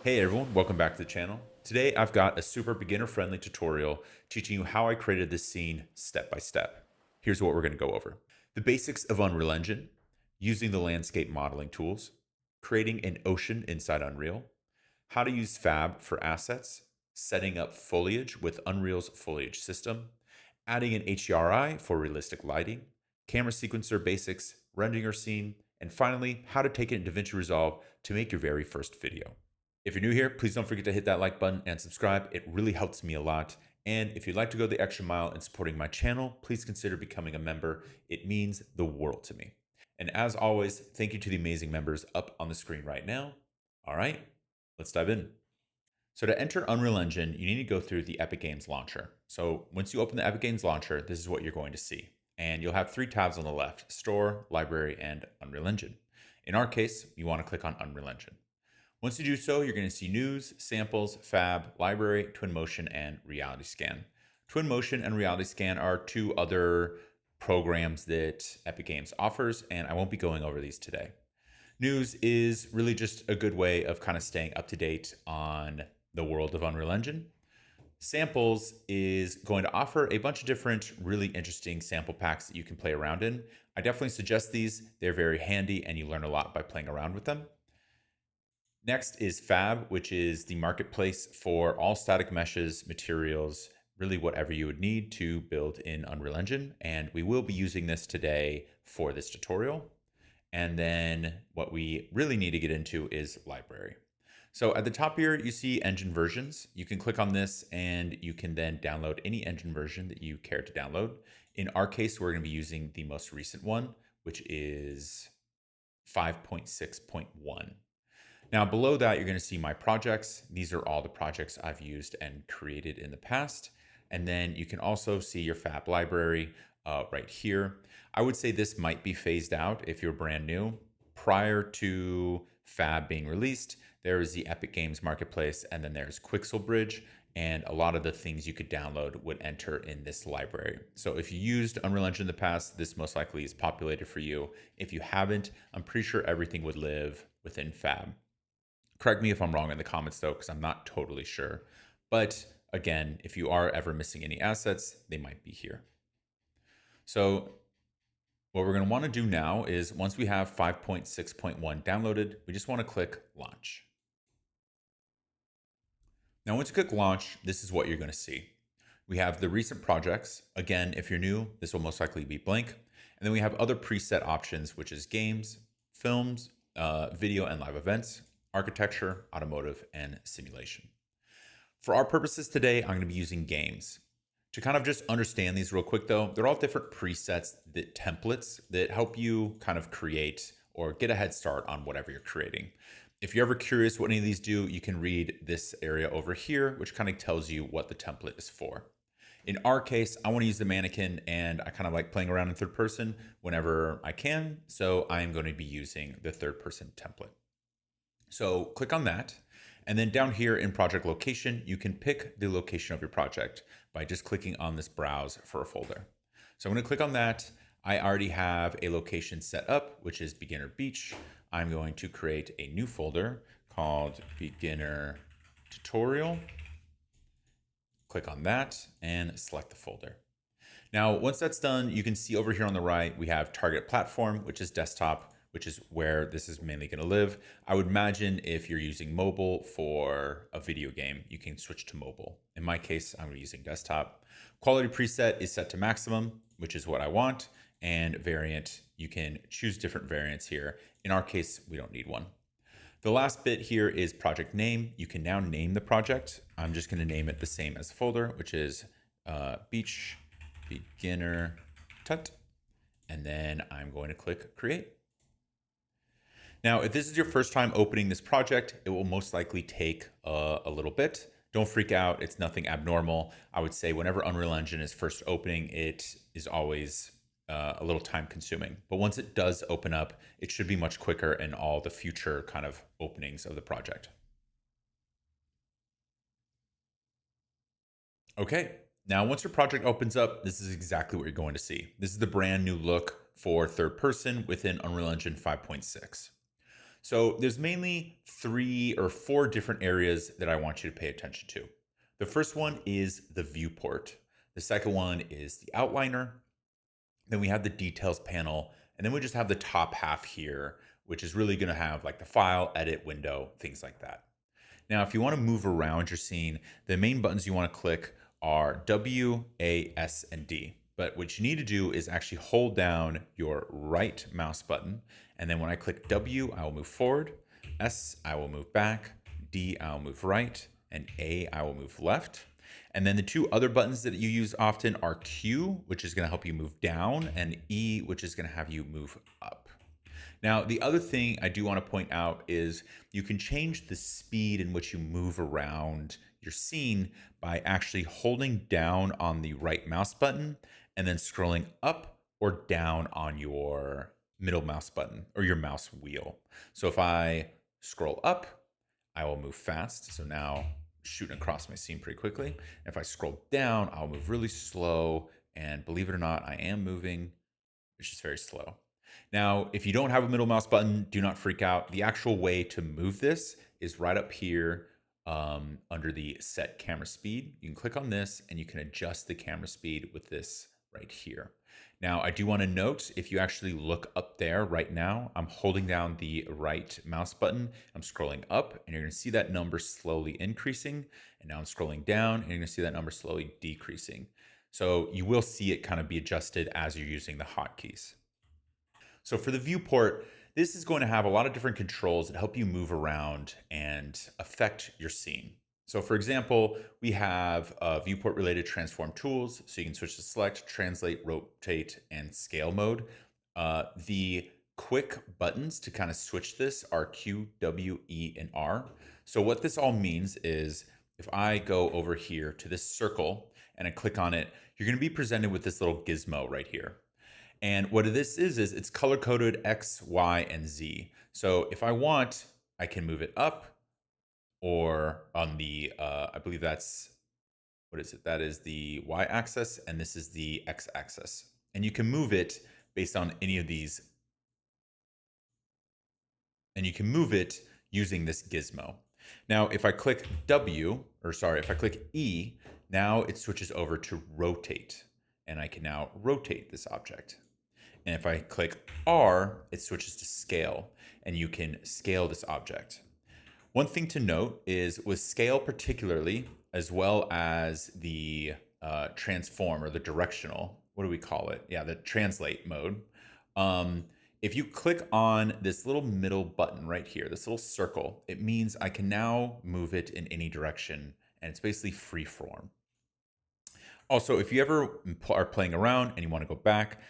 Hey everyone, welcome back to the channel. Today I've got a super beginner-friendly tutorial teaching you how I created this scene step by step. Here's what we're going to go over. The basics of Unreal Engine, using the landscape modeling tools, creating an ocean inside Unreal, how to use Fab for assets, setting up Foliage with Unreal's Foliage system, adding an HDRI for realistic lighting, camera sequencer basics, rendering your scene, and finally, how to take it in DaVinci Resolve to make your very first video. If you're new here, please don't forget to hit that like button and subscribe. It really helps me a lot. And if you'd like to go the extra mile in supporting my channel, please consider becoming a member. It means the world to me. And as always, thank you to the amazing members up on the screen right now. All right, let's dive in. So to enter Unreal Engine, you need to go through the Epic Games Launcher. So once you open the Epic Games Launcher, this is what you're going to see. And you'll have three tabs on the left: Store, Library, and Unreal Engine. In our case, you want to click on Unreal Engine. Once you do so, you're going to see News, Samples, Fab, Library, Twinmotion, and Reality Scan. Twinmotion and Reality Scan are two other programs that Epic Games offers, and I won't be going over these today. News is really just a good way of kind of staying up to date on the world of Unreal Engine. Samples is going to offer a bunch of different really interesting sample packs that you can play around in. I definitely suggest these. They're very handy and you learn a lot by playing around with them. Next is Fab, which is the marketplace for all static meshes, materials, really whatever you would need to build in Unreal Engine. And we will be using this today for this tutorial. And then what we really need to get into is Library. So at the top here, you see engine versions. You can click on this and you can then download any engine version that you care to download. In our case, we're going to be using the most recent one, which is 5.6.1. Now below that, you're going to see my projects. These are all the projects I've used and created in the past. And then you can also see your Fab library right here. I would say this might be phased out if you're brand new. Prior to Fab being released, there is the Epic Games Marketplace, and then there's Quixel Bridge, and a lot of the things you could download would enter in this library. So if you used Unreal Engine in the past, this most likely is populated for you. If you haven't, I'm pretty sure everything would live within Fab. Correct me if I'm wrong in the comments though, because I'm not totally sure. But again, if you are ever missing any assets, they might be here. So what we're going to want to do now is once we have 5.6.1 downloaded, we just want to click Launch. Now, once you click Launch, this is what you're going to see. We have the recent projects. Again, if you're new, this will most likely be blank. And then we have other preset options, which is games, films, video and live events, architecture, automotive, and simulation. For our purposes today, I'm going to be using games. To kind of just understand these real quick though, they're all different presets, templates that help you kind of create or get a head start on whatever you're creating. If you're ever curious what any of these do, you can read this area over here, which kind of tells you what the template is for. In our case, I want to use the mannequin and I kind of like playing around in third person whenever I can. So I am going to be using the third person template. So click on that. And then down here in project location, you can pick the location of your project by just clicking on this browse for a folder. So I'm going to click on that. I already have a location set up, which is Beginner Beach. I'm going to create a new folder called Beginner Tutorial. Click on that and select the folder. Now, once that's done, you can see over here on the right, we have target platform, which is desktop, which is where this is mainly going to live. I would imagine if you're using mobile for a video game, you can switch to mobile. In my case, I'm using desktop. Quality preset is set to maximum, which is what I want. And variant, you can choose different variants here. In our case, we don't need one. The last bit here is project name. You can now name the project. I'm just going to name it the same as the folder, which is Beach Beginner Tut. And then I'm going to click Create. Now, if this is your first time opening this project, it will most likely take a little bit. Don't freak out. It's nothing abnormal. I would say whenever Unreal Engine is first opening, it is always a little time consuming. But once it does open up, it should be much quicker in all the future kind of openings of the project. Okay, now once your project opens up, this is exactly what you're going to see. This is the brand new look for third person within Unreal Engine 5.6. So there's mainly 3 or 4 different areas that I want you to pay attention to. The first one is the viewport. The second one is the outliner. Then we have the details panel. And then we just have the top half here, which is really going to have like the file, edit, window, things like that. Now, if you want to move around your scene, the main buttons you want to click are W, A, S, and D. But what you need to do is actually hold down your right mouse button. And then when I click W, I will move forward. S, I will move back. D, I will move right. And A, I will move left. And then the 2 other buttons that you use often are Q, which is going to help you move down, and E, which is going to have you move up. Now, the other thing I do want to point out is you can change the speed in which you move around your scene by actually holding down on the right mouse button and then scrolling up or down on your middle mouse button or your mouse wheel. So if I scroll up, I will move fast. So now shooting across my scene pretty quickly. And if I scroll down, I'll move really slow. And believe it or not, I am moving, which is very slow. Now, if you don't have a middle mouse button, do not freak out. The actual way to move this is right up here under the set camera speed. You can click on this and you can adjust the camera speed with this right here. Now, I do want to note, if you actually look up there right now, I'm holding down the right mouse button. I'm scrolling up and you're going to see that number slowly increasing. And now I'm scrolling down and you're going to see that number slowly decreasing. So you will see it kind of be adjusted as you're using the hotkeys. So for the viewport, this is going to have a lot of different controls that help you move around and affect your scene. So for example, we have viewport related transform tools. So you can switch to select, translate, rotate, and scale mode. The quick buttons to kind of switch this are Q, W, E, and R. So what this all means is if I go over here to this circle and I click on it, you're going to be presented with this little gizmo right here. And what this is it's color coded X, Y, and Z. So if I want, I can move it up or on the, I believe that's, what is it? That is the Y axis and this is the X axis. And you can move it based on any of these. And you can move it using this gizmo. Now, if I click if I click E, now it switches over to rotate. And I can now rotate this object. And if I click R, it switches to scale, and you can scale this object. One thing to note is with scale particularly, as well as the transform or the directional, what do we call it? Yeah, the translate mode. If you click on this little middle button right here, this little circle, it means I can now move it in any direction, and it's basically free form. Also, if you ever are playing around and you want to go back,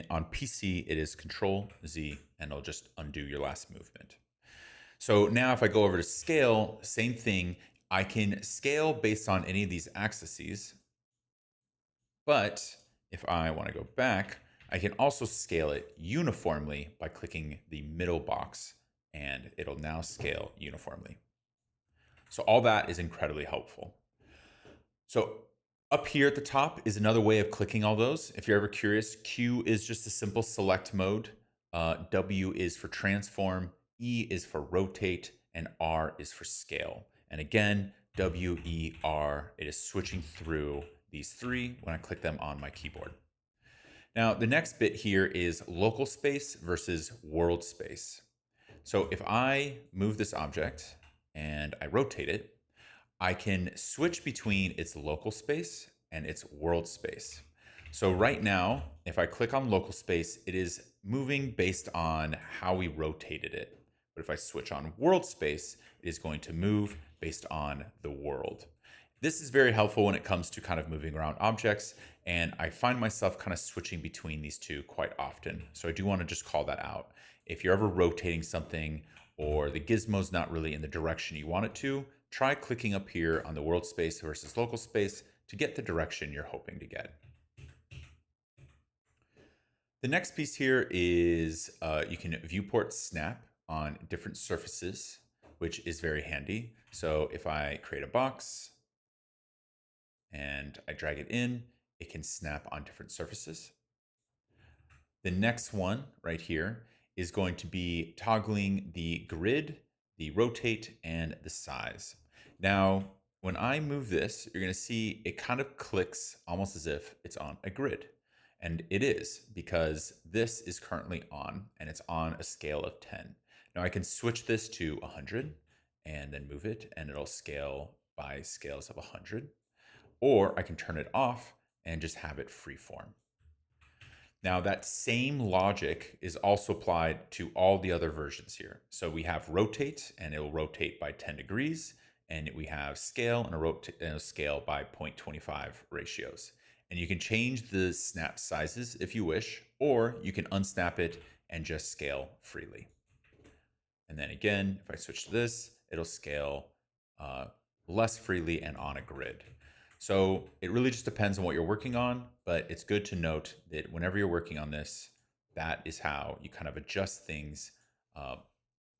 on PC, it is Control Z, and it'll just undo your last movement. So now if I go over to scale, same thing. I can scale based on any of these axes, but if I want to go back, I can also scale it uniformly by clicking the middle box, and it'll now scale uniformly. So all that is incredibly helpful. So up here at the top is another way of clicking all those. If you're ever curious, Q is just a simple select mode. W is for transform, E is for rotate, and R is for scale. And again, W, E, R, it is switching through these 3 when I click them on my keyboard. Now, the next bit here is local space versus world space. So if I move this object and I rotate it, I can switch between its local space and its world space. So right now, if I click on local space, it is moving based on how we rotated it. But if I switch on world space, it is going to move based on the world. This is very helpful when it comes to kind of moving around objects, and I find myself kind of switching between these 2 quite often. So I do want to just call that out. If you're ever rotating something or the gizmo's not really in the direction you want it to, try clicking up here on the world space versus local space to get the direction you're hoping to get. The next piece here is you can viewport snap on different surfaces, which is very handy. So if I create a box and I drag it in, it can snap on different surfaces. The next one right here is going to be toggling the grid, the rotate, and the size. Now, when I move this, you're going to see it kind of clicks almost as if it's on a grid. And it is, because this is currently on, and it's on a scale of 10. Now I can switch this to 100 and then move it, and it'll scale by scales of 100. Or I can turn it off and just have it freeform. Now that same logic is also applied to all the other versions here. So we have rotate, and it will rotate by 10 degrees. And we have scale and a scale by 0.25 ratios. And you can change the snap sizes if you wish, or you can unsnap it and just scale freely. And then again, if I switch to this, it'll scale less freely and on a grid. So it really just depends on what you're working on, but it's good to note that whenever you're working on this, that is how you kind of adjust things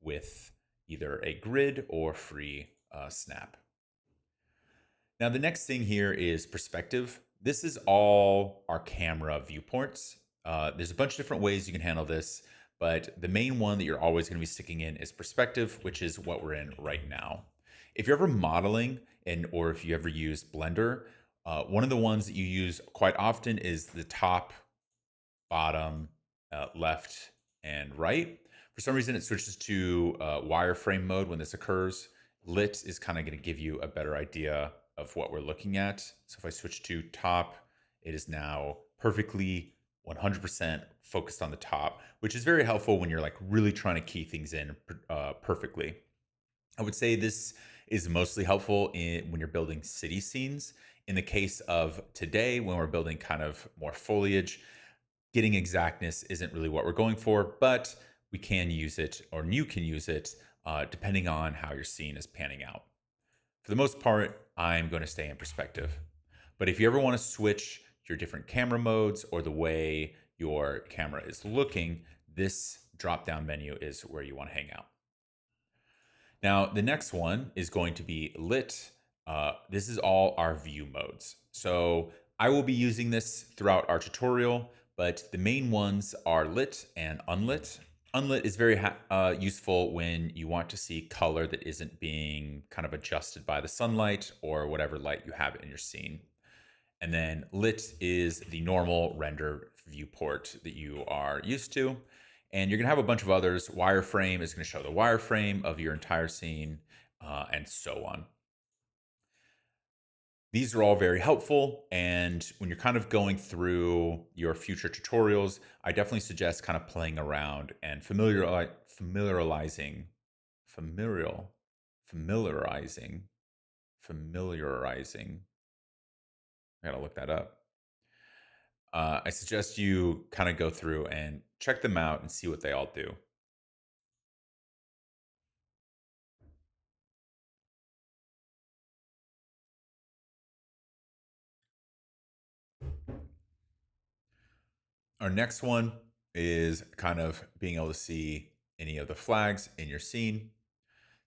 with either a grid or free snap. Now, the next thing here is perspective. This is all our camera viewports. There's a bunch of different ways you can handle this, but the main one that you're always going to be sticking in is perspective, which is what we're in right now. If you're ever modeling or if you ever use Blender, one of the ones that you use quite often is the top, bottom, left, and right. For some reason, it switches to wireframe mode when this occurs. Lit is kind of going to give you a better idea of what we're looking at. So if I switch to top, it is now perfectly 100% focused on the top, which is very helpful when you're like really trying to key things in perfectly. I would say this is mostly helpful when you're building city scenes. In the case of today, when we're building kind of more foliage, getting exactness isn't really what we're going for, but we can use it, or you can use it, depending on how your scene is panning out. For the most part, I'm going to stay in perspective. But if you ever want to switch your different camera modes or the way your camera is looking, this drop-down menu is where you want to hang out. Now, the next one is going to be lit. This is all our view modes. So I will be using this throughout our tutorial, but the main ones are lit and unlit. Unlit is very useful when you want to see color that isn't being kind of adjusted by the sunlight or whatever light you have in your scene. And then lit is the normal render viewport that you are used to. And you're going to have a bunch of others. Wireframe is going to show the wireframe of your entire scene, and so on. These are all very helpful. And when you're kind of going through your future tutorials, I definitely suggest kind of playing around and familiarizing. I gotta look that up. I suggest you kind of go through and check them out and see what they all do. Our next one is kind of being able to see any of the flags in your scene.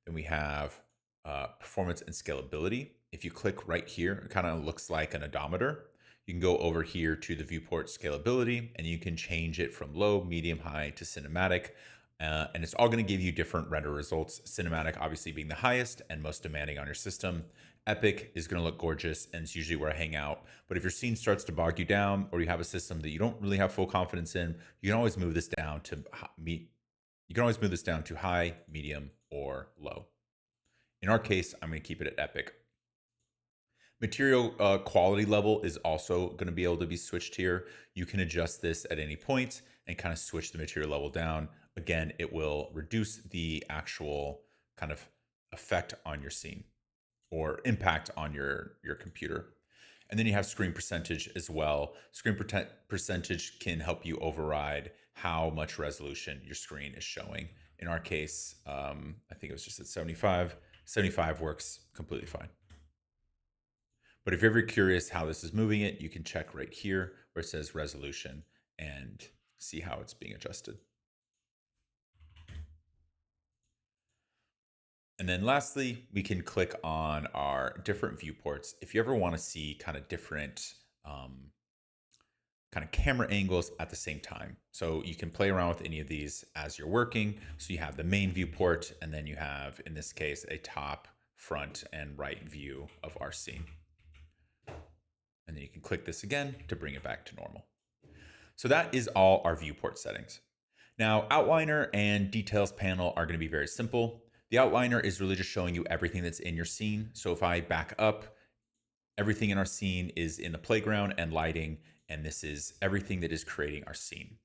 Then we have performance and scalability. If you click right here, it kind of looks like an odometer. You can go over here to the viewport scalability, and you can change it from low, medium, high to cinematic. And it's all going to give you different render results. Cinematic obviously being the highest and most demanding on your system. Epic is going to look gorgeous, and it's usually where I hang out. But if your scene starts to bog you down, or you have a system that you don't really have full confidence in, you can always move this down to high, medium, or low. In our case, I'm going to keep it at epic. Material quality level is also going to be able to be switched here. You can adjust this at any point and kind of switch the material level down. Again, it will reduce the actual kind of effect on your scene or impact on your computer. And then you have screen percentage as well. Screen percentage can help you override how much resolution your screen is showing. In our case, I think it was just at 75. 75 works completely fine. But if you're ever curious how this is moving it, you can check right here where it says resolution and see how it's being adjusted. And then lastly, we can click on our different viewports. If you ever want to see kind of different kind of camera angles at the same time. So you can play around with any of these as you're working. So you have the main viewport, and then you have, in this case, a top, front, and right view of our scene. And then you can click this again to bring it back to normal. So that is all our viewport settings. Now, outliner and details panel are going to be very simple. The outliner is really just showing you everything that's in your scene. So if I back up, everything in our scene is in the playground and lighting, and this is everything that is creating our scene.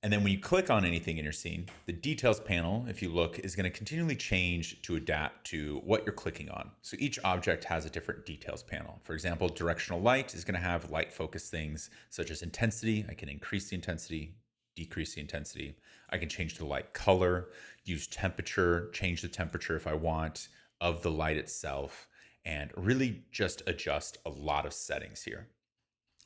And then when you click on anything in your scene, the details panel, if you look, is going to continually change to adapt to what you're clicking on. So each object has a different details panel. For example, directional light is going to have light focus things such as intensity. I can increase the intensity, decrease the intensity. I can change the light color, use temperature, change the temperature if I want of the light itself, and really just adjust a lot of settings here.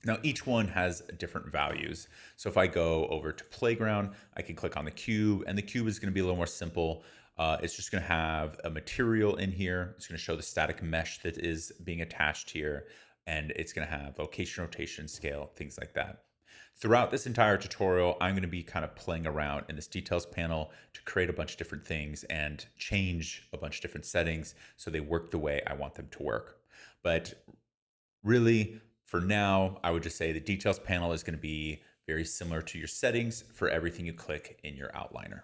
Now, each one has different values. So if I go over to playground, I can click on the cube, and the cube is going to be a little more simple. It's just going to have a material in here. It's going to show the static mesh that is being attached here, and it's going to have location, rotation, scale, things like that. Throughout this entire tutorial, I'm going to be kind of playing around in this details panel to create a bunch of different things and change a bunch of different settings so they work the way I want them to work. But really, for now, I would just say the details panel is going to be very similar to your settings for everything you click in your outliner.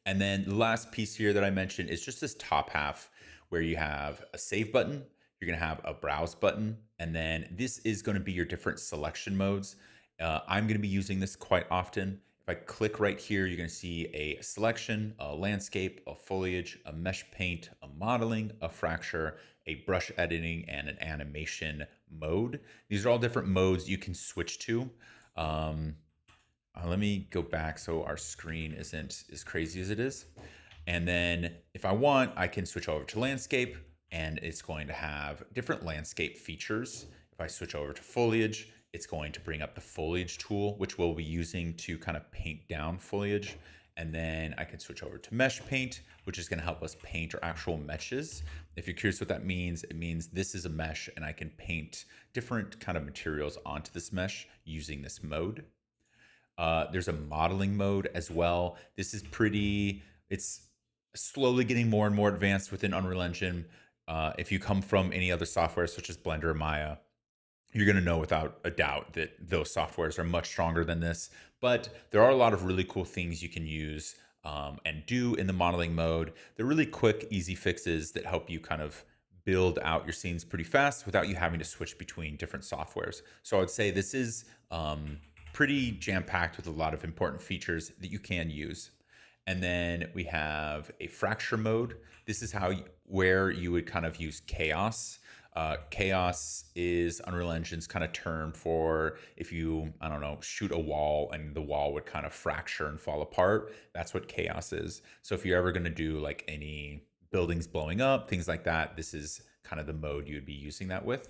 And then the last piece here that I mentioned is just this top half where you have a save button, you're going to have a browse button, and then this is going to be your different selection modes. I'm going to be using this quite often. If I click right here, you're going to see a selection, a landscape, a foliage, a mesh paint, a modeling, a fracture, a brush editing, and an animation mode. These are all different modes you can switch to. Let me go back so our screen isn't as crazy as it is. And then if I want, I can switch over to landscape, and it's going to have different landscape features. If I switch over to foliage, it's going to bring up the foliage tool, which we'll be using to kind of paint down foliage. And then I can switch over to mesh paint, which is going to help us paint our actual meshes. If you're curious what that means, it means this is a mesh and I can paint different kind of materials onto this mesh using this mode. There's a modeling mode as well. This is it's slowly getting more and more advanced within Unreal Engine. If you come from any other software such as Blender or Maya, you're going to know without a doubt that those softwares are much stronger than this. But there are a lot of really cool things you can use and do in the modeling mode. They're really quick, easy fixes that help you kind of build out your scenes pretty fast without you having to switch between different softwares. So I would say this is pretty jam-packed with a lot of important features that you can use. And then we have a fracture mode. This is where you would kind of use chaos. Chaos is Unreal Engine's kind of term for if you, I don't know, shoot a wall and the wall would kind of fracture and fall apart. That's what chaos is. So if you're ever going to do like any buildings blowing up, things like that, this is kind of the mode you would be using that with.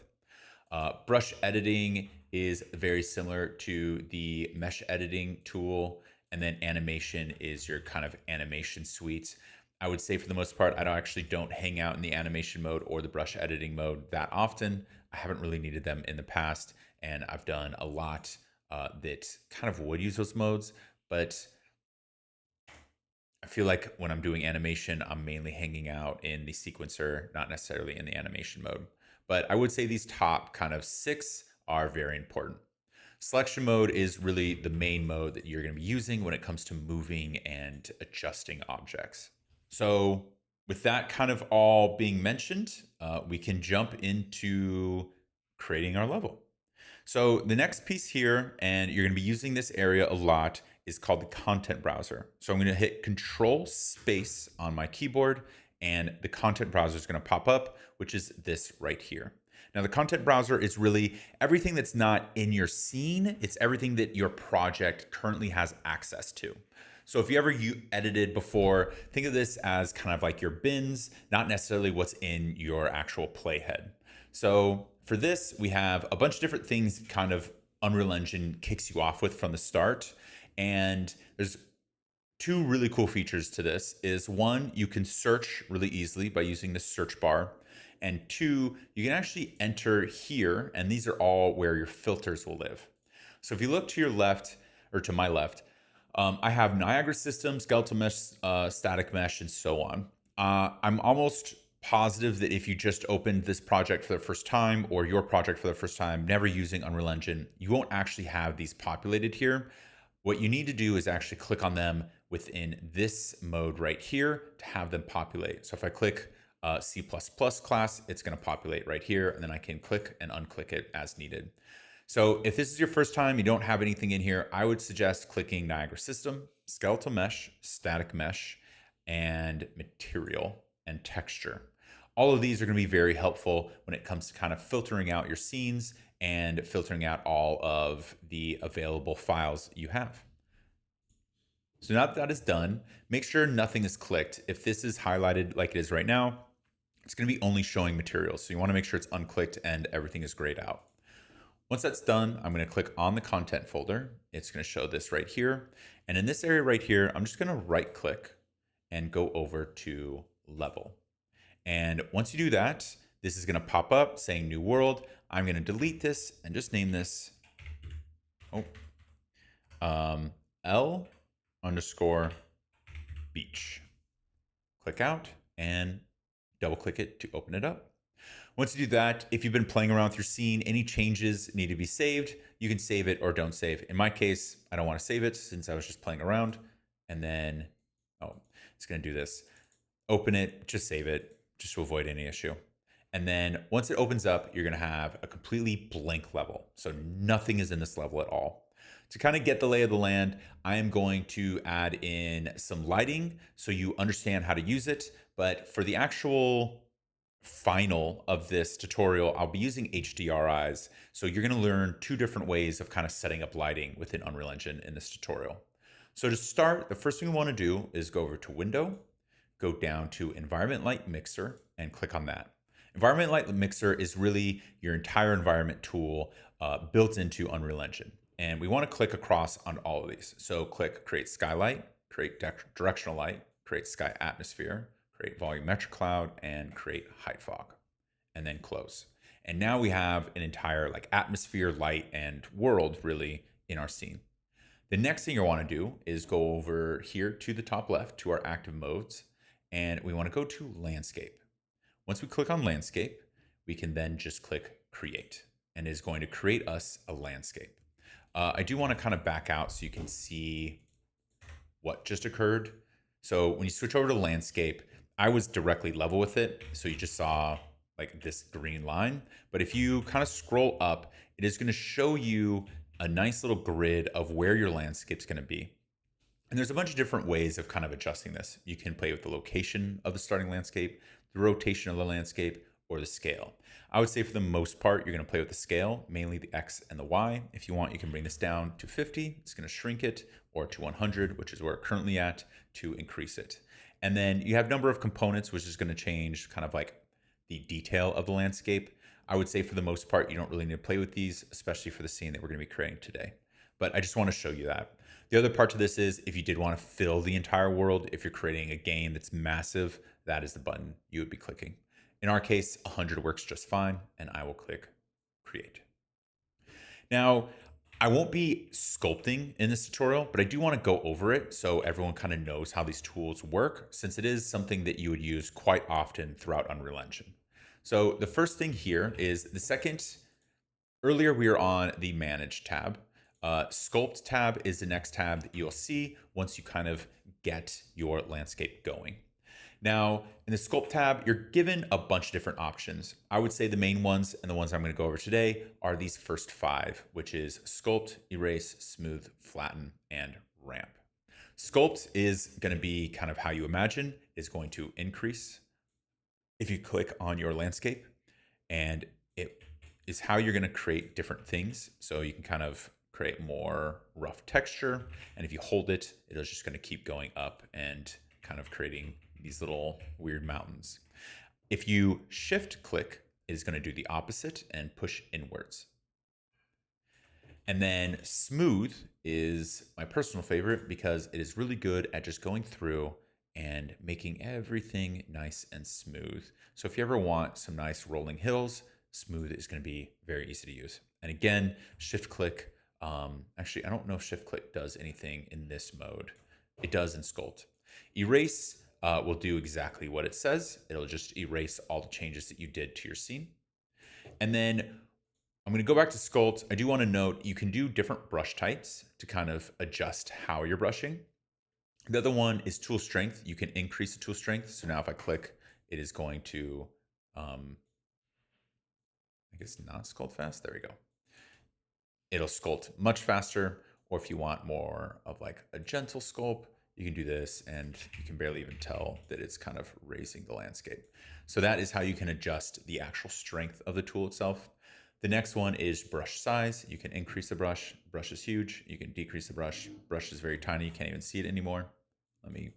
Brush editing is very similar to the mesh editing tool. And then animation is your kind of animation suite. I would say for the most part, I don't hang out in the animation mode or the brush editing mode that often. I haven't really needed them in the past, and I've done a lot that kind of would use those modes, but I feel like when I'm doing animation, I'm mainly hanging out in the sequencer, not necessarily in the animation mode. But I would say these top kind of 6 are very important. Selection mode is really the main mode that you're going to be using when it comes to moving and adjusting objects. So with that kind of all being mentioned, we can jump into creating our level. So the next piece here, and you're going to be using this area a lot, is called the content browser. So I'm going to hit Control Space on my keyboard, and the content browser is going to pop up, which is this right here. Now, the content browser is really everything that's not in your scene. It's everything that your project currently has access to. So if you ever edited before, think of this as kind of like your bins, not necessarily what's in your actual playhead. So for this, we have a bunch of different things kind of Unreal Engine kicks you off with from the start. And there's 2 really cool features to this is 1, you can search really easily by using the search bar. And 2, you can actually enter here, and these are all where your filters will live. So if you look to your left or to my left, I have Niagara system, skeletal mesh, static mesh, and so on. I'm almost positive that if you just opened this project for the first time or your project for the first time, never using Unreal Engine, you won't actually have these populated here. What you need to do is actually click on them within this mode right here to have them populate. So if I click C++ class, it's going to populate right here, and then I can click and unclick it as needed. So if this is your first time, you don't have anything in here, I would suggest clicking Niagara System, Skeletal Mesh, Static Mesh, and Material and Texture. All of these are going to be very helpful when it comes to kind of filtering out your scenes and filtering out all of the available files you have. So now that that is done, make sure nothing is clicked. If this is highlighted like it is right now, it's going to be only showing materials. So you want to make sure it's unclicked and everything is grayed out. Once that's done, I'm going to click on the content folder. It's going to show this right here. And in this area right here, I'm just going to right click and go over to level. And once you do that, this is going to pop up saying new world. I'm going to delete this and just name this L underscore beach. Click out and double click it to open it up. Once you do that, if you've been playing around with your scene, any changes need to be saved. You can save it or don't save. In my case, I don't want to save it since I was just playing around. And then, it's going to do this. Open it, just save it, just to avoid any issue. And then once it opens up, you're going to have a completely blank level. So nothing is in this level at all. To kind of get the lay of the land, I am going to add in some lighting so you understand how to use it. But for the actual final of this tutorial, I'll be using HDRIs. So you're going to learn two different ways of kind of setting up lighting within Unreal Engine in this tutorial. So to start, the first thing we want to do is go over to Window, go down to Environment Light Mixer, and click on that. Environment Light Mixer is really your entire environment tool built into Unreal Engine. And we want to click across on all of these. So click Create Skylight, Create Directional Light, Create Sky Atmosphere, Create Volumetric Cloud, and Create Height Fog, and then close. And now we have an entire like atmosphere, light, and world really in our scene. The next thing you want to do is go over here to the top left to our active modes, and we want to go to Landscape. Once we click on Landscape, we can then just click Create, and it is going to create us a landscape. I do want to kind of back out so you can see what just occurred. So when you switch over to landscape, I was directly level with it. So you just saw like this green line. But if you kind of scroll up, it is going to show you a nice little grid of where your landscape's going to be. And there's a bunch of different ways of kind of adjusting this. You can play with the location of the starting landscape, the rotation of the landscape, or the scale. I would say for the most part, you're going to play with the scale, mainly the X and the Y. If you want, you can bring this down to 50. It's going to shrink it, or to 100, which is where it's currently at, to increase it. And then you have number of components, which is going to change kind of like the detail of the landscape. I would say for the most part, you don't really need to play with these, especially for the scene that we're going to be creating today. But I just want to show you that. The other part to this is if you did want to fill the entire world, if you're creating a game that's massive, that is the button you would be clicking. In our case, 100 works just fine, and I will click Create. Now, I won't be sculpting in this tutorial, but I do want to go over it so everyone kind of knows how these tools work, since it is something that you would use quite often throughout Unreal Engine. So the first thing here is earlier we were on the Manage tab. Sculpt tab is the next tab that you'll see once you kind of get your landscape going. Now, in the Sculpt tab, you're given a bunch of different options. I would say the main ones, and the ones I'm going to go over today, are these first 5, which is Sculpt, Erase, Smooth, Flatten, and Ramp. Sculpt is going to be kind of how you imagine is going to increase if you click on your landscape, and it is how you're going to create different things. So you can kind of create more rough texture, and if you hold it, it is just going to keep going up and kind of creating these little weird mountains. If you shift click, it is going to do the opposite and push inwards. And then smooth is my personal favorite because it is really good at just going through and making everything nice and smooth. So if you ever want some nice rolling hills, smooth is going to be very easy to use. And again, shift click Actually, I don't know if shift click does anything in this mode. It does in Sculpt. Erase will do exactly what it says. It'll just erase all the changes that you did to your scene. And then I'm going to go back to Sculpt. I do want to note you can do different brush types to kind of adjust how you're brushing. The other one is tool strength. You can increase the tool strength. So now if I click, it is going to, I guess not sculpt fast. There we go. It'll sculpt much faster. Or if you want more of like a gentle sculpt, you can do this and you can barely even tell that it's kind of raising the landscape. So that is how you can adjust the actual strength of the tool itself. The next one is brush size. You can increase the brush. Brush is huge. You can decrease the brush. Brush is very tiny. You can't even see it anymore. Let me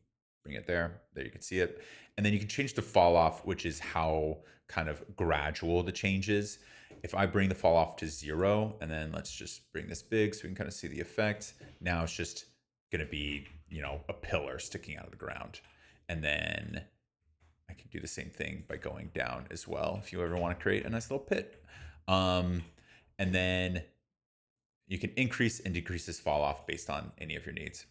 bring it there. There you can see it. And then you can change the fall off, which is how kind of gradual the change is. If I bring the fall off to 0, and then let's just bring this big so we can kind of see the effect. Now it's just going to be, you know, a pillar sticking out of the ground. And then I can do the same thing by going down as well if you ever want to create a nice little pit. And then you can increase and decrease this fall off based on any of your needs.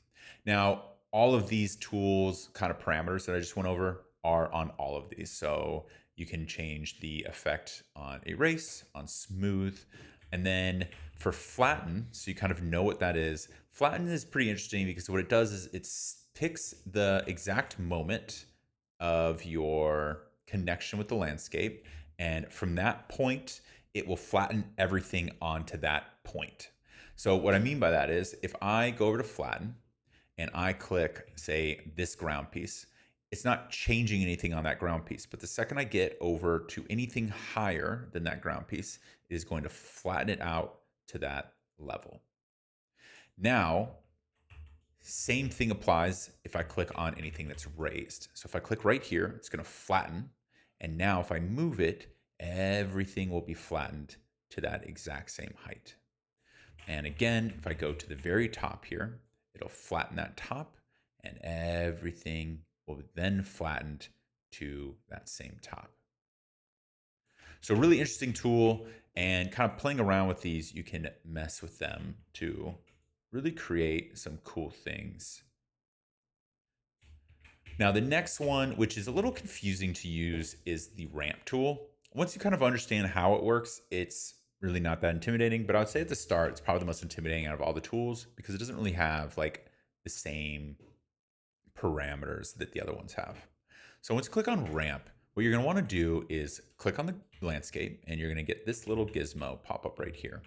Now, all of these tools, kind of parameters that I just went over, are on all of these. So you can change the effect on erase, on smooth, and then for flatten, so you kind of know what that is. Flatten is pretty interesting because what it does is it picks the exact moment of your connection with the landscape, and from that point, it will flatten everything onto that point. So what I mean by that is if I go over to flatten and I click, say, this ground piece, it's not changing anything on that ground piece. But the second I get over to anything higher than that ground piece, it is going to flatten it out to that level. Now, same thing applies if I click on anything that's raised. So if I click right here, it's going to flatten. And now if I move it, everything will be flattened to that exact same height. And again, if I go to the very top here, it'll flatten that top and everything will then flattened to that same top. So really interesting tool, and kind of playing around with these, you can mess with them to really create some cool things. Now, the next one, which is a little confusing to use, is the ramp tool. Once you kind of understand how it works, it's really not that intimidating, but I would say at the start, it's probably the most intimidating out of all the tools because it doesn't really have like the same parameters that the other ones have. So once you click on ramp, what you're going to want to do is click on the landscape and you're going to get this little gizmo pop up right here.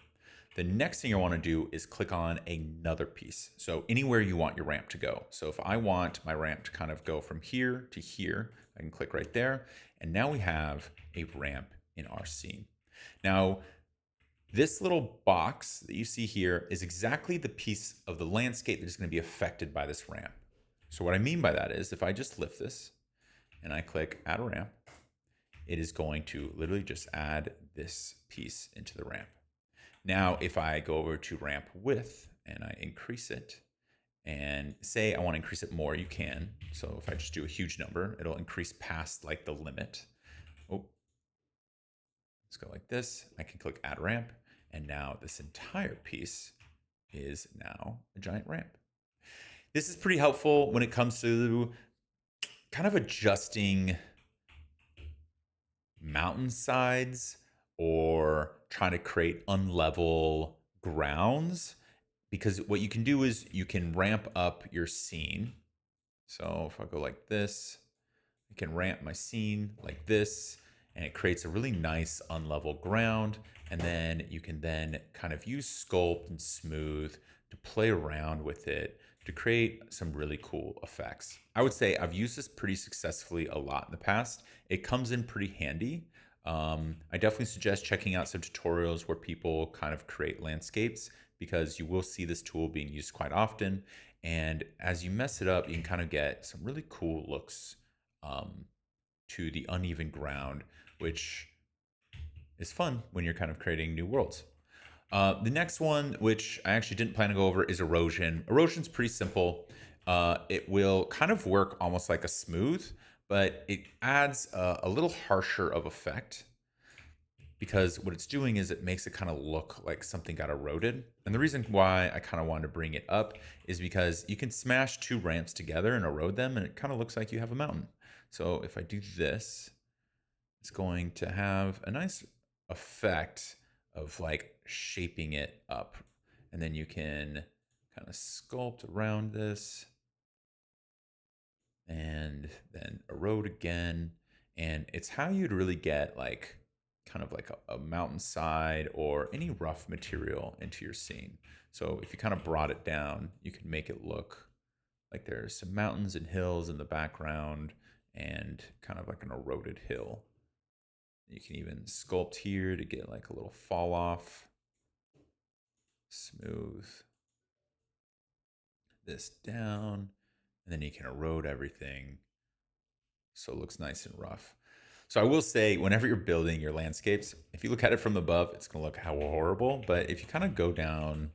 The next thing you want to do is click on another piece. So anywhere you want your ramp to go. So if I want my ramp to kind of go from here to here, I can click right there. And now we have a ramp in our scene. Now, this little box that you see here is exactly the piece of the landscape that is going to be affected by this ramp. So what I mean by that is if I just lift this and I click add a ramp, it is going to literally just add this piece into the ramp. Now, if I go over to ramp width and I increase it and say I want to increase it more, you can. So if I just do a huge number, it'll increase past like the limit. Oh, let's go like this. I can click add ramp. And now this entire piece is now a giant ramp. This is pretty helpful when it comes to kind of adjusting mountainsides or trying to create unlevel grounds, because what you can do is you can ramp up your scene. So if I go like this, I can ramp my scene like this, and it creates a really nice unlevel ground. And then you can then kind of use sculpt and smooth to play around with it to create some really cool effects. I would say I've used this pretty successfully a lot in the past. It comes in pretty handy. I definitely suggest checking out some tutorials where people kind of create landscapes, because you will see this tool being used quite often. And as you mess it up, you can kind of get some really cool looks to the uneven ground, which is fun when you're kind of creating new worlds. The next one, which I actually didn't plan to go over, is erosion. Erosion's pretty simple. It will kind of work almost like a smooth, but it adds a little harsher of effect. because what it's doing is it makes it kind of look like something got eroded. And the reason why I kind of wanted to bring it up is because you can smash two ramps together and erode them, and it kind of looks like you have a mountain. So if I do this, it's going to have a nice effect of like shaping it up. And then you can kind of sculpt around this and then erode again. And it's how you'd really get like kind of like a mountainside or any rough material into your scene. So if you kind of brought it down, you can make it look like there's some mountains and hills in the background and kind of like an eroded hill. You can even sculpt here to get like a little fall off. Smooth this down, and then you can erode everything so it looks nice and rough. So I will say, whenever you're building your landscapes, if you look at it from above, it's going to look horrible. But if you kind of go down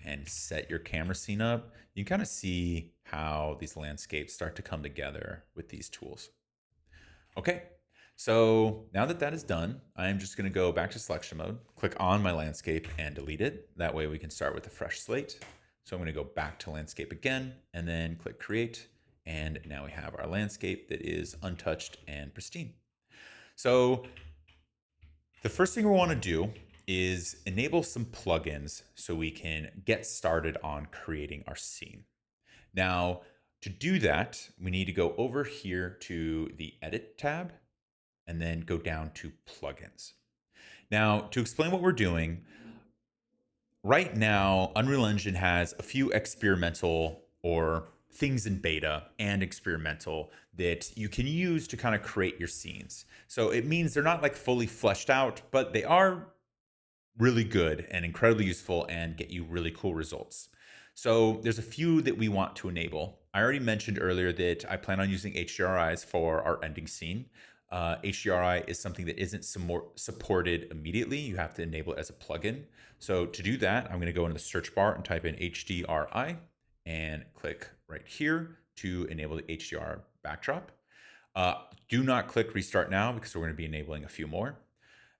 and set your camera scene up, you can kind of see how these landscapes start to come together with these tools. Okay, so now that that is done, I'm just going to go back to selection mode, click on my landscape and delete it. That way we can start with a fresh slate. So I'm going to go back to landscape again and then click create. And now we have our landscape that is untouched and pristine. So the first thing we want to do is enable some plugins so we can get started on creating our scene. Now, to do that, we need to go over here to the Edit tab and then go down to Plugins. Now, to explain what we're doing, right now, Unreal Engine has a few experimental or things in beta and experimental that you can use to kind of create your scenes. So it means they're not like fully fleshed out, but they are really good and incredibly useful and get you really cool results. So there's a few that we want to enable. I already mentioned earlier that I plan on using HDRIs for our ending scene. HDRI is something that isn't supported immediately. You have to enable it as a plugin. So to do that, I'm going to go into the search bar and type in HDRI and click right here to enable the HDR backdrop. Do not click restart now because we're going to be enabling a few more.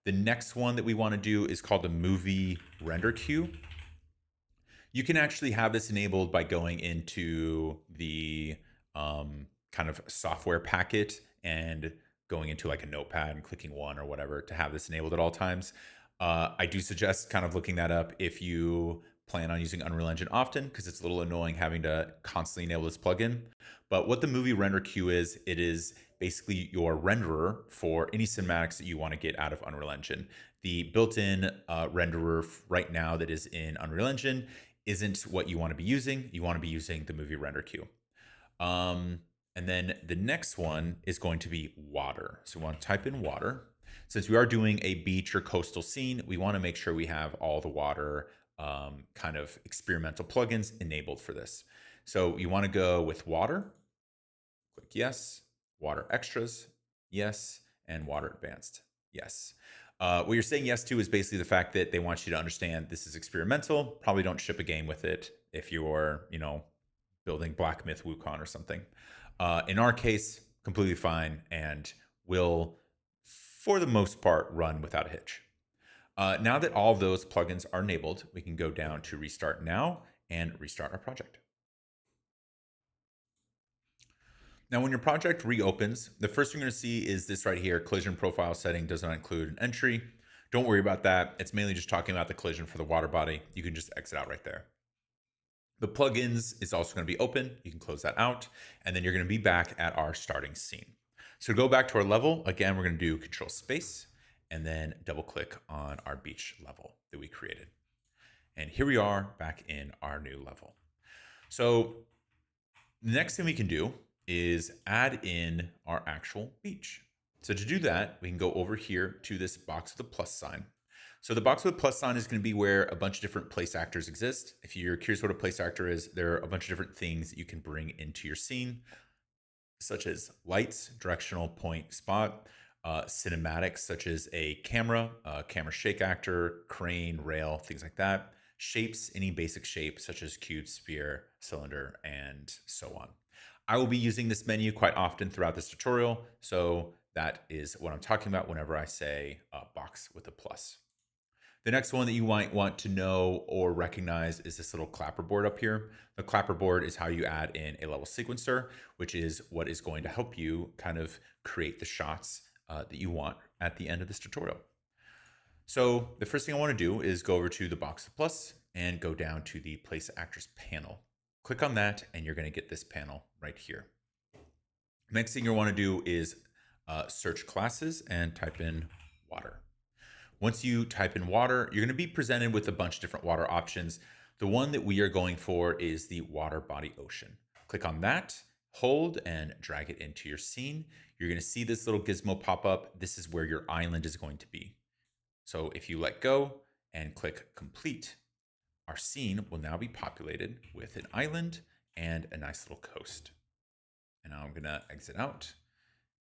The next one that we want to do is called the movie render queue. You can actually have this enabled by going into the kind of software packet and going into like a notepad and clicking one or whatever to have this enabled at all times. I do suggest kind of looking that up if you plan on using Unreal Engine often, because it's a little annoying having to constantly enable this plugin. But what the movie render queue is, it is basically your renderer for any cinematics that you want to get out of Unreal Engine. The built-in renderer right now that is in Unreal Engine isn't what you want to be using. You want to be using the movie render queue. And then the next one is going to be water. So we want to type in water. Since we are doing a beach or coastal scene, we want to make sure we have all the water kind of experimental plugins enabled for this. So you want to go with water, click yes, water extras, yes, and water advanced, yes. What you're saying yes to is basically the fact that they want you to understand this is experimental. Probably don't ship a game with it if you're, building Black Myth Wukong or something. In our case, completely fine and will, for the most part, run without a hitch. Now that all those plugins are enabled, we can go down to Restart Now and restart our project. Now, when your project reopens, the first thing you're going to see is this right here, collision profile setting does not include an entry. Don't worry about that. It's mainly just talking about the collision for the water body. You can just exit out right there. The plugins is also going to be open. You can close that out, and then you're going to be back at our starting scene. So to go back to our level, again, we're going to do Control Space, and then double click on our beach level that we created. And here we are back in our new level. So the next thing we can do is add in our actual beach. So to do that, we can go over here to this box with a plus sign. So the box with a plus sign is going to be where a bunch of different place actors exist. If you're curious what a place actor is, there are a bunch of different things that you can bring into your scene, such as lights, directional point spot, cinematics, such as a camera shake actor, crane, rail, things like that. Shapes, any basic shape, such as cube, sphere, cylinder, and so on. I will be using this menu quite often throughout this tutorial, so that is what I'm talking about whenever I say box box with a plus. The next one that you might want to know or recognize is this little clapper board up here. The clapper board is how you add in a level sequencer, which is what is going to help you kind of create the shots that you want at the end of this tutorial. So the first thing I want to do is go over to the box with plus and go down to the Place Actors panel. Click on that and you're going to get this panel right here. Next thing you'll want to do is search classes and type in water. Once you type in water, you're going to be presented with a bunch of different water options. The one that we are going for is the water body ocean. Click on that, hold and drag it into your scene. You're going to see this little gizmo pop up. This is where your island is going to be. So if you let go and click complete, our scene will now be populated with an island and a nice little coast. And now I'm going to exit out,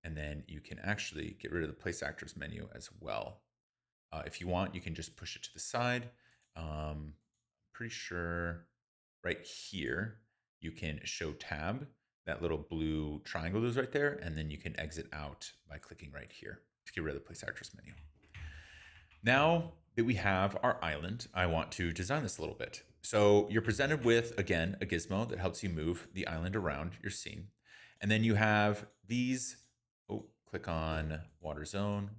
and then you can actually get rid of the Place Actors menu as well. If you want, you can just push it to the side. Pretty sure right here, you can show tab, that little blue triangle is right there, and then you can exit out by clicking right here to get rid of the Place Actors menu. Now that we have our island, I want to design this a little bit. So you're presented with, again, a gizmo that helps you move the island around your scene. And then you have these, click on water zone,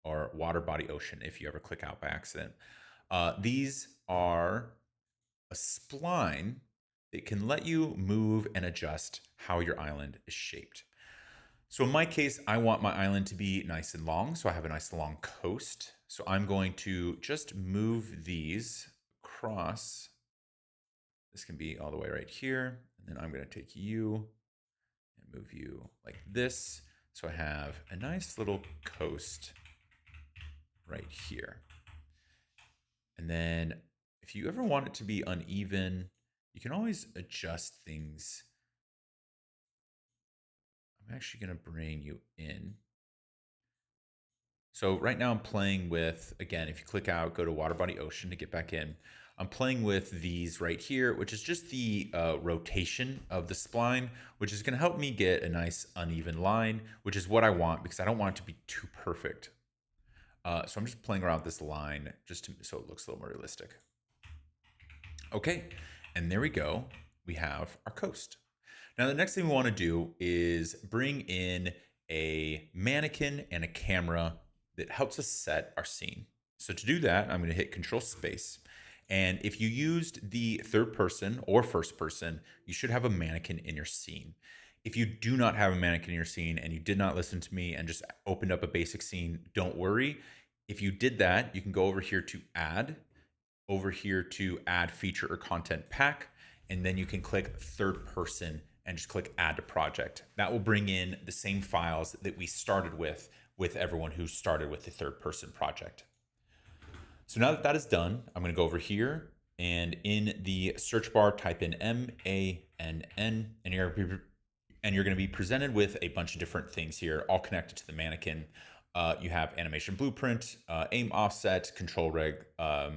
or water body ocean if you ever click out by accident. These are a spline that can let you move and adjust how your island is shaped. So in my case, I want my island to be nice and long, so I have a nice long coast. So I'm going to just move these across. This can be all the way right here, and then I'm going to take you and move you like this. So I have a nice little coast right here. And then if you ever want it to be uneven, you can always adjust things. I'm actually going to bring you in. So right now I'm playing with, again, if you click out, go to water body ocean to get back in. I'm playing with these right here, which is just the rotation of the spline, which is going to help me get a nice uneven line, which is what I want because I don't want it to be too perfect. So I'm just playing around with this line just so it looks a little more realistic. Okay, and there we go. We have our coast. Now the next thing we want to do is bring in a mannequin and a camera that helps us set our scene. So to do that, I'm going to hit Control Space. And if you used the third person or first person, you should have a mannequin in your scene. If you do not have a mannequin in your scene and you did not listen to me and just opened up a basic scene, don't worry. If you did that, you can go over here to add feature or content pack, and then you can click third person and just click add to project. That will bring in the same files that we started with everyone who started with the third person project. So now that that is done, I'm going to go over here and in the search bar, type in MANN, and you're going to be presented with a bunch of different things here, all connected to the mannequin. You have animation blueprint, aim offset, control reg, a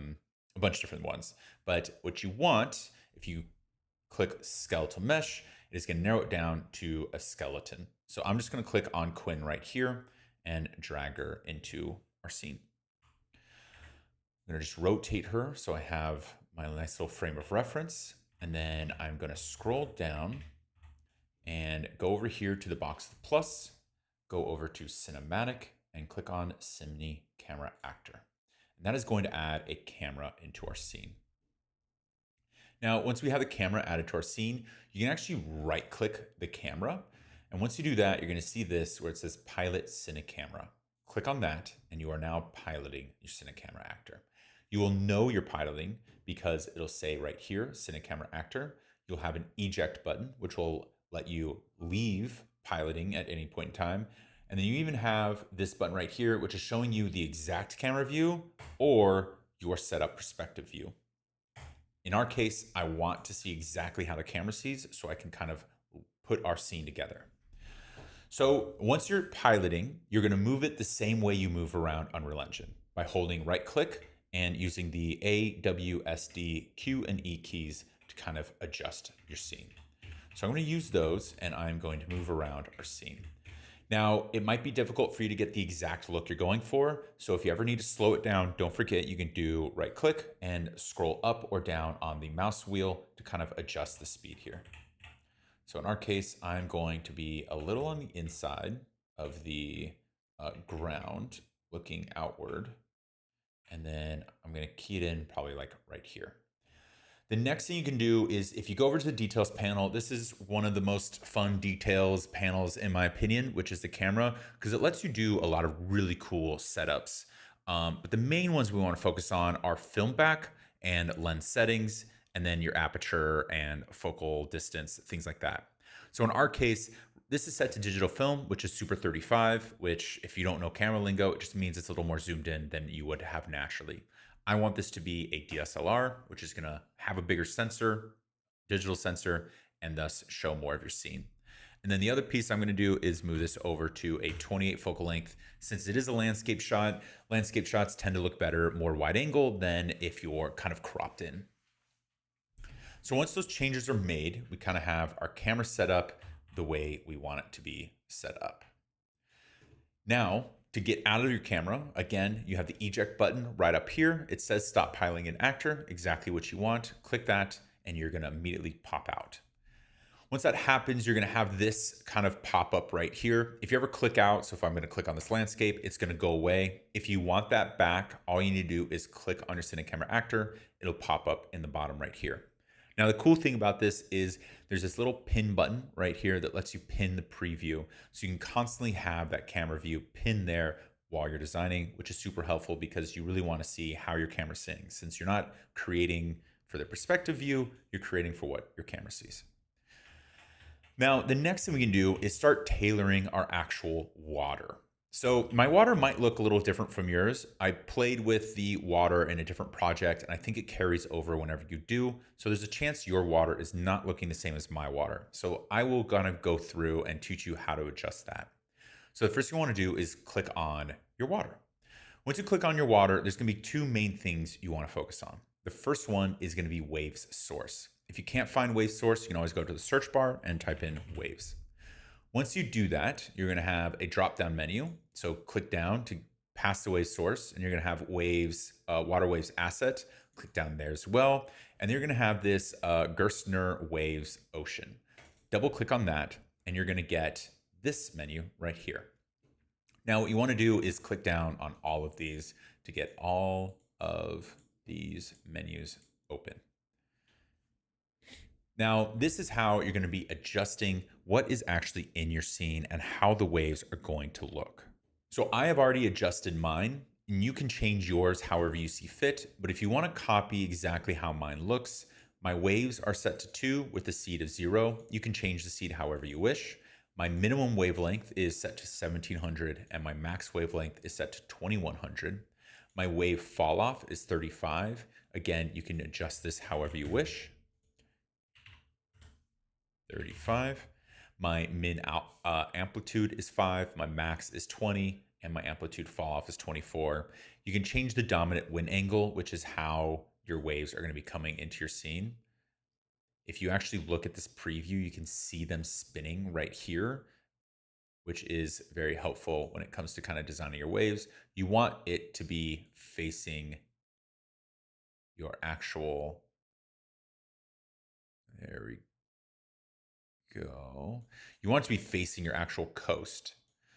bunch of different ones. But what you want, if you click skeletal mesh, it is going to narrow it down to a skeleton. So I'm just going to click on Quinn right here and drag her into our scene. I'm going to just rotate her so I have my nice little frame of reference. And then I'm going to scroll down and go over here to the box with plus, go over to cinematic and click on Simni Camera Actor. And that is going to add a camera into our scene. Now, once we have the camera added to our scene, you can actually right click the camera. And once you do that, you're going to see this where it says Pilot Cine Camera. Click on that and you are now piloting your Cine Camera Actor. You will know you're piloting because it'll say right here, Cine Camera Actor. You'll have an eject button, which will let you leave piloting at any point in time. And then you even have this button right here, which is showing you the exact camera view or your setup perspective view. In our case, I want to see exactly how the camera sees so I can kind of put our scene together. So once you're piloting, you're going to move it the same way you move around Unreal Engine by holding right click and using the A, W, S, D, Q, and E keys to kind of adjust your scene. So I'm going to use those and I'm going to move around our scene. Now, it might be difficult for you to get the exact look you're going for. So if you ever need to slow it down, don't forget you can do right click and scroll up or down on the mouse wheel to kind of adjust the speed here. So in our case, I'm going to be a little on the inside of the ground looking outward. And then I'm going to key it in probably like right here. The next thing you can do is if you go over to the details panel, this is one of the most fun details panels in my opinion, which is the camera, because it lets you do a lot of really cool setups. But the main ones we want to focus on are film back and lens settings, and then your aperture and focal distance, things like that. So in our case, this is set to digital film, which is Super 35, which if you don't know camera lingo, it just means it's a little more zoomed in than you would have naturally. I want this to be a DSLR, which is gonna have a bigger sensor, digital sensor, and thus show more of your scene. And then the other piece I'm gonna do is move this over to a 28 focal length. Since it is a landscape shot, landscape shots tend to look better more wide angle than if you're kind of cropped in. So once those changes are made, we kind of have our camera set up the way we want it to be set up. Now, to get out of your camera, again, you have the eject button right up here. It says stop piling in actor, exactly what you want. Click that and you're gonna immediately pop out. Once that happens, you're gonna have this kind of pop up right here. If you ever click out, so if I'm gonna click on this landscape, it's gonna go away. If you want that back, all you need to do is click on your Cine Camera Actor. It'll pop up in the bottom right here. Now, the cool thing about this is there's this little pin button right here that lets you pin the preview. So you can constantly have that camera view pinned there while you're designing, which is super helpful because you really want to see how your camera sings. Since you're not creating for the perspective view, you're creating for what your camera sees. Now, the next thing we can do is start tailoring our actual water. So my water might look a little different from yours. I played with the water in a different project and I think it carries over whenever you do. So there's a chance your water is not looking the same as my water. So I will kind of go through and teach you how to adjust that. So the first thing you want to do is click on your water. Once you click on your water, there's going to be two main things you want to focus on. The first one is going to be waves source. If you can't find wave source, you can always go to the search bar and type in waves. Once you do that, you're going to have a drop-down menu. So click down to pass the wave source, and you're going to have waves, water waves asset. Click down there as well, and you're going to have this Gerstner waves ocean. Double click on that, and you're going to get this menu right here. Now, what you want to do is click down on all of these to get all of these menus open. Now, this is how you're going to be adjusting what is actually in your scene and how the waves are going to look. So I have already adjusted mine, and you can change yours however you see fit. But if you want to copy exactly how mine looks, my waves are set to 2 with a seed of 0. You can change the seed however you wish. My minimum wavelength is set to 1700 and my max wavelength is set to 2100. My wave fall off is 35. Again, you can adjust this however you wish. 35. My min amplitude is 5, my max is 20, and my amplitude fall off is 24. You can change the dominant wind angle, which is how your waves are going to be coming into your scene. If you actually look at this preview, you can see them spinning right here, which is very helpful when it comes to kind of designing your waves. You want it to be facing your actual, there we go. You want it to be facing your actual coast.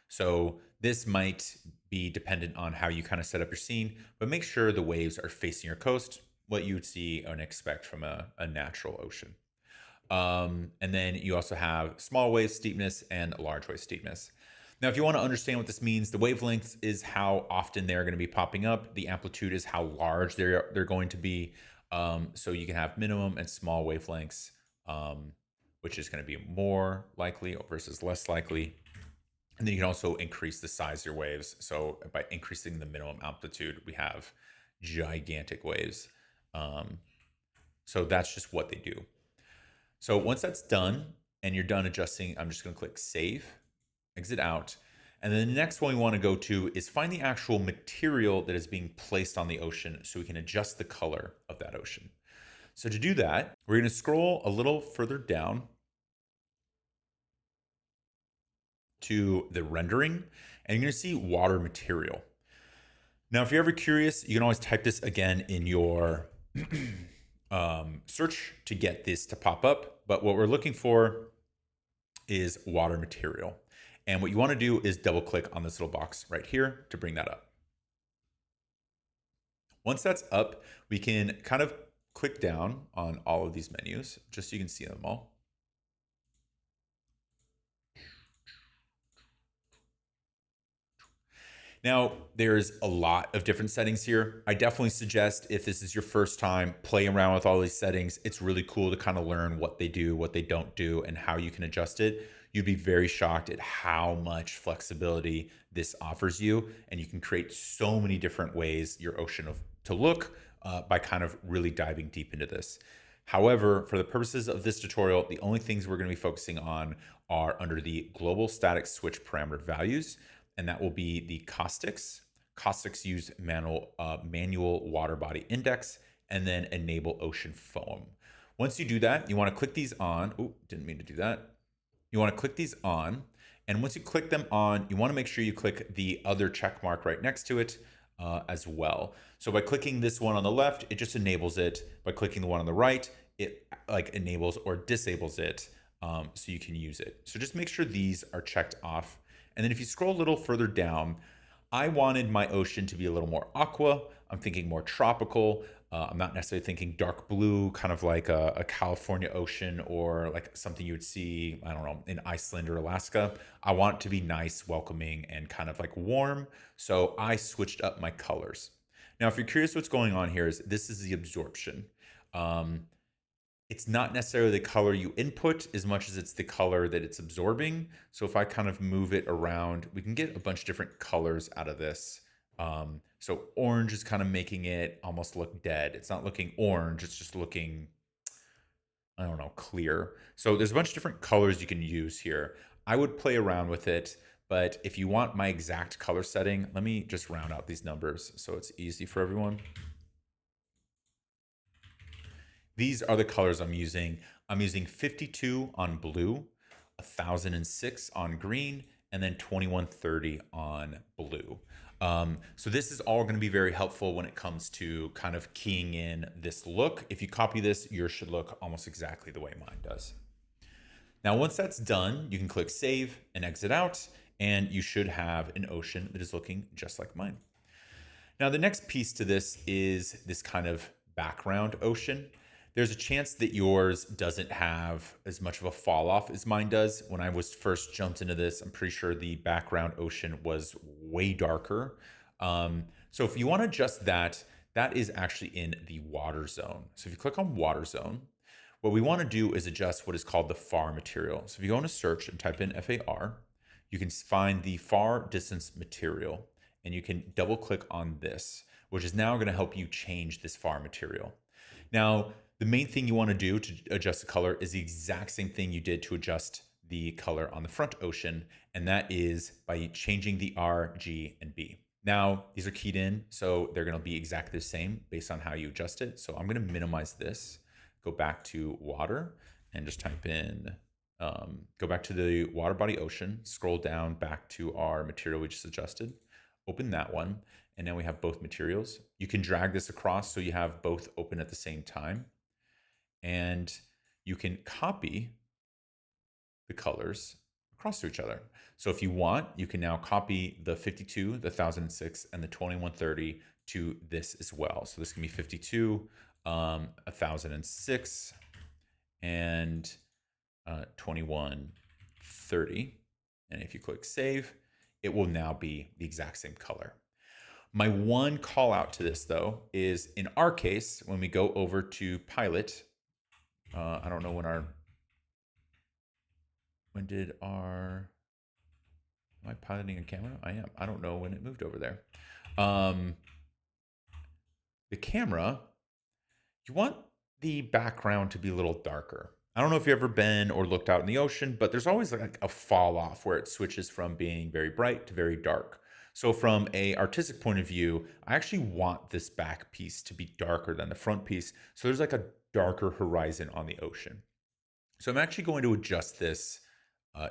So this might be dependent on how you kind of set up your scene, but make sure the waves are facing your coast, what you would see and expect from a natural ocean. And then you also have small wave steepness and large wave steepness. Now, if you want to understand what this means, the wavelengths is how often they're going to be popping up. The amplitude is how large they're going to be. So you can have minimum and small wavelengths, which is going to be more likely versus less likely. And then you can also increase the size of your waves. So by increasing the minimum amplitude, we have gigantic waves. So that's just what they do. So once that's done and you're done adjusting, I'm just going to click save, exit out. And then the next one we want to go to is find the actual material that is being placed on the ocean so we can adjust the color of that ocean. So to do that, we're going to scroll a little further down. to the rendering, and you're gonna see water material. Now, if you're ever curious, you can always type this again in your search to get this to pop up. But what we're looking for is water material. And what you want to do is double click on this little box right here to bring that up. Once that's up, we can kind of click down on all of these menus just so you can see them all. Now, there's a lot of different settings here. I definitely suggest, if this is your first time, play around with all these settings. It's really cool to kind of learn what they do, what they don't do, and how you can adjust it. You'd be very shocked at how much flexibility this offers you. And you can create so many different ways your ocean to look by kind of really diving deep into this. However, for the purposes of this tutorial, the only things we're going to be focusing on are under the global static switch parameter values, and that will be the caustics. Caustics use manual water body index, and then enable ocean foam. Once you do that, you want to click these on. Oh, didn't mean to do that. You want to click these on, and once you click them on, you want to make sure you click the other check mark right next to it as well. So by clicking this one on the left, it just enables it. By clicking the one on the right, it like enables or disables it so you can use it. So just make sure these are checked off. And then if you scroll a little further down, I wanted my ocean to be a little more aqua. I'm thinking more tropical. I'm not necessarily thinking dark blue, kind of like a California ocean or like something you would see, I don't know, in Iceland or Alaska. I want it to be nice, welcoming, and kind of like warm. So I switched up my colors. Now, if you're curious what's going on here, is this is the absorption. It's not necessarily the color you input as much as it's the color that it's absorbing. So if I kind of move it around, we can get a bunch of different colors out of this. So orange is kind of making it almost look dead. It's not looking orange, it's just looking, I don't know, clear. So there's a bunch of different colors you can use here. I would play around with it, but if you want my exact color setting, let me just round out these numbers so it's easy for everyone. These are the colors I'm using. I'm using 52 on blue, 1006 on green, and then 2130 on blue. So this is all going to be very helpful when it comes to kind of keying in this look. If you copy this, yours should look almost exactly the way mine does. Now, once that's done, you can click save and exit out, and you should have an ocean that is looking just like mine. Now, the next piece to this is this kind of background ocean. There's a chance that yours doesn't have as much of a fall off as mine does. When I was first jumped into this, I'm pretty sure the background ocean was way darker. So if you want to adjust that, that is actually in the water zone. So if you click on water zone, what we want to do is adjust what is called the FAR material. So if you go into search and type in FAR, you can find the far distance material, and you can double click on this, which is now going to help you change this FAR material. Now, the main thing you want to do to adjust the color is the exact same thing you did to adjust the color on the front ocean, and that is by changing the R, G, and B. Now, these are keyed in, so they're going to be exactly the same based on how you adjust it. So I'm going to minimize this, go back to water, and just type in, go back to the water body ocean, scroll down back to our material we just adjusted, open that one, and now we have both materials. You can drag this across so you have both open at the same time. And you can copy the colors across to each other. So if you want, you can now copy the 52, the 1006, and the 2130 to this as well. So this can be 52, 1006, and 2130. And if you click save, it will now be the exact same color. My one call out to this though is in our case, when we go over to pilot, I don't know am I piloting a camera? I am. I don't know when it moved over there. The camera, you want the background to be a little darker. I don't know if you've ever been or looked out in the ocean, but there's always like a fall off where it switches from being very bright to very dark. So from a artistic point of view, I actually want this back piece to be darker than the front piece. So there's like a darker horizon on the ocean. So I'm actually going to adjust this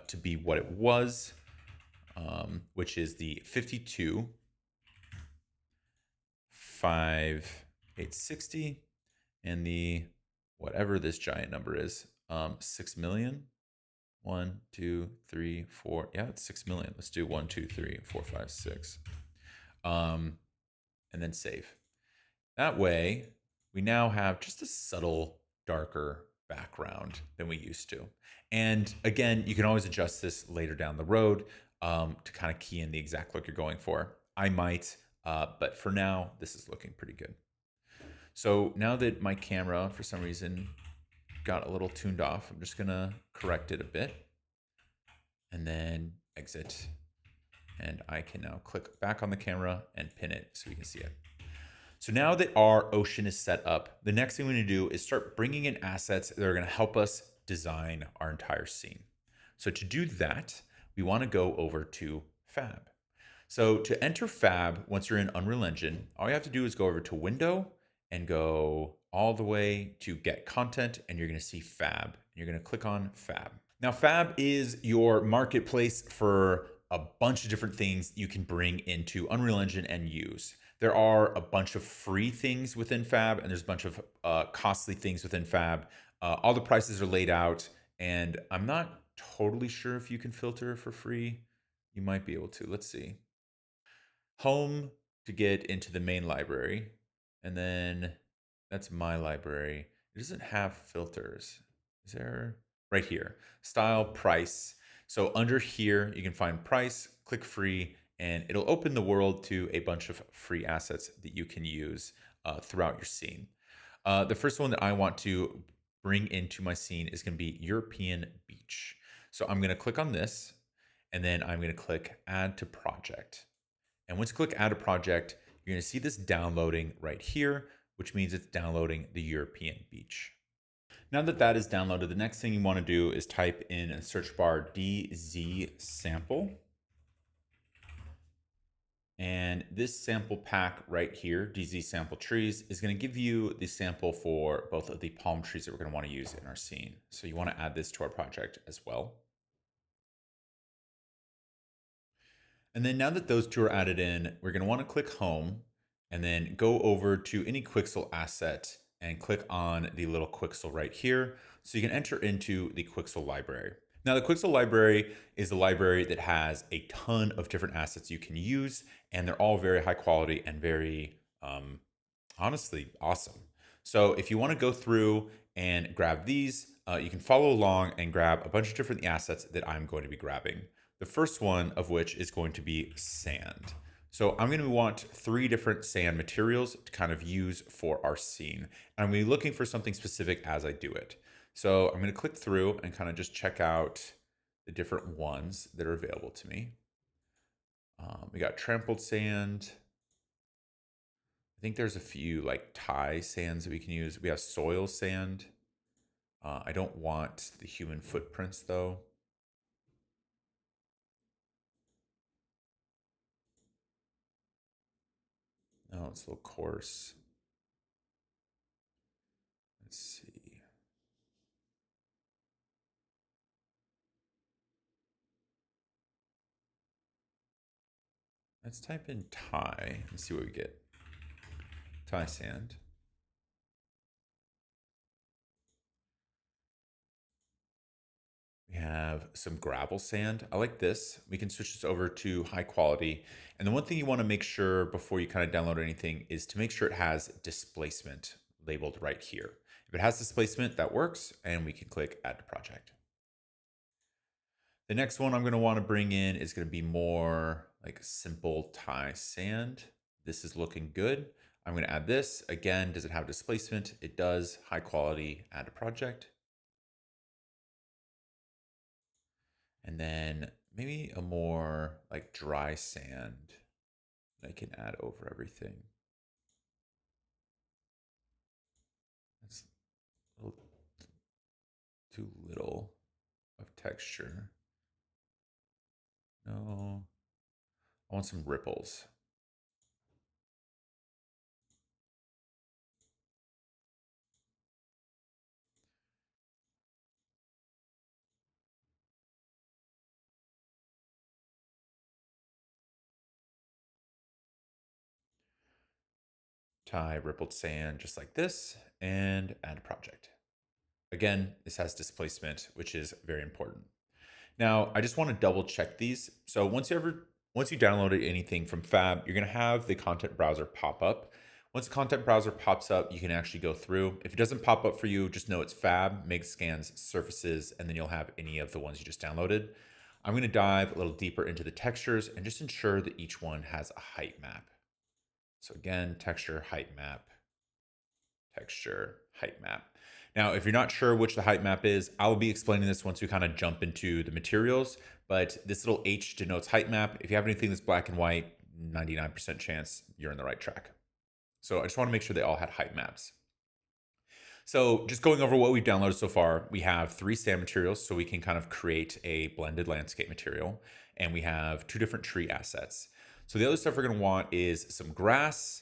to be what it was. which is the 52 5860 and the whatever this giant number is, 6 million. 1, 2, 3, 4. Yeah, it's 6 million. Let's do 1, 2, 3, 4, 5, 6. And then save. That way, we now have just a subtle, darker background than we used to. And again, you can always adjust this later down the road to kind of key in the exact look you're going for. I might, but for now, this is looking pretty good. So now that my camera, for some reason, got a little tuned off, I'm just gonna correct it a bit and then exit. And I can now click back on the camera and pin it so we can see it. So now that our ocean is set up, the next thing we need to do is start bringing in assets that are going to help us design our entire scene. So to do that, we want to go over to Fab. So to enter Fab, once you're in Unreal Engine, all you have to do is go over to Window and go all the way to Get Content, and you're going to see Fab. And you're going to click on Fab. Now, Fab is your marketplace for a bunch of different things you can bring into Unreal Engine and use. There are a bunch of free things within Fab, and there's a bunch of costly things within Fab. All the prices are laid out, and I'm not totally sure if you can filter for free. You might be able to. Let's see. Home to get into the main library, and then that's my library. It doesn't have filters. Is there? Right here, style, price. So under here, you can find price, click free, and it'll open the world to a bunch of free assets that you can use throughout your scene. The first one that I want to bring into my scene is going to be European Beach. So I'm going to click on this, and then I'm going to click Add to Project. And once you click Add a Project, you're going to see this downloading right here, which means it's downloading the European Beach. Now that that is downloaded, the next thing you want to do is type in a search bar DZ sample. And this sample pack right here, DZ sample trees, is going to give you the sample for both of the palm trees that we're going to want to use in our scene. So you want to add this to our project as well. And then now that those two are added in, we're going to want to click home and then go over to any Quixel asset and click on the little Quixel right here. So you can enter into the Quixel library. Now the Quixel library is a library that has a ton of different assets you can use, and they're all very high quality and very, honestly, awesome. So if you want to go through and grab these, you can follow along and grab a bunch of different assets that I'm going to be grabbing. The first one of which is going to be sand. So I'm going to want 3 different sand materials to kind of use for our scene. And I'm going to be looking for something specific as I do it. So I'm going to click through and kind of just check out the different ones that are available to me. We got trampled sand. I think there's a few like Thai sands that we can use. We have soil sand. I don't want the human footprints though. No, it's a little coarse. Let's see. Let's type in Thai and see what we get. Thai sand. We have some gravel sand. I like this. We can switch this over to high quality. And the one thing you want to make sure before you kind of download anything is to make sure it has displacement labeled right here. If it has displacement, that works, and we can click Add to Project. The next one I'm going to want to bring in is going to be more like simple Thai sand. This is looking good. I'm going to add this. Again, does it have displacement? It does. High quality, Add to Project. And then maybe a more like dry sand that I can add over everything. That's a little too little of texture. No, I want some ripples. Tie rippled sand just like this and add a project. Again, this has displacement, which is very important. Now, I just want to double check these. So once you downloaded anything from Fab, you're going to have the content browser pop up. Once the content browser pops up, you can actually go through. If it doesn't pop up for you, just know it's Fab, make scans, surfaces, and then you'll have any of the ones you just downloaded. I'm going to dive a little deeper into the textures and just ensure that each one has a height map. So again, texture, height map, texture, height map. Now, if you're not sure which the height map is, I'll be explaining this once we kind of jump into the materials, but this little H denotes height map. If you have anything that's black and white, 99% chance you're in the right track. So I just want to make sure they all had height maps. So just going over what we've downloaded so far, we have 3 sand materials, so we can kind of create a blended landscape material, and we have 2 different tree assets. So the other stuff we're going to want is some grass,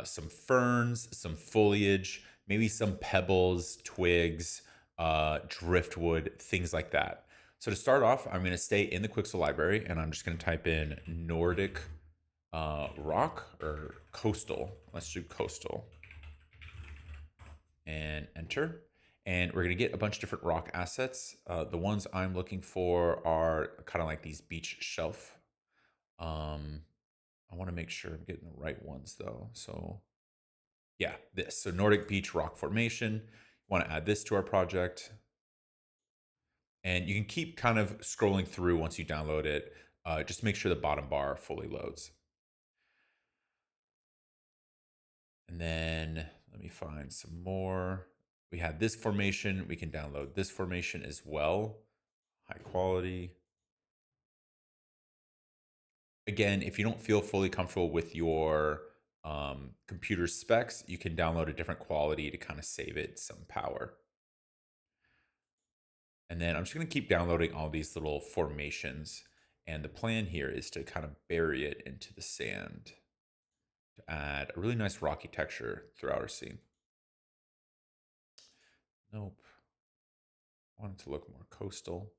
some ferns, some foliage, maybe some pebbles, twigs, driftwood, things like that. So to start off, I'm going to stay in the Quixel library, and I'm just going to type in Nordic rock or coastal. Let's do coastal. And enter. And we're going to get a bunch of different rock assets. The ones I'm looking for are kind of like these beach shelf. I want to make sure I'm getting the right ones though. So yeah, this. So Nordic beach rock formation. Want to add this to our project. And you can keep kind of scrolling through once you download it. Just make sure the bottom bar fully loads. And then let me find some more. We had this formation. We can download this formation as well. High quality. Again, if you don't feel fully comfortable with your computer specs, you can download a different quality to kind of save it some power. And then I'm just going to keep downloading all these little formations. And the plan here is to kind of bury it into the sand to add a really nice rocky texture throughout our scene. Nope. I want it to look more coastal.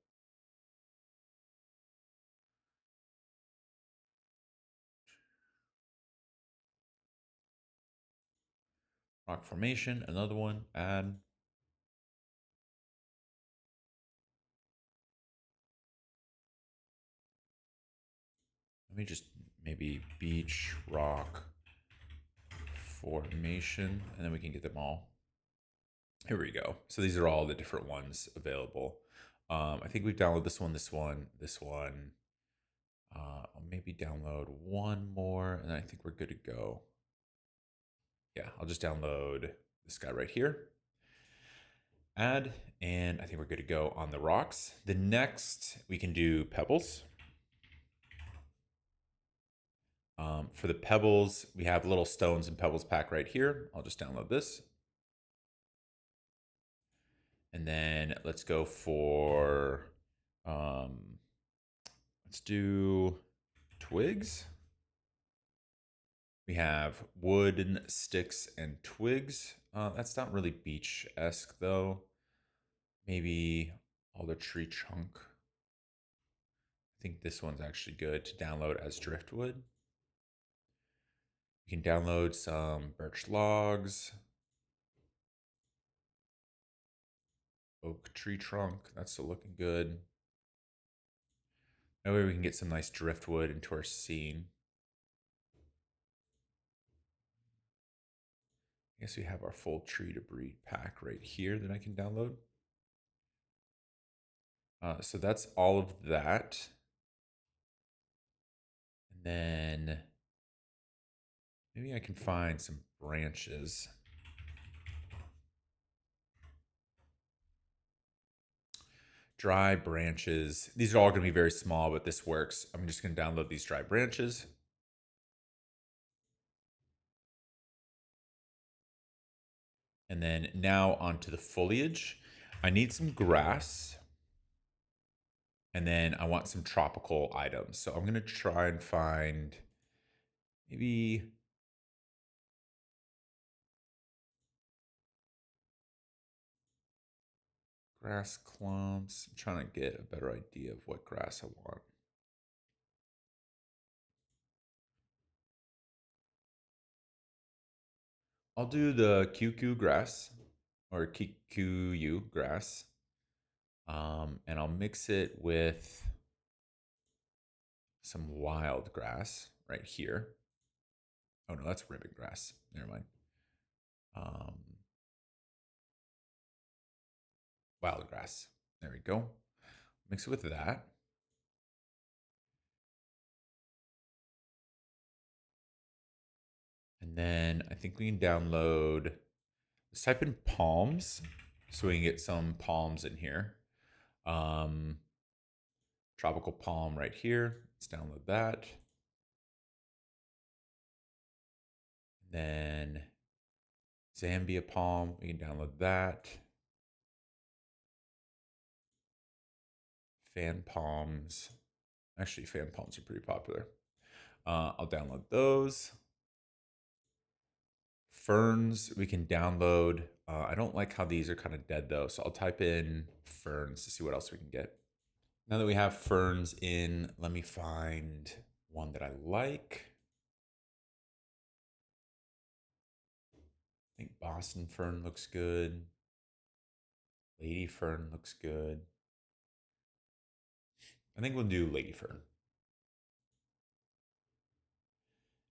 Rock formation, another one, add. Let me just maybe beach rock formation, and then we can get them all. Here we go. So these are all the different ones available. I think we download this one, this one, this one. I'll maybe download one more, and I think we're good to go. Yeah, I'll just download this guy right here. Add, and I think we're good to go on the rocks. The next, we can do pebbles. For the pebbles, we have little stones and pebbles pack right here. I'll just download this. And then let's go for, let's do twigs. We have wooden sticks and twigs. That's not really beach-esque though. Maybe alder tree trunk. I think this one's actually good to download as driftwood. You can download some birch logs. Oak tree trunk, that's still looking good. That way we can get some nice driftwood into our scene. I guess we have our full tree debris pack right here that I can download. So that's all of that. And then maybe I can find some branches. Dry branches. These are all going to be very small, but this works. I'm just going to download these dry branches. And then now onto the foliage. I need some grass. And then I want some tropical items. So I'm going to try and find maybe grass clumps. I'm trying to get a better idea of what grass I want. I'll do the QQ grass or QQU grass. And I'll mix it with some wild grass right here. Oh no, that's ribbon grass. Never mind. Wild grass. There we go. Mix it with that. And then I think we can download, let's type in palms so we can get some palms in here. Tropical palm right here. Let's download that. Then Zambia palm, we can download that. Fan palms. Actually, fan palms are pretty popular. I'll download those. Ferns, we can download. I don't like how these are kind of dead though, so I'll type in ferns to see what else we can get. Now that we have ferns in, let me find one that I like. I think Boston fern looks good. Lady fern looks good. I think we'll do lady fern.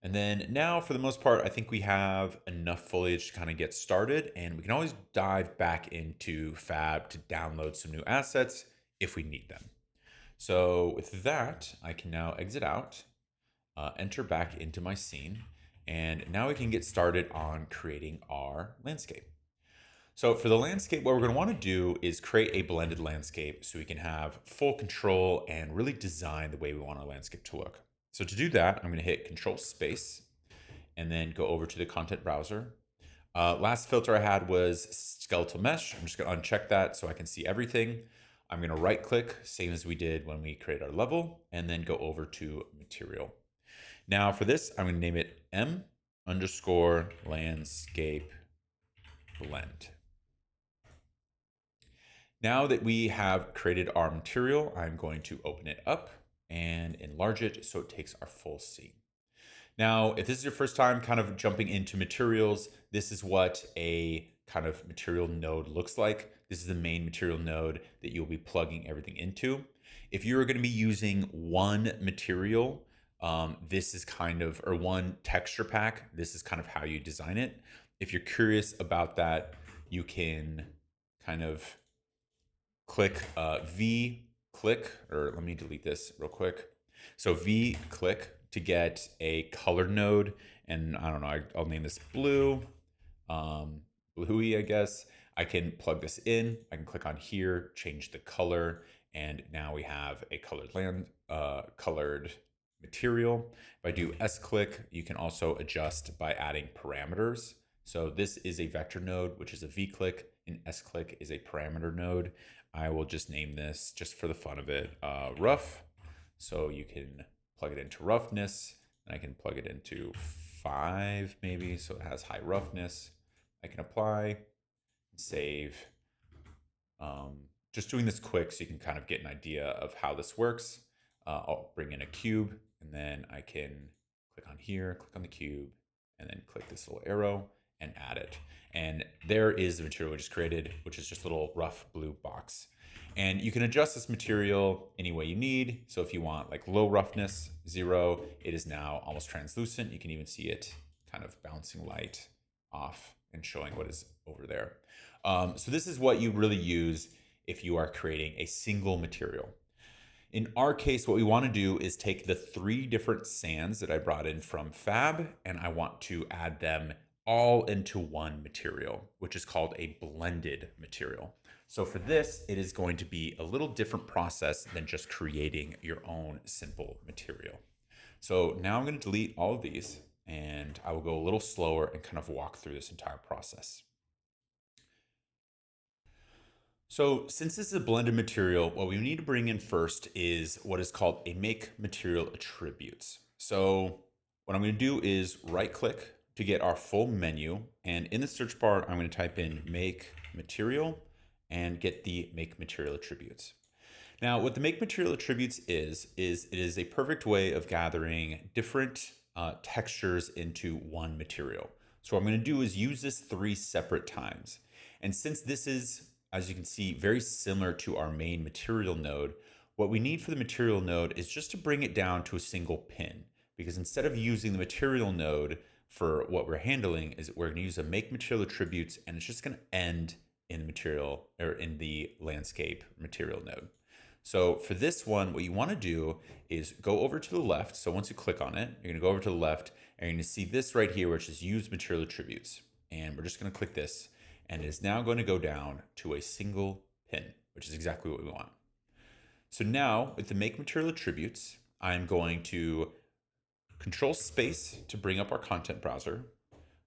And then now for the most part, I think we have enough foliage to kind of get started, and we can always dive back into Fab to download some new assets if we need them. So with that, I can now exit out, enter back into my scene, and now we can get started on creating our landscape. So for the landscape, what we're going to want to do is create a blended landscape so we can have full control and really design the way we want our landscape to look. So to do that, I'm going to hit Control Space and then go over to the content browser. Last filter I had was skeletal mesh. I'm just going to uncheck that so I can see everything. I'm going to right click, same as we did when we create our level, and then go over to material. Now for this, I'm going to name it M_landscape blend. Now that we have created our material, I'm going to open it up and enlarge it so it takes our full scene. Now, if this is your first time kind of jumping into materials, this is what a kind of material node looks like. This is the main material node that you'll be plugging everything into. If you're going to be using one material, this is kind of, or one texture pack, this is kind of how you design it. If you're curious about that, you can kind of click V click, or let me delete this real quick. So V click to get a color node, and I don't know, I'll name this blue, bluey, I guess. I can plug this in, I can click on here, change the color, and now we have a colored material. If I do S click, you can also adjust by adding parameters. So this is a vector node, which is a V click, and S click is a parameter node. I will just name this, just for the fun of it, rough. So you can plug it into roughness, and I can plug it into 5 maybe, so it has high roughness. I can apply, save. Just doing this quick so you can kind of get an idea of how this works. I'll bring in a cube, and then I can click on here, click on the cube, and then click this little arrow and add it. And there is the material we just created, which is just a little rough blue box. And you can adjust this material any way you need. So if you want like low roughness, 0, it is now almost translucent. You can even see it kind of bouncing light off and showing what is over there. So this is what you really use if you are creating a single material. In our case, what we want to do is take the 3 different sands that I brought in from Fab, and I want to add them all into one material, which is called a blended material. So for this, it is going to be a little different process than just creating your own simple material. So now I'm going to delete all of these, and I will go a little slower and kind of walk through this entire process. So since this is a blended material, what we need to bring in first is what is called a make material attributes. So what I'm going to do is right click to get our full menu. And in the search bar, I'm going to type in make material and get the make material attributes. Now, what the make material attributes is it is a perfect way of gathering different textures into one material. So what I'm going to do is use this 3 separate times. And since this is, as you can see, very similar to our main material node, what we need for the material node is just to bring it down to a single pin. Because instead of using the material node for what we're handling, is we're going to use a make material attributes, and it's just going to end in the material or in the landscape material node. So for this one, what you want to do is go over to the left. So once you click on it, you're going to go over to the left and you're going to see this right here, which is use material attributes. And we're just going to click this, and it is now going to go down to a single pin, which is exactly what we want. So now with the make material attributes, I'm going to control space to bring up our content browser,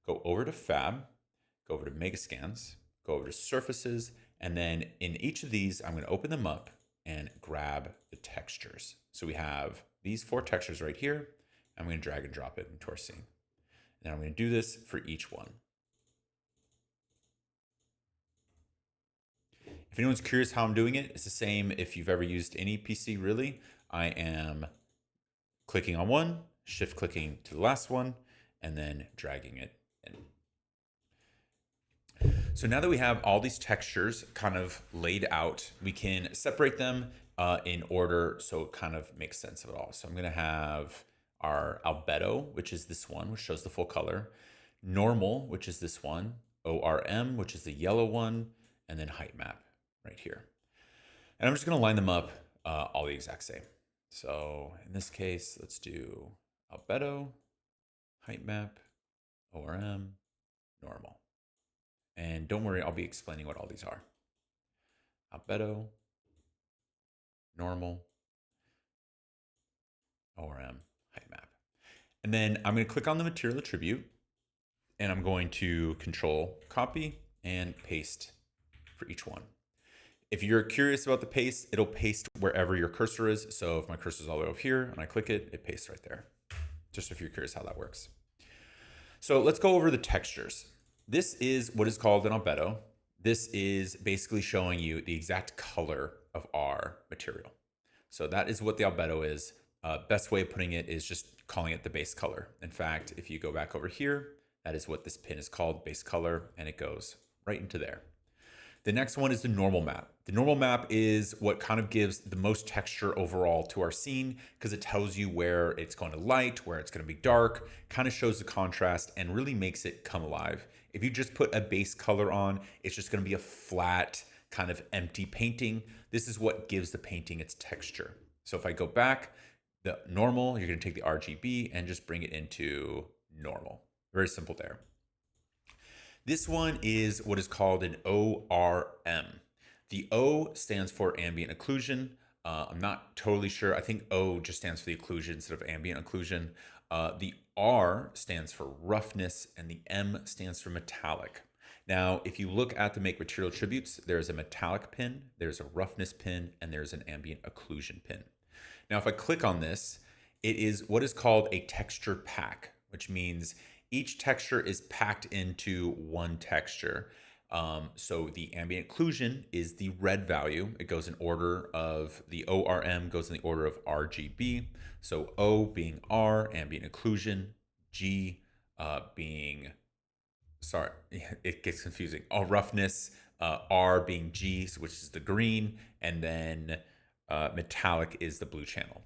go over to Fab, go over to Megascans, go over to Surfaces, and then in each of these, I'm going to open them up and grab the textures. So we have these 4 textures right here. I'm going to drag and drop it into our scene. And I'm going to do this for each one. If anyone's curious how I'm doing it, it's the same if you've ever used any PC really. I am clicking on one, shift clicking to the last one, and then dragging it in. So now that we have all these textures kind of laid out, we can separate them in order so it kind of makes sense of it all. So I'm going to have our albedo, which is this one, which shows the full color, normal, which is this one, ORM, which is the yellow one, and then height map right here. And I'm just going to line them up all the exact same. So in this case, let's do albedo, height map, ORM, normal. And don't worry, I'll be explaining what all these are. Albedo, normal, ORM, height map. And then I'm going to click on the material attribute, and I'm going to control copy and paste for each one. If you're curious about the paste, it'll paste wherever your cursor is. So if my cursor is all the way over here and I click it, it pastes right there. Just if you're curious how that works. So let's go over the textures. This is what is called an albedo. This is basically showing you the exact color of our material. So that is what the albedo is. Best way of putting it is just calling it the base color. In fact, if you go back over here, that is what this pin is called, base color, and it goes right into there. The next one is the normal map. The normal map is what kind of gives the most texture overall to our scene because it tells you where it's going to light, where it's going to be dark, kind of shows the contrast and really makes it come alive. If you just put a base color on, it's just going to be a flat kind of empty painting. This is what gives the painting its texture. So if I go back, the normal, you're going to take the RGB and just bring it into normal. Very simple there. This one is what is called an ORM. The O stands for ambient occlusion. I'm not totally sure. I think O just stands for the occlusion instead of ambient occlusion. The R stands for roughness and the M stands for metallic. Now, if you look at the make material attributes, there's a metallic pin, there's a roughness pin, and there's an ambient occlusion pin. Now, if I click on this, it is what is called a texture pack, which means each texture is packed into one texture. So the ambient occlusion is the red value. It goes in order of the ORM goes in the order of RGB. So O being R, ambient occlusion, G being, sorry, it gets confusing. All roughness, R being G, which is the green, and then metallic is the blue channel.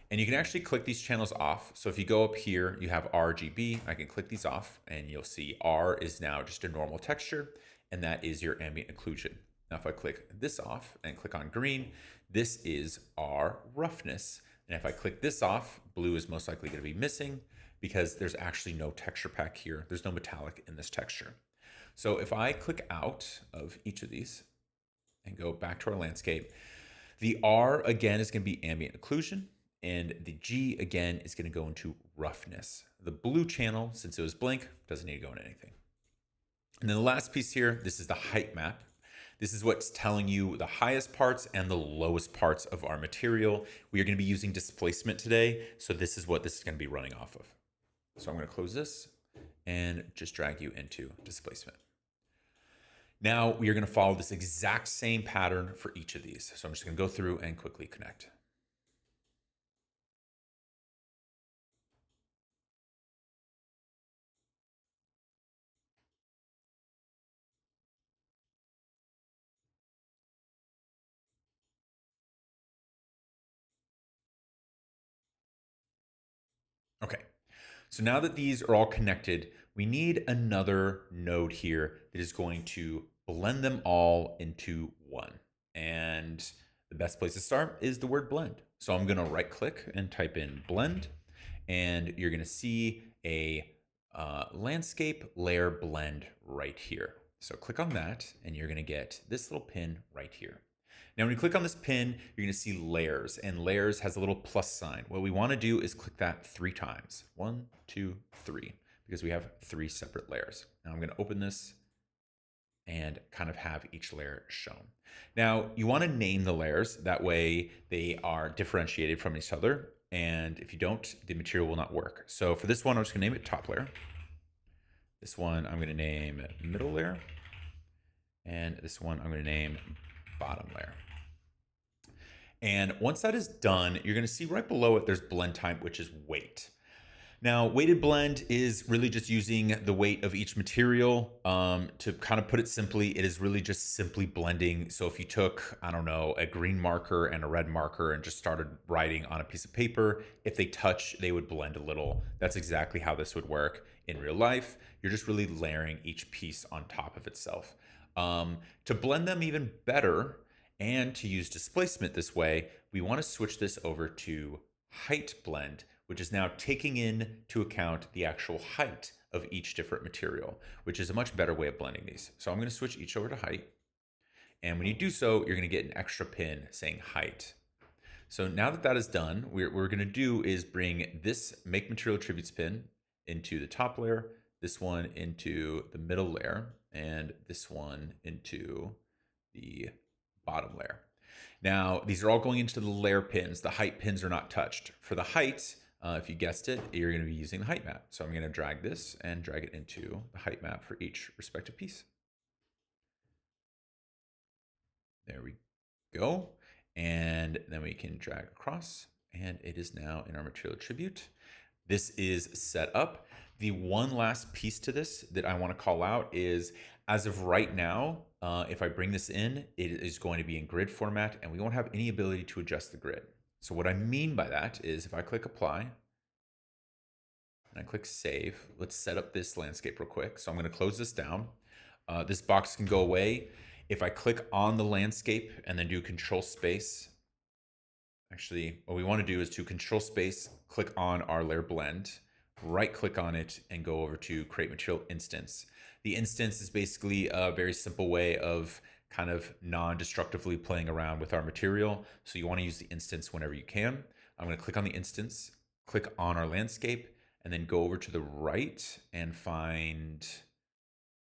And you can actually click these channels off. So if you go up here, you have RGB. I can click these off and you'll see R is now just a normal texture, and that is your ambient occlusion. Now, if I click this off and click on green, this is our roughness. And if I click this off, blue is most likely going to be missing because there's actually no texture pack here. There's no metallic in this texture. So if I click out of each of these and go back to our landscape, the R again is going to be ambient occlusion. And the G again is going to go into roughness. The blue channel, since it was blank, doesn't need to go into anything. And then the last piece here, this is the height map. This is what's telling you the highest parts and the lowest parts of our material. We are going to be using displacement today. So this is what this is going to be running off of. So I'm going to close this and just drag you into displacement. Now we are going to follow this exact same pattern for each of these. So I'm just going to go through and quickly connect. Okay, so now that these are all connected, we need another node here that is going to blend them all into one. And the best place to start is the word blend. So I'm going to right click and type in blend, and you're going to see a landscape layer blend right here. So click on that, and you're going to get this little pin right here. Now, when you click on this pin, you're going to see layers, and layers has a little plus sign. What we want to do is click that 3 times. 1, 2, 3, because we have 3 separate layers. Now I'm going to open this and kind of have each layer shown. Now, you want to name the layers. That way they are differentiated from each other. And if you don't, the material will not work. So for this one, I'm just going to name it top layer. This one, I'm going to name middle layer. And this one, I'm going to name bottom layer. And once that is done, you're going to see right below it, there's blend type, which is weight. Now, weighted blend is really just using the weight of each material. To kind of put it simply, it is really just simply blending. So if you took, I don't know, a green marker and a red marker and just started writing on a piece of paper, if they touch, they would blend a little. That's exactly how this would work in real life. You're just really layering each piece on top of itself. To blend them even better and to use displacement this way, we want to switch this over to height blend, which is now taking into account the actual height of each different material, which is a much better way of blending these. So I'm going to switch each over to height. And when you do so, you're going to get an extra pin saying height. So now that that is done, what we're going to do is bring this make material attributes pin into the top layer, this one into the middle layer, and this one into the bottom layer. Now, these are all going into the layer pins. The height pins are not touched. For the height, if you guessed it, you're going to be using the height map. So I'm going to drag this and drag it into the height map for each respective piece. There we go. And then we can drag across, and it is now in our material attribute. This is set up. The one last piece to this that I want to call out is, as of right now, if I bring this in, it is going to be in grid format, and we won't have any ability to adjust the grid. So what I mean by that is if I click apply and I click save, let's set up this landscape real quick. So I'm going to close this down. This box can go away. If I click on the landscape and then do control space, actually, what we want to do is to control space, click on our layer blend, right click on it, and go over to create material instance. The instance is basically a very simple way of kind of non-destructively playing around with our material. So you want to use the instance whenever you can. I'm going to click on the instance, click on our landscape, and then go over to the right and find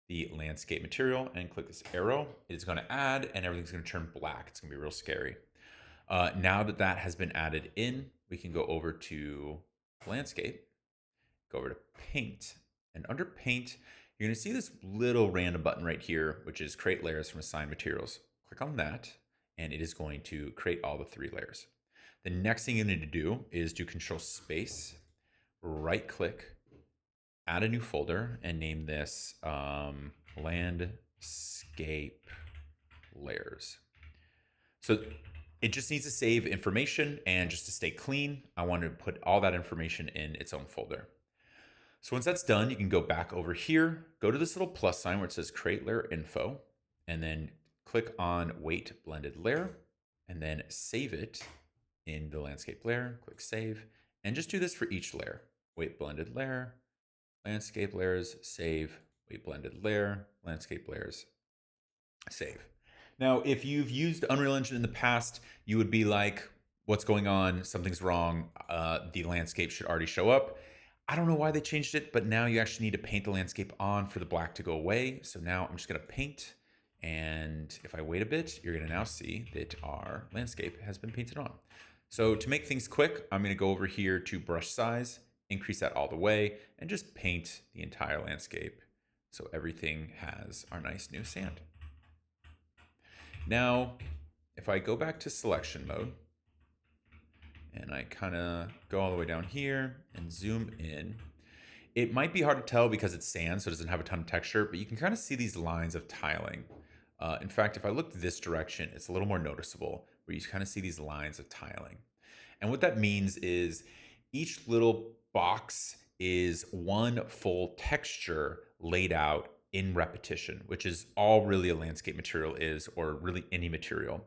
the landscape material and click this arrow. It's going to add, and everything's going to turn black. It's going to be real scary. Now that that has been added in, we can go over to landscape, go over to paint, and under paint, you're going to see this little random button right here, which is create layers from assigned materials. Click on that, and it is going to create all the 3 layers. The next thing you need to do is do control space, right click, add a new folder, and name this landscape layers. So it just needs to save information, and just to stay clean, I want to put all that information in its own folder. So once that's done, you can go back over here, go to this little plus sign where it says create layer info, and then click on weight blended layer, and then save it in the landscape layer, click save, and just do this for each layer. Weight blended layer, landscape layers, save, weight blended layer, landscape layers, save. Now, if you've used Unreal Engine in the past, you would be like, what's going on? Something's wrong. The landscape should already show up. I don't know why they changed it, but now you actually need to paint the landscape on for the black to go away. So now I'm just going to paint. And if I wait a bit, you're going to now see that our landscape has been painted on. So to make things quick, I'm going to go over here to brush size, increase that all the way, and just paint the entire landscape. So everything has our nice new sand. Now, if I go back to selection mode, and I kind of go all the way down here and zoom in, it might be hard to tell because it's sand, so it doesn't have a ton of texture, but you can kind of see these lines of tiling. In fact, if I look this direction, it's a little more noticeable, where you kind of see these lines of tiling. And what that means is each little box is one full texture laid out in repetition, which is all really a landscape material is, or really any material.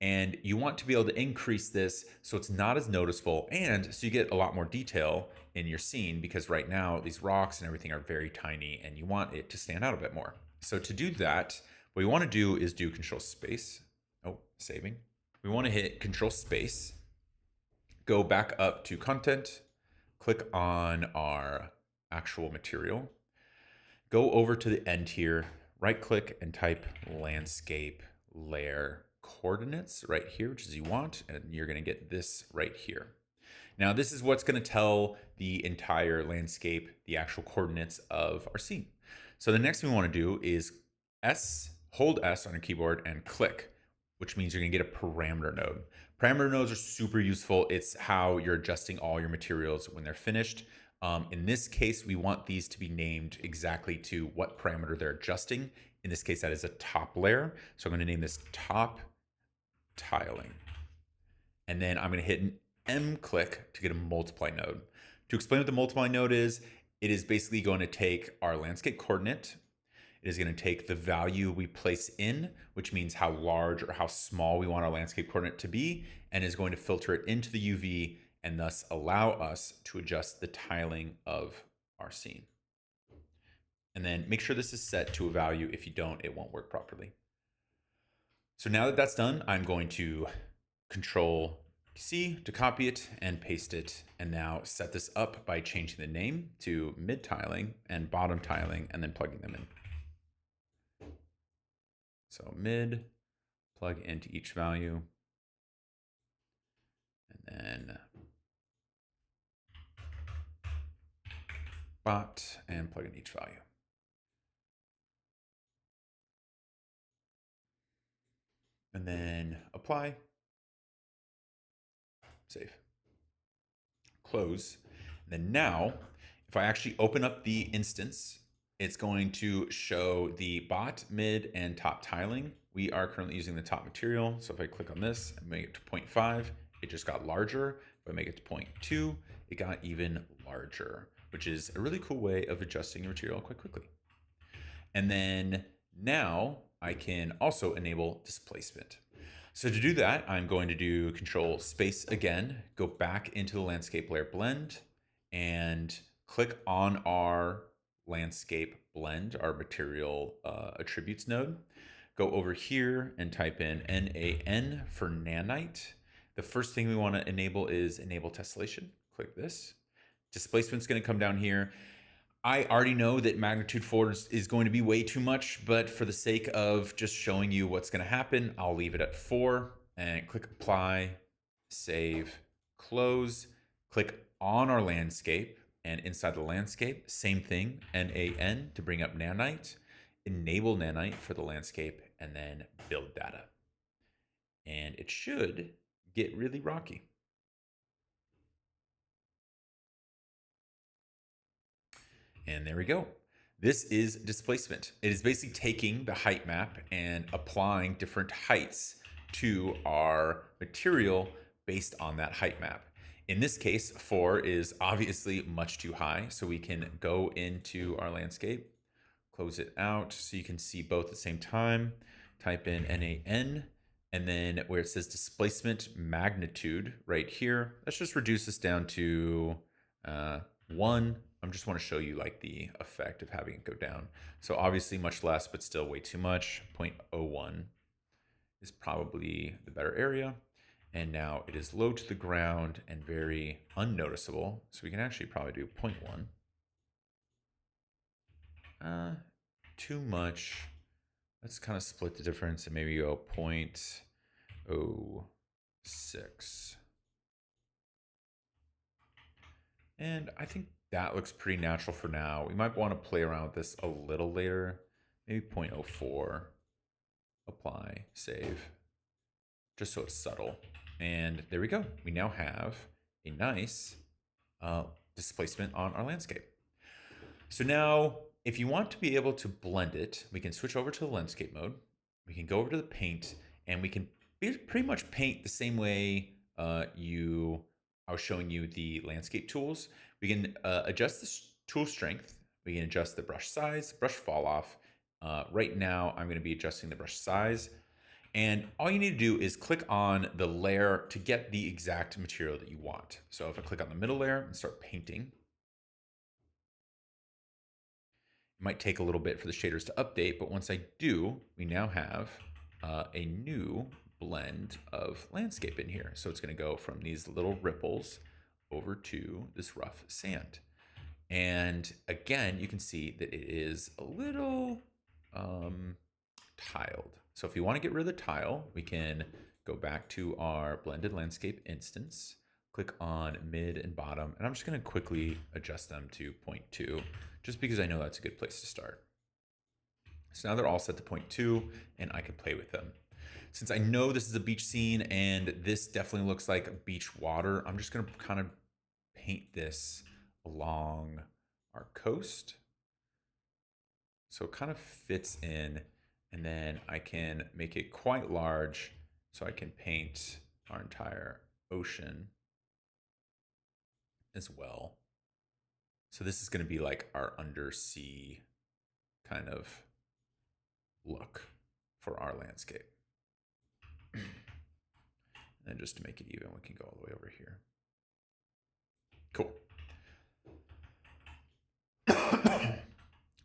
And you want to be able to increase this so it's not as noticeable and so you get a lot more detail in your scene, because right now these rocks and everything are very tiny and you want it to stand out a bit more. So to do that, what we want to do is do Control Space. Oh, saving. We want to hit Control Space, go back up to Content, click on our actual material, go over to the end here, right click and type Landscape Layer Coordinates right here, which is you want, and you're going to get this right here. Now this is what's going to tell the entire landscape the actual coordinates of our scene. So the next thing we want to do is hold S on your keyboard and click, which means you're going to get a parameter node. Parameter nodes are super useful. It's how you're adjusting all your materials when they're finished. In this case, we want these to be named exactly to what parameter they're adjusting. In this case, that is a top layer. So I'm going to name this top tiling. And then I'm going to hit an M click to get a multiply node. To explain what the multiply node is, it is basically going to take our landscape coordinate. It is going to take the value we place in, which means how large or how small we want our landscape coordinate to be, and is going to filter it into the UV and thus allow us to adjust the tiling of our scene. And then make sure this is set to a value. If you don't, it won't work properly. So now that that's done, I'm going to Control C to copy it and paste it, and now set this up by changing the name to mid tiling and bottom tiling, and then plugging them in. So mid, plug into each value, and then bot, and plug in each value. And then apply, save, close. And then now, if I actually open up the instance, it's going to show the bot, mid, and top tiling. We are currently using the top material. So if I click on this and make it to 0.5, it just got larger. If I make it to 0.2, it got even larger, which is a really cool way of adjusting your material quite quickly. And then now I can also enable displacement. So to do that, I'm going to do Control Space again, go back into the landscape layer blend, and click on our landscape blend, our material attributes node. Go over here and type in NaN for nanite. The first thing we want to enable is enable tessellation. Click this. Displacement's going to come down here. I already know that magnitude 4 is going to be way too much, but for the sake of just showing you what's going to happen, I'll leave it at 4 and click apply, save, close, click on our landscape, and inside the landscape, same thing, NaN to bring up nanite, enable nanite for the landscape, and then build data. And it should get really rocky. And there we go. This is displacement. It is basically taking the height map and applying different heights to our material based on that height map. In this case, 4 is obviously much too high, so we can go into our landscape, close it out so you can see both at the same time, type in NaN, and then where it says displacement magnitude right here, let's just reduce this down to 1. I just want to show you like the effect of having it go down. So obviously much less, but still way too much. 0.01 is probably the better area. And now it is low to the ground and very unnoticeable. So we can actually probably do 0.1. Too much. Let's kind of split the difference and maybe go 0.06. And I think that looks pretty natural for now. We might want to play around with this a little later. Maybe 0.04. Apply, save. Just so it's subtle. And there we go. We now have a nice displacement on our landscape. So now, if you want to be able to blend it, we can switch over to the landscape mode. We can go over to the paint, and we can pretty much paint the same way I I was showing you the landscape tools. We can adjust the tool strength. We can adjust the brush size, brush fall off. Right now, I'm going to be adjusting the brush size. And all you need to do is click on the layer to get the exact material that you want. So if I click on the middle layer and start painting, it might take a little bit for the shaders to update, but once I do, we now have a new blend of landscape in here. So it's going to go from these little ripples over to this rough sand. And again, you can see that it is a little tiled. So if you want to get rid of the tile, we can go back to our blended landscape instance, click on mid and bottom, and I'm just going to quickly adjust them to 0.2, just because I know that's a good place to start. So now they're all set to 0.2, and I can play with them. Since I know this is a beach scene and this definitely looks like beach water, I'm just going to kind of paint this along our coast. So it kind of fits in, and then I can make it quite large so I can paint our entire ocean as well. So this is going to be like our undersea kind of look for our landscape. And just to make it even, we can go all the way over here. Cool.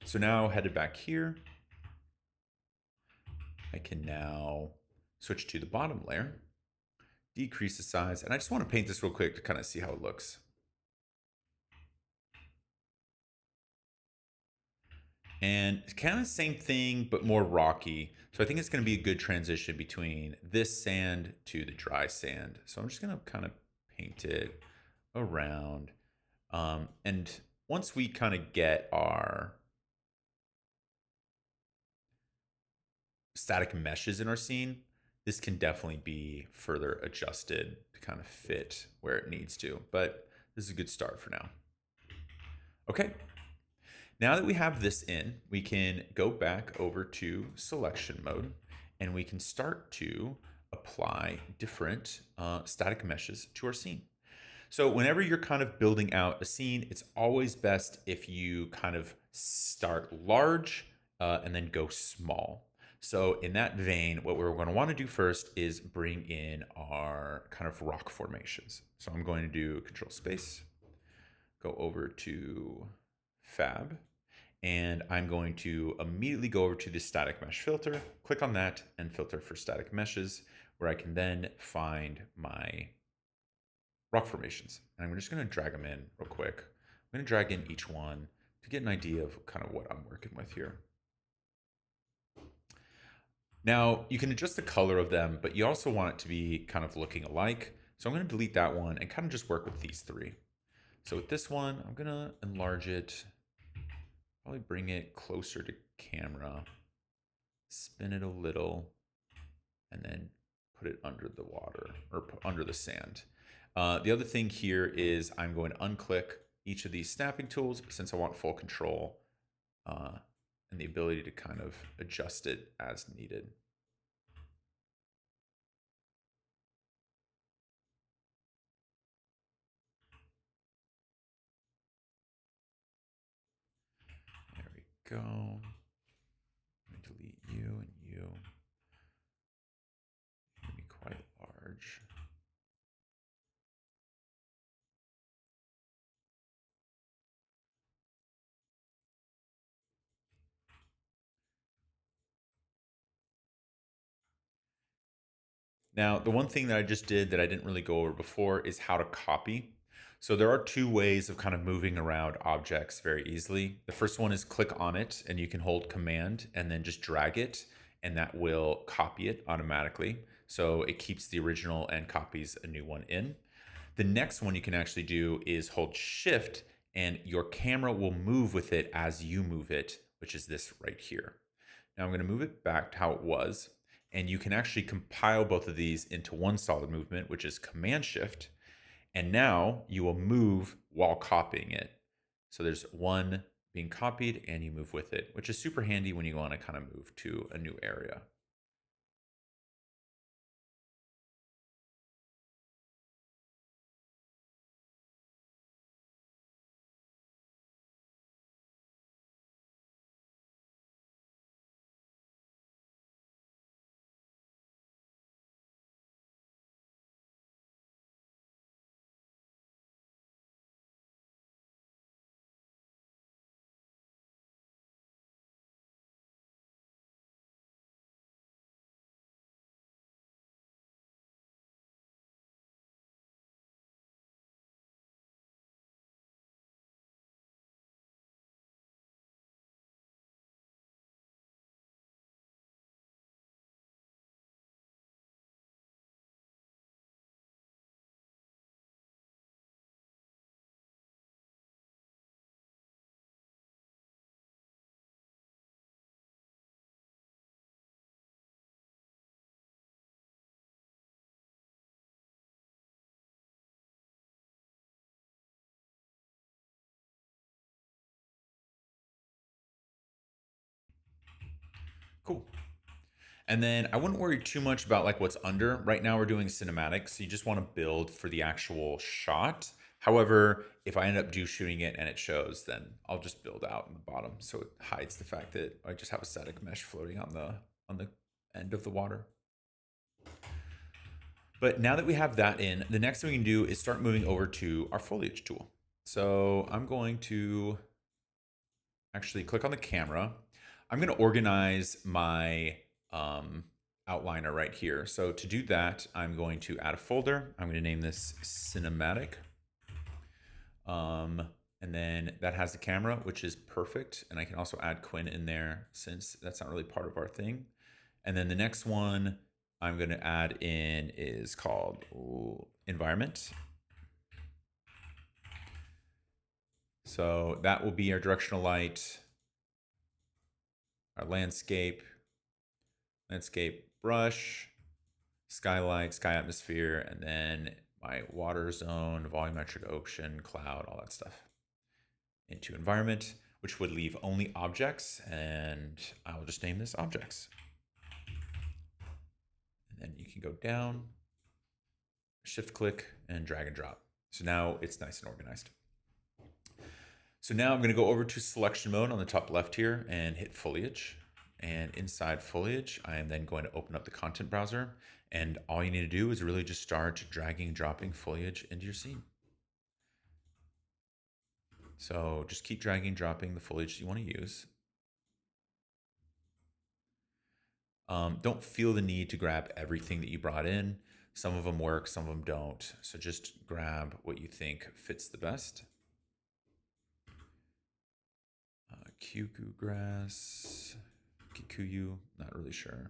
So now headed back here, I can now switch to the bottom layer, decrease the size, and I just want to paint this real quick to kind of see how it looks. And it's kind of the same thing, but more rocky. So I think it's going to be a good transition between this sand to the dry sand. So I'm just going to kind of paint it around. And once we kind of get our static meshes in our scene, this can definitely be further adjusted to kind of fit where it needs to. But this is a good start for now. Okay. Now that we have this in, we can go back over to selection mode and we can start to apply different static meshes to our scene. So whenever you're kind of building out a scene, it's always best if you kind of start large and then go small. So in that vein, what we're going to want to do first is bring in our kind of rock formations. So I'm going to do Control Space, go over to Fab, and I'm going to immediately go over to the static mesh filter, click on that and filter for static meshes, where I can then find my rock formations. And I'm just going to drag them in real quick. I'm going to drag in each one to get an idea of kind of what I'm working with here. Now you can adjust the color of them, but you also want it to be kind of looking alike. So I'm going to delete that one and kind of just work with these three. So with this one, I'm going to enlarge it, probably bring it closer to camera, spin it a little, and then put it under the water or under the sand. The other thing here is I'm going to unclick each of these snapping tools since I want full control and the ability to kind of adjust it as needed. There we go. Let me delete you and you. Make me quite large. Now, the one thing that I just did that I didn't really go over before is how to copy. So there are two ways of kind of moving around objects very easily. The first one is click on it and you can hold Command and then just drag it and that will copy it automatically. So it keeps the original and copies a new one in. The next one you can actually do is hold Shift and your camera will move with it as you move it, which is this right here. Now I'm going to move it back to how it was. And you can actually compile both of these into one solid movement, which is Command Shift. And now you will move while copying it. So there's one being copied and you move with it, which is super handy when you want to kind of move to a new area. Cool. And then I wouldn't worry too much about like what's under. Right now we're doing cinematic, so you just want to build for the actual shot. However, if I end up shooting it and it shows, then I'll just build out in the bottom so it hides the fact that I just have a static mesh floating on the end of the water. But now that we have that in, the next thing we can do is start moving over to our foliage tool. So I'm going to actually click on the camera. I'm going to organize my outliner right here. So to do that, I'm going to add a folder. I'm going to name this cinematic. And then that has the camera, which is perfect. And I can also add Quinn in there since that's not really part of our thing. And then the next one I'm going to add in is called environment. So that will be our directional light, our landscape brush, skylight, sky atmosphere, and then my water zone, volumetric ocean, cloud, all that stuff into environment, which would leave only objects. And I will just name this objects. And then you can go down, shift click, and drag and drop. So now it's nice and organized. So now I'm going to go over to selection mode on the top left here and hit foliage. And inside foliage, I am then going to open up the content browser. And all you need to do is really just start dragging and dropping foliage into your scene. So just keep dragging and dropping the foliage you want to use. Don't feel the need to grab everything that you brought in. Some of them work, some of them don't. So just grab what you think fits the best. Cuckoo grass, kikuyu, not really sure.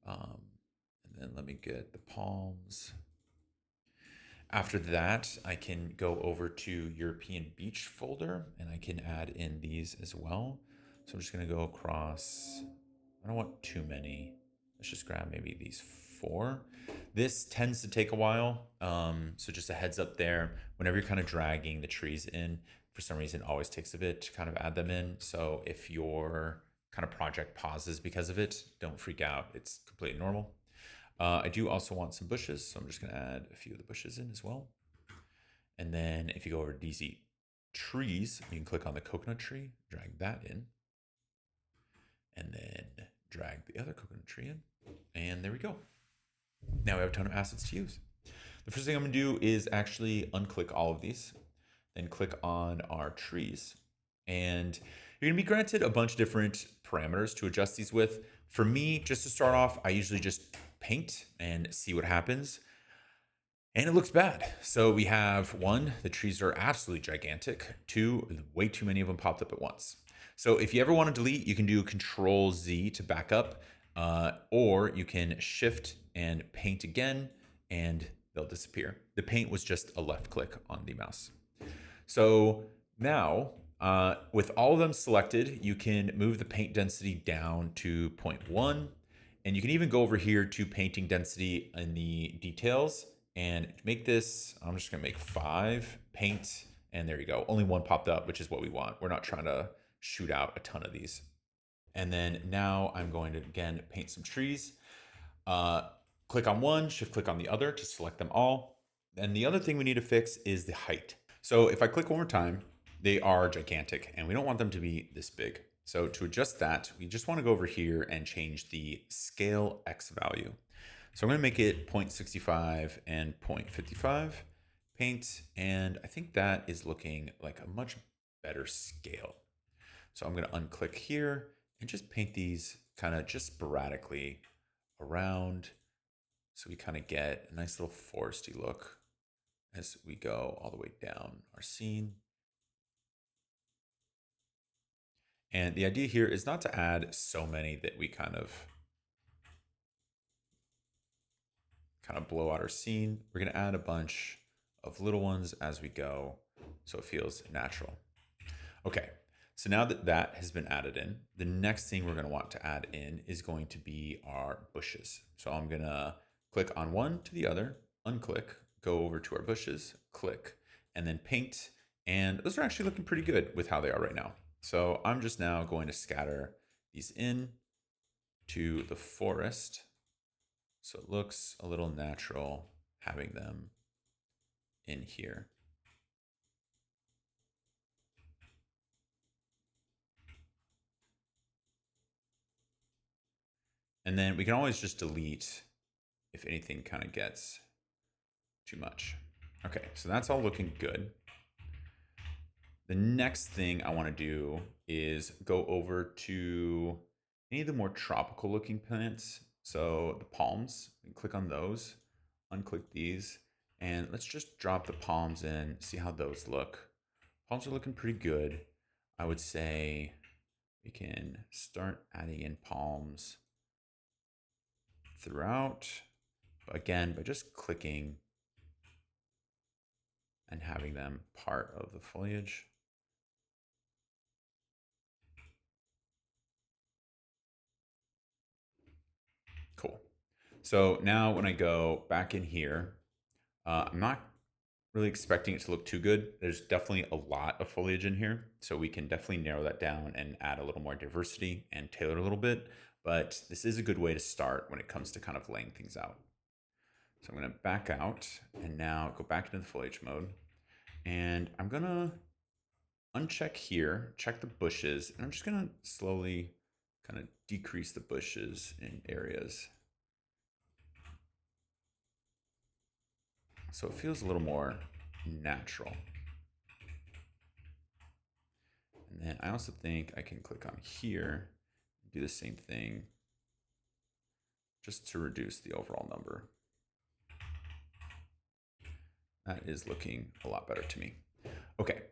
And then let me get the palms. After that, I can go over to European Beach folder and I can add in these as well. So I'm just going to go across. I don't want too many. Let's just grab maybe these 4. This tends to take a while. So just a heads up there. Whenever you're kind of dragging the trees in, for some reason, it always takes a bit to kind of add them in. So if your kind of project pauses because of it, don't freak out. It's completely normal. I do also want some bushes, so I'm just going to add a few of the bushes in as well. And then if you go over to DZ trees, you can click on the coconut tree, drag that in, and then drag the other coconut tree in, and there we go. Now we have a ton of assets to use. The first thing I'm going to do is actually unclick all of these, then click on our trees, and you're going to be granted a bunch of different parameters to adjust these with. For me, just to start off, I usually just paint and see what happens. And it looks bad. So we have 1, the trees are absolutely gigantic. 2, way too many of them popped up at once. So if you ever want to delete, you can do Control Z to back up, or you can Shift and paint again, and they'll disappear. The paint was just a left click on the mouse. So now, with all of them selected, you can move the paint density down to 0.1. And you can even go over here to painting density in the details and make this, I'm just gonna make 5 paint, and there you go. Only 1 popped up, which is what we want. We're not trying to shoot out a ton of these. And then now I'm going to, again, paint some trees. Click on one, shift click on the other to select them all. And the other thing we need to fix is the height. So if I click one more time, they are gigantic and we don't want them to be this big. So to adjust that, we just want to go over here and change the scale X value. So I'm going to make it 0.65 and 0.55 paint. And I think that is looking like a much better scale. So I'm going to unclick here and just paint these kind of just sporadically around. So we kind of get a nice little foresty look as we go all the way down our scene. And the idea here is not to add so many that we kind of blow out our scene. We're going to add a bunch of little ones as we go so it feels natural. Okay, so now that that has been added in, the next thing we're going to want to add in is going to be our bushes. So I'm going to click on one to the other, unclick, go over to our bushes, click, and then paint. And those are actually looking pretty good with how they are right now. So I'm just now going to scatter these in. to the forest. So it looks a little natural having them in here. And then we can always just delete if anything kind of gets too much. Okay, so that's all looking good. The next thing I want to do is go over to any of the more tropical looking plants. So the palms, click on those, unclick these, and let's just drop the palms in, see how those look. Palms are looking pretty good. I would say we can start adding in palms throughout, again, by just clicking and having them part of the foliage. Cool. So now when I go back in here, I'm not really expecting it to look too good. There's definitely a lot of foliage in here, so we can definitely narrow that down and add a little more diversity and tailor a little bit. But this is a good way to start when it comes to kind of laying things out. So I'm going to back out and now go back into the foliage mode. And I'm going to uncheck here, check the bushes, and I'm just going to slowly kind of decrease the bushes in areas. So it feels a little more natural. And then I also think I can click on here, do the same thing, just to reduce the overall number. That is looking a lot better to me. Okay,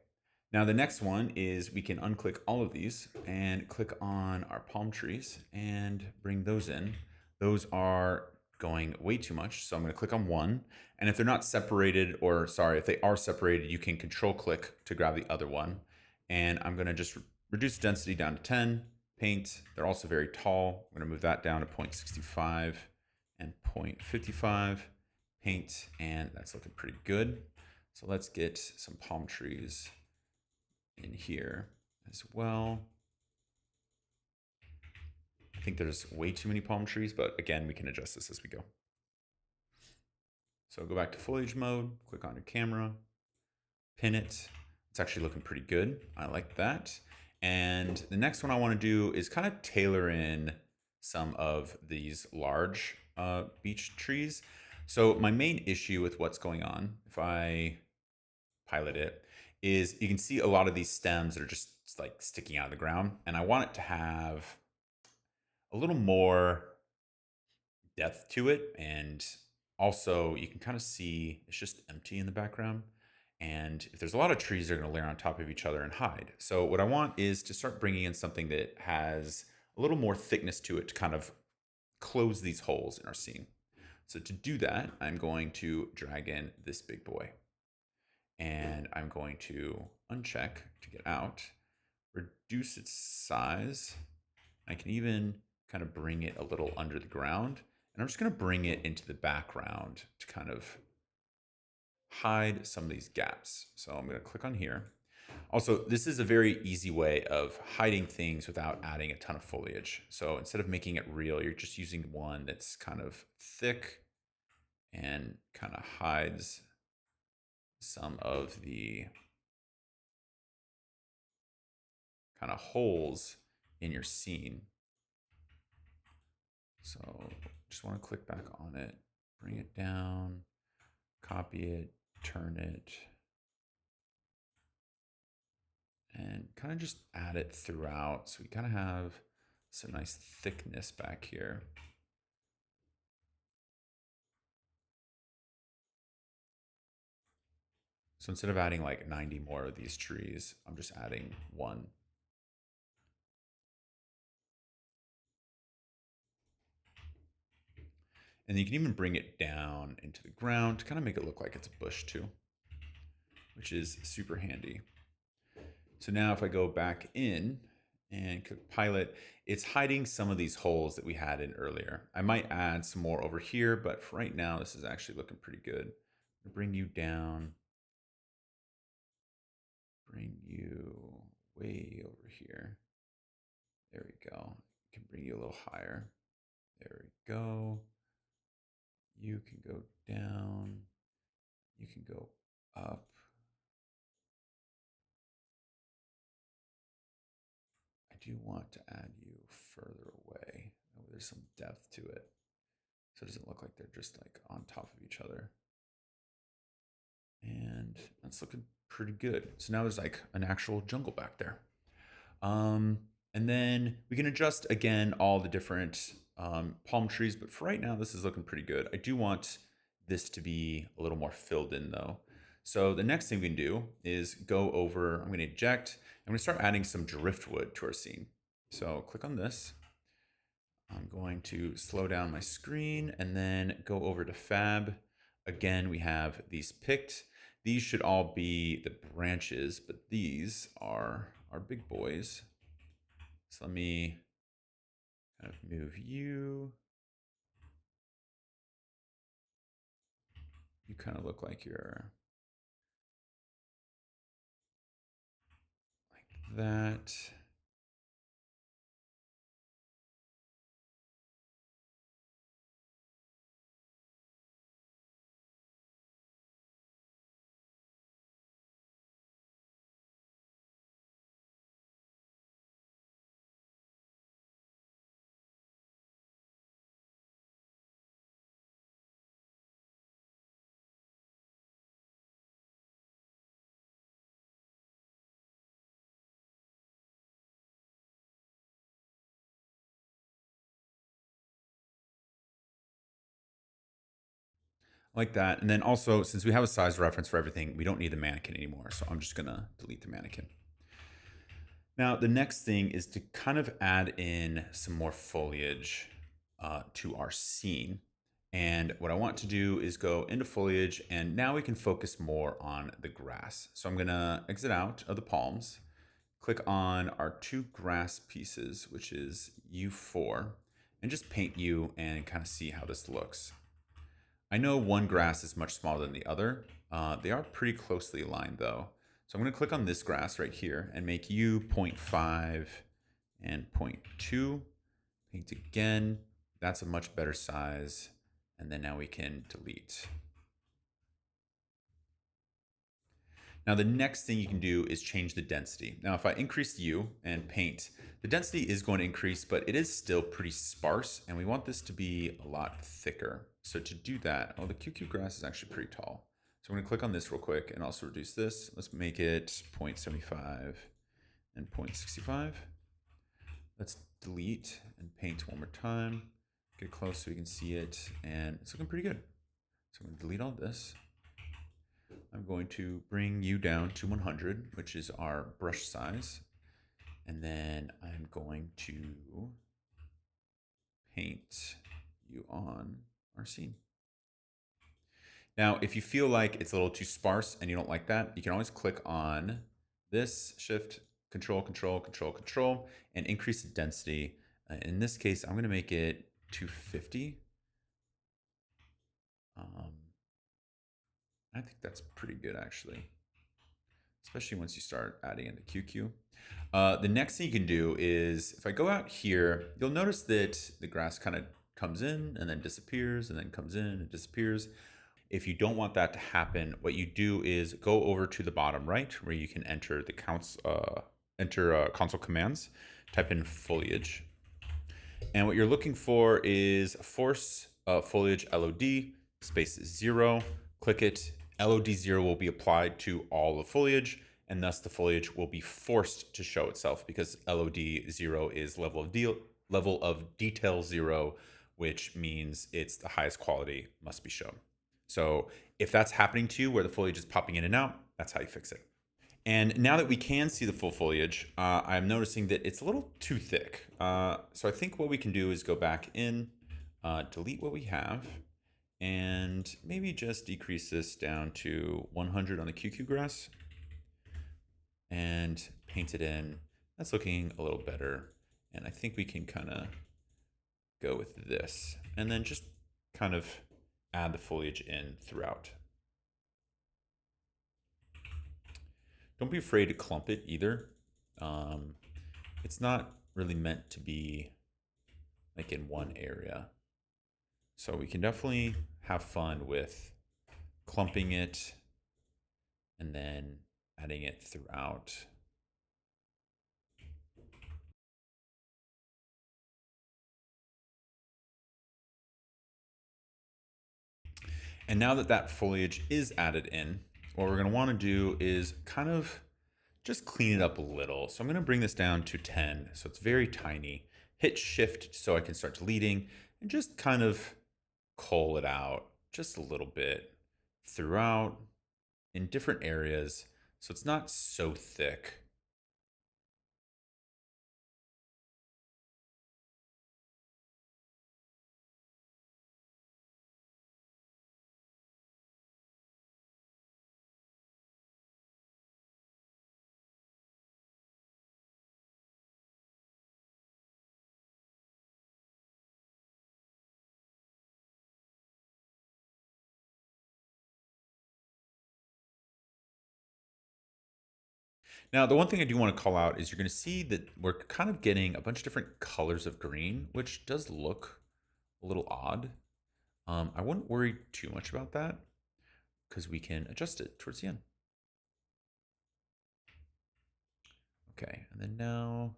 now the next one is we can unclick all of these and click on our palm trees and bring those in. Those are going way too much, so I'm going to click on one. And if they're not separated, or sorry, if they are separated, you can control click to grab the other one. And I'm going to just reduce density down to 10, paint. They're also very tall. I'm going to move that down to 0.65 and 0.55, paint, and that's looking pretty good. So let's get some palm trees in here as well. I think there's way too many palm trees, but again, we can adjust this as we go. So go back to foliage mode, click on your camera, pin it. It's actually looking pretty good. I like that. And the next one I want to do is kind of tailor in some of these large beech trees. So my main issue with what's going on, if I pilot it, is you can see a lot of these stems that are just like sticking out of the ground. And I want it to have a little more depth to it. And also you can kind of see it's just empty in the background. And if there's a lot of trees, they're going to layer on top of each other and hide. So what I want is to start bringing in something that has a little more thickness to it to kind of close these holes in our scene. So to do that, I'm going to drag in this big boy. And I'm going to uncheck to get out, reduce its size. I can even kind of bring it a little under the ground. And I'm just going to bring it into the background to kind of hide some of these gaps. So I'm going to click on here. Also, this is a very easy way of hiding things without adding a ton of foliage. So instead of making it real, you're just using one that's kind of thick and kind of hides some of the kind of holes in your scene. So just want to click back on it, bring it down, copy it, turn it, and kind of just add it throughout. So we kind of have some nice thickness back here. So instead of adding like 90 more of these trees, I'm just adding one. And you can even bring it down into the ground to kind of make it look like it's a bush too, which is super handy. So now if I go back in and click pilot, it's hiding some of these holes that we had in earlier. I might add some more over here, but for right now, this is actually looking pretty good. I'll bring you down, bring you way over here. There we go. I can bring you a little higher. There we go. You can go down. You can go up. I do want to add you further away. Oh, there's some depth to it. So it doesn't look like they're just like on top of each other. And that's looking pretty good. So now there's like an actual jungle back there. And then we can adjust again all the different palm trees, but for right now, this is looking pretty good. I do want this to be a little more filled in though. So the next thing we can do is go over, I'm gonna eject, I'm gonna start adding some driftwood to our scene. So click on this. I'm going to slow down my screen and then go over to Fab. Again, we have these picked. These should all be the branches, but these are our big boys. So let me kind of move you. You kind of look like you're like that. Like that. And then also, since we have a size reference for everything, we don't need the mannequin anymore. So I'm just gonna delete the mannequin. Now, the next thing is to kind of add in some more foliage to our scene. And what I want to do is go into foliage, and now we can focus more on the grass. So I'm gonna exit out of the palms, click on our two grass pieces, which is U4, and just paint you and kind of see how this looks. I know one grass is much smaller than the other. They are pretty closely aligned though. So I'm going to click on this grass right here and make U 0.5 and 0.2. Paint again. That's a much better size. And then now we can delete. Now the next thing you can do is change the density. Now if I increase U and paint, the density is going to increase, but it is still pretty sparse and we want this to be a lot thicker. So to do that, oh, the QQ grass is actually pretty tall. So I'm gonna click on this real quick and also reduce this. Let's make it 0.75 and 0.65. Let's delete and paint one more time. Get close so we can see it and it's looking pretty good. So I'm gonna delete all this. I'm going to bring you down to 100, which is our brush size. And then I'm going to paint you on our scene. Now, if you feel like it's a little too sparse and you don't like that, you can always click on this, Shift, Control, Control, Control, Control, and increase the density. In this case, I'm going to make it 250. I think that's pretty good, actually, especially once you start adding in the QQ. The next thing you can do is, if I go out here, you'll notice that the grass kind of comes in and then disappears and then comes in and disappears. If you don't want that to happen, what you do is go over to the bottom right where you can enter the console commands, type in foliage. And what you're looking for is force foliage LOD space 0. Click it. LOD 0 will be applied to all the foliage, and thus the foliage will be forced to show itself because LOD 0 is level of detail 0, which means it's the highest quality must be shown. So if that's happening to you where the foliage is popping in and out, that's how you fix it. And now that we can see the full foliage, I'm noticing that it's a little too thick. So I think what we can do is go back in, delete what we have, and maybe just decrease this down to 100 on the QQ grass and paint it in. That's looking a little better. And I think we can kind of go with this and then just kind of add the foliage in throughout. Don't be afraid to clump it either. It's not really meant to be like in one area. So we can definitely have fun with clumping it and then adding it throughout. And now that that foliage is added in, what we're going to want to do is kind of just clean it up a little. So I'm going to bring this down to 10. So it's very tiny. Hit shift so I can start deleting and just kind of cull it out just a little bit throughout in different areas. So it's not so thick. Now, the one thing I do want to call out is you're going to see that we're kind of getting a bunch of different colors of green, which does look a little odd. I wouldn't worry too much about that because we can adjust it towards the end. Okay, and then now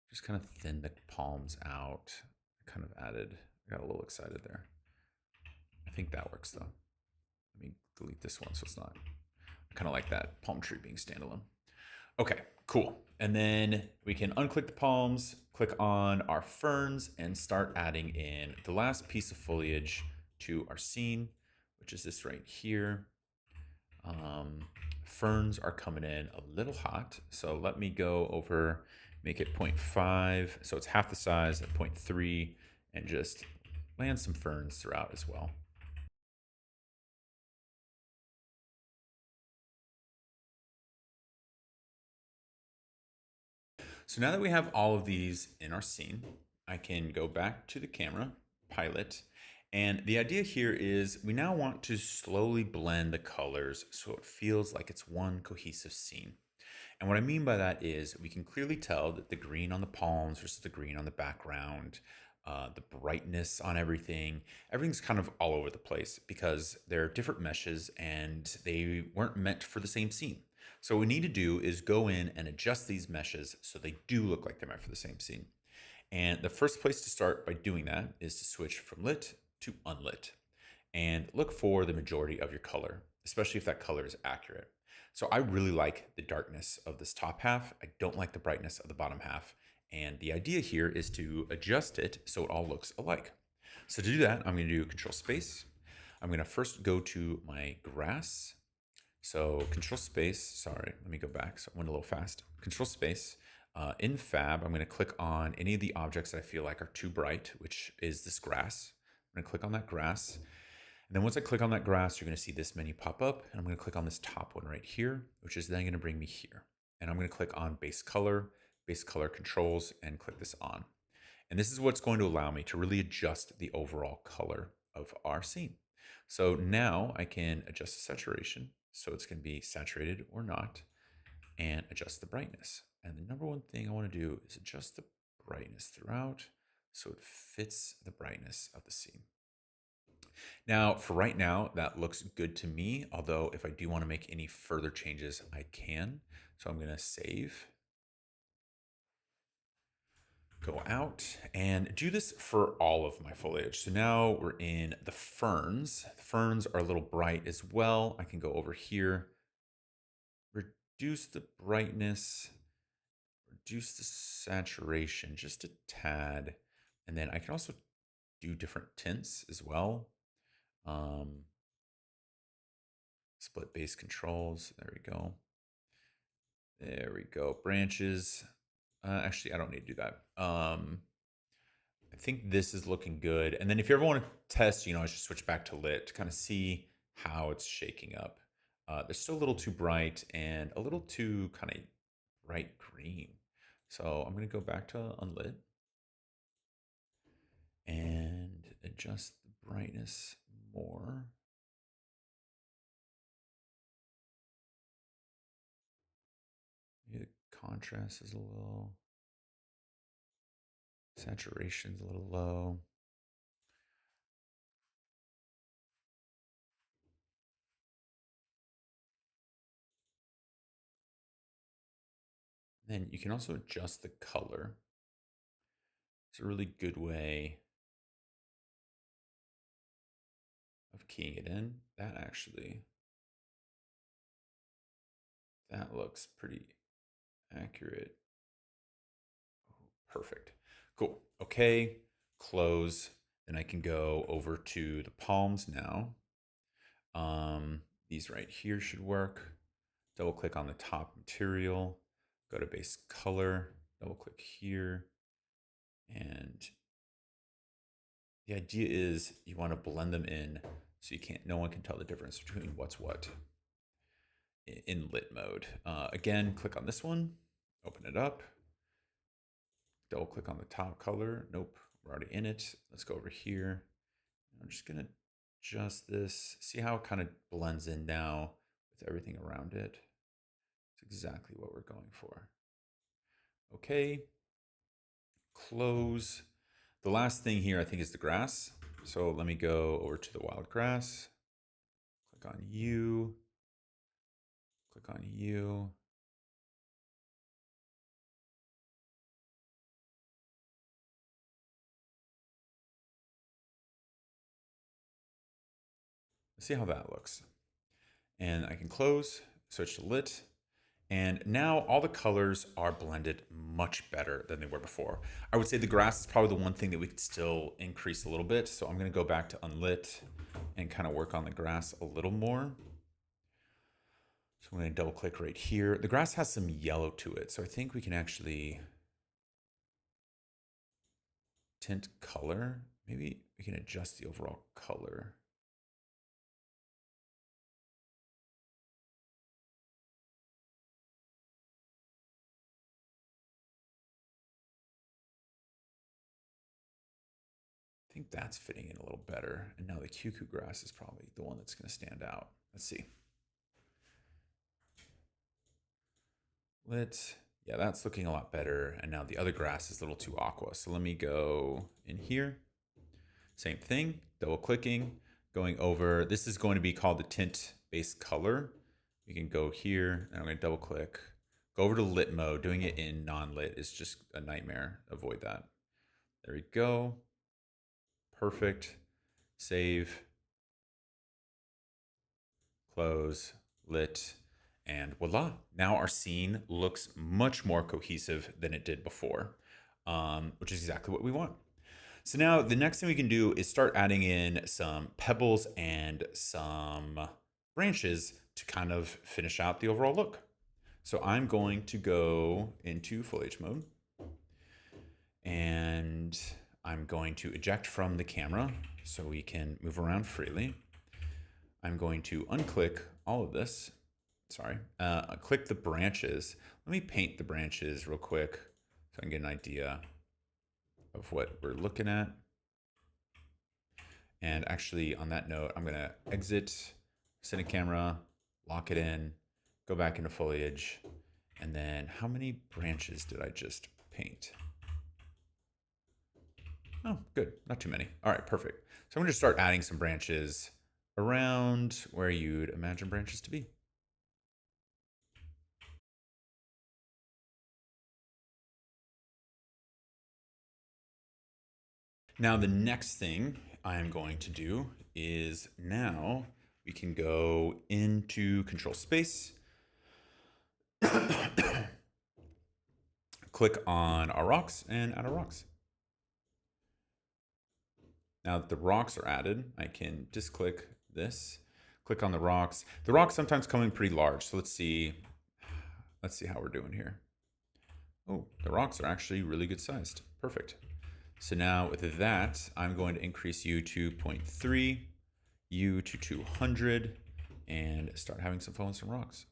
just kind of thin the palms out. I kind of added, I got a little excited there. I think that works though. Let me delete this one so it's not, I kind of like that palm tree being standalone. Okay, cool. And then we can unclick the palms, click on our ferns, and start adding in the last piece of foliage to our scene, which is this right here. Ferns are coming in a little hot, so let me go over, make it 0.5, so it's half the size at 0.3, and just land some ferns throughout as well. So now that we have all of these in our scene, I can go back to the camera, pilot, and the idea here is we now want to slowly blend the colors so it feels like it's one cohesive scene. And what I mean by that is we can clearly tell that the green on the palms versus the green on the background, the brightness on everything, everything's kind of all over the place because they're different meshes and they weren't meant for the same scene. So what we need to do is go in and adjust these meshes so they do look like they're meant for the same scene. And the first place to start by doing that is to switch from lit to unlit and look for the majority of your color, especially if that color is accurate. So I really like the darkness of this top half. I don't like the brightness of the bottom half. And the idea here is to adjust it so it all looks alike. So to do that, I'm going to do Control Space. I'm going to first go to my grass. So Control Space, sorry, let me go back. So I went a little fast. Control Space. In Fab, I'm going to click on any of the objects that I feel like are too bright, which is this grass. I'm going to click on that grass. And then once I click on that grass, you're going to see this menu pop up. And I'm going to click on this top one right here, which is then going to bring me here. And I'm going to click on base color controls, and click this on. And this is what's going to allow me to really adjust the overall color of our scene. So now I can adjust the saturation. So it's going to be saturated or not, and adjust the brightness. And the number one thing I want to do is adjust the brightness throughout so it fits the brightness of the scene. Now, for right now, that looks good to me, although if I do want to make any further changes, I can. So I'm going to save, go out, and do this for all of my foliage. So now we're in the ferns. The ferns are a little bright as well. I can go over here, reduce the brightness, reduce the saturation just a tad, and then I can also do different tints as well. Split base controls. There we go. There we go. Branches. Actually, I don't need to do that. I think this is looking good. And then if you ever want to test, I just switch back to lit to kind of see how it's shaking up. They're still a little too bright and a little too kind of bright green. So I'm going to go back to unlit and adjust the brightness more. Maybe the contrast is a little Saturation's a little low. Then you can also adjust the color. It's a really good way of keying it in. That looks pretty accurate. Perfect. Cool. Okay, close. Then I can go over to the palms now. These right here should work. Double click on the top material, go to base color, double click here. And the idea is you want to blend them in so no one can tell the difference between what's what in lit mode. Again, click on this one, open it up, double click on the top color. Nope, we're already in it. Let's go over here. I'm just gonna adjust this, see how it kind of blends in now with everything around it. It's exactly what we're going for. Okay, close. The last thing here I think is the grass. So let me go over to the wild grass, click on you, click on you. Let's see how that looks. And I can close, switch to lit. And now all the colors are blended much better than they were before. I would say the grass is probably the one thing that we could still increase a little bit. So I'm gonna go back to unlit and kind of work on the grass a little more. So I'm gonna double click right here. The grass has some yellow to it. So I think we can actually tint color. Maybe we can adjust the overall color. I think that's fitting in a little better. And now the cuckoo grass is probably the one that's going to stand out. Let's see. Yeah, that's looking a lot better. And now the other grass is a little too aqua. So let me go in here. Same thing, double clicking, going over. This is going to be called the tint base color. We can go here and I'm going to double click, go over to lit mode. Doing it in non-lit is just a nightmare. Avoid that. There we go. Perfect. Save. Close, lit, and voila. Now our scene looks much more cohesive than it did before, which is exactly what we want. So now the next thing we can do is start adding in some pebbles and some branches to kind of finish out the overall look. So I'm going to go into foliage mode and I'm going to eject from the camera so we can move around freely. I'm going to unclick all of this. Sorry, click the branches. Let me paint the branches real quick so I can get an idea of what we're looking at. And actually on that note, I'm gonna exit, set a camera, lock it in, go back into foliage. And then how many branches did I just paint? Oh, good, not too many. All right, perfect. So I'm gonna start adding some branches around where you'd imagine branches to be. Now the next thing I'm going to do is now we can go into control space, click on our rocks and add our rocks. Now that the rocks are added, I can just click this, click on the rocks. The rocks sometimes come in pretty large. So let's see how we're doing here. Oh, the rocks are actually really good sized. Perfect. So now with that, I'm going to increase U to 0.3, U to 200, and start having some fun with some rocks.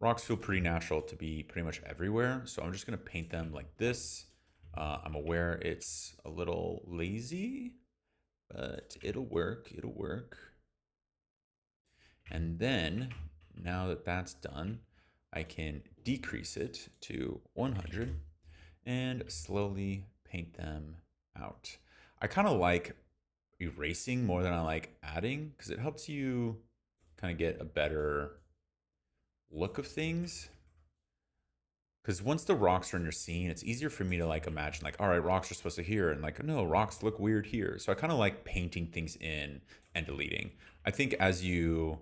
Rocks feel pretty natural to be pretty much everywhere, so I'm just gonna paint them like this. I'm aware it's a little lazy, but it'll work, it'll work. And then, now that that's done, I can decrease it to 100, and slowly paint them out. I kind of like erasing more than I like adding because it helps you kind of get a better look of things. Because once the rocks are in your scene, it's easier for me to like imagine like, all right, rocks are supposed to here, and like, no, rocks look weird here. So I kind of like painting things in and deleting. I think as you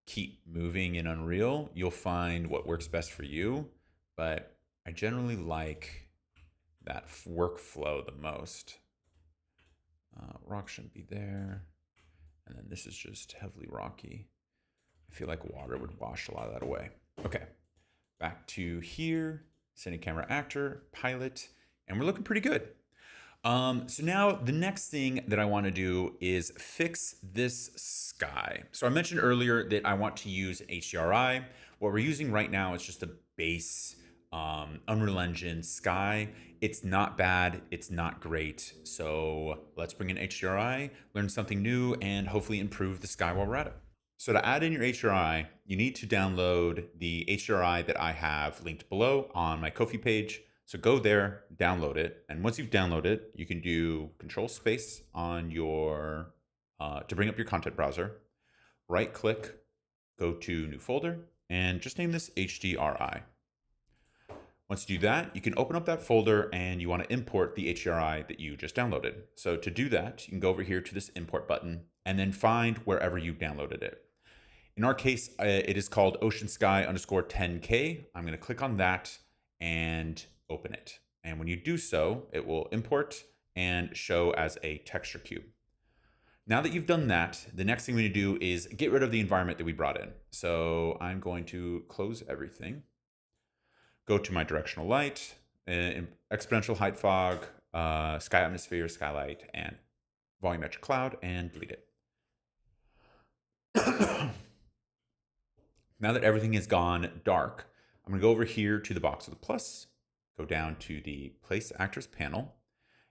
keep moving in Unreal, you'll find what works best for you. But I generally like that workflow the most. Rock shouldn't be there. And then this is just heavily rocky. I feel like water would wash a lot of that away. Okay, back to here, setting camera actor, pilot, and we're looking pretty good. So now the next thing that I want to do is fix this sky. So I mentioned earlier that I want to use HDRI. What we're using right now is just a base Unreal Engine sky. It's not bad, it's not great. So let's bring in HDRI, learn something new, and hopefully improve the sky while we're at it. So to add in your HDRI, you need to download the HDRI that I have linked below on my Ko-fi page. So go there, download it, and once you've downloaded it, you can do Control Space on your to bring up your content browser. Right click, go to New Folder, and just name this HDRI. Once you do that, you can open up that folder and you want to import the HDRI that you just downloaded. So to do that, you can go over here to this import button and then find wherever you downloaded it. In our case, it is called Ocean Sky _10K. I'm going to click on that and open it. And when you do so, it will import and show as a texture cube. Now that you've done that, the next thing we need to do is get rid of the environment that we brought in. So I'm going to close everything. Go to my directional light, exponential height fog, sky atmosphere, skylight, and volumetric cloud, and delete it. Now that everything has gone dark, I'm going to go over here to the box with the plus, go down to the Place Actors panel,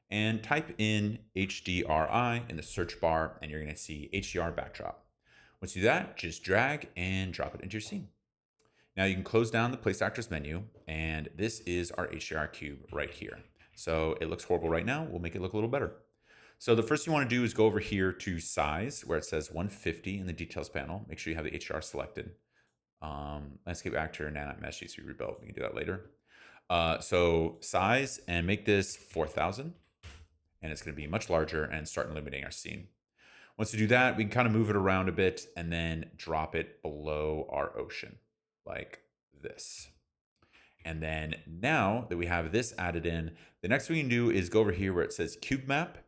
and type in HDRI in the search bar, and you're going to see HDR backdrop. Once you do that, just drag and drop it into your scene. Now you can close down the Place Actors menu, and this is our HDR cube right here. So it looks horrible right now. We'll make it look a little better. So the first thing you want to do is go over here to size, where it says 150 in the details panel. Make sure you have the HDR selected. Landscape actor, nanite mesh needs to be rebuilt. We can do that later. So size, and make this 4,000, and it's going to be much larger and start illuminating our scene. Once we do that, we can kind of move it around a bit and then drop it below our ocean like this. And then now that we have this added in, the next thing we can do is go over here where it says cube map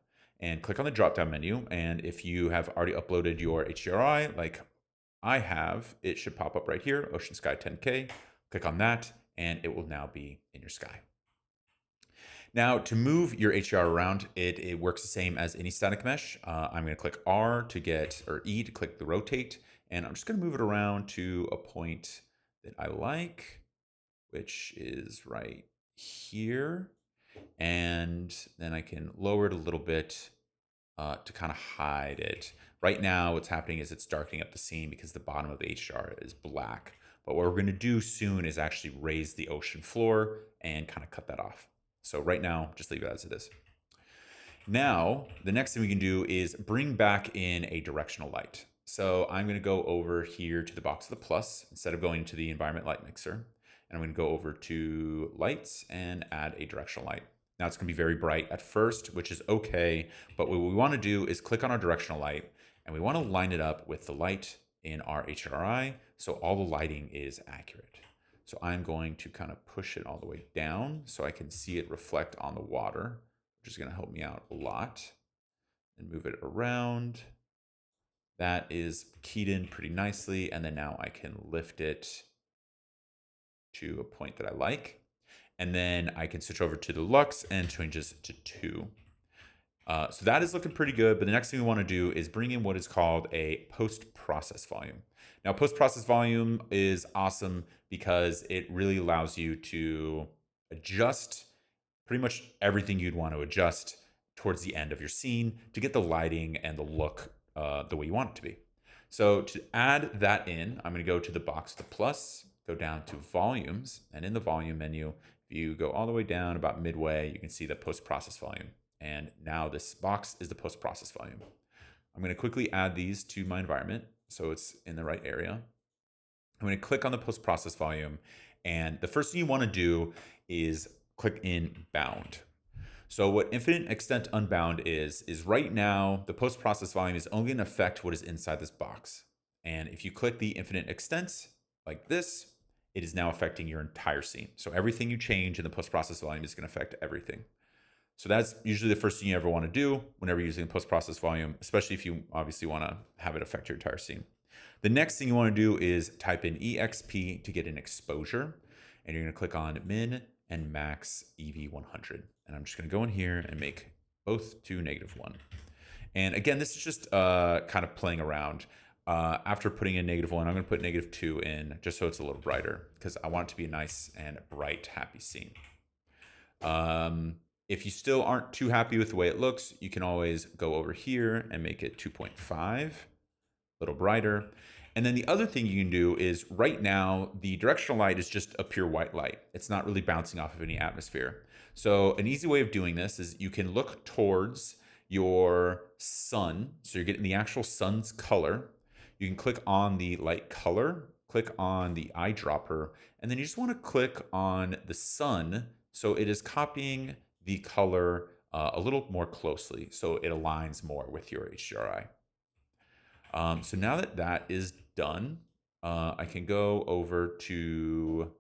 and click on the drop down menu. And if you have already uploaded your HDRI like I have, it should pop up right here, Ocean Sky 10K. Click on that, and it will now be in your sky. Now, to move your HDR around, it works the same as any static mesh. I'm going to click R to get, or E to click the rotate, and I'm just going to move it around to a point that I like, which is right here. And then I can lower it a little bit to kind of hide it. Right now, what's happening is it's darkening up the scene because the bottom of the HDR is black. But what we're going to do soon is actually raise the ocean floor and kind of cut that off. So right now, just leave it as it is. Now, the next thing we can do is bring back in a directional light. So I'm going to go over here to the box with the plus instead of going to the environment light mixer. And I'm going to go over to lights and add a directional light. Now it's going to be very bright at first, which is okay. But what we want to do is click on our directional light, and we want to line it up with the light in our HDRI so all the lighting is accurate. So I'm going to kind of push it all the way down so I can see it reflect on the water, which is going to help me out a lot. And move it around. That is keyed in pretty nicely. And then now I can lift it to a point that I like. And then I can switch over to the Lux and change this to 2. So that is looking pretty good. But the next thing we want to do is bring in what is called a post-process volume. Now, post-process volume is awesome because it really allows you to adjust pretty much everything you'd want to adjust towards the end of your scene to get the lighting and the look the way you want it to be. So to add that in, I'm going to go to the box, the plus, go down to volumes, and in the volume menu, If you go all the way down about midway, you can see the post-process volume. And now this box is the post-process volume. I'm going to quickly add these to my environment so it's in the right area. I'm going to click on the post-process volume. And the first thing you want to do is click in bound. So what infinite extent unbound is right now, the post-process volume is only going to affect what is inside this box. And if you click the infinite extent like this, it is now affecting your entire scene. So everything you change in the post-process volume is going to affect everything. So that's usually the first thing you ever want to do whenever you're using post-process volume, especially if you obviously want to have it affect your entire scene. The next thing you want to do is type in EXP to get an exposure. And you're going to click on min and max EV100. And I'm just going to go in here and make both to -1. And again, this is just kind of playing around. After putting in -1, I'm going to put -2 in just so it's a little brighter because I want it to be a nice and bright, happy scene. If you still aren't too happy with the way it looks, you can always go over here and make it 2.5, a little brighter. And then the other thing you can do is right now, the directional light is just a pure white light. It's not really bouncing off of any atmosphere. So an easy way of doing this is you can look towards your sun. So you're getting the actual sun's color. You can click on the light color, click on the eyedropper, and then you just want to click on the sun. So it is copying the color a little more closely. So it aligns more with your HDRI. So now that that is done, I can go over to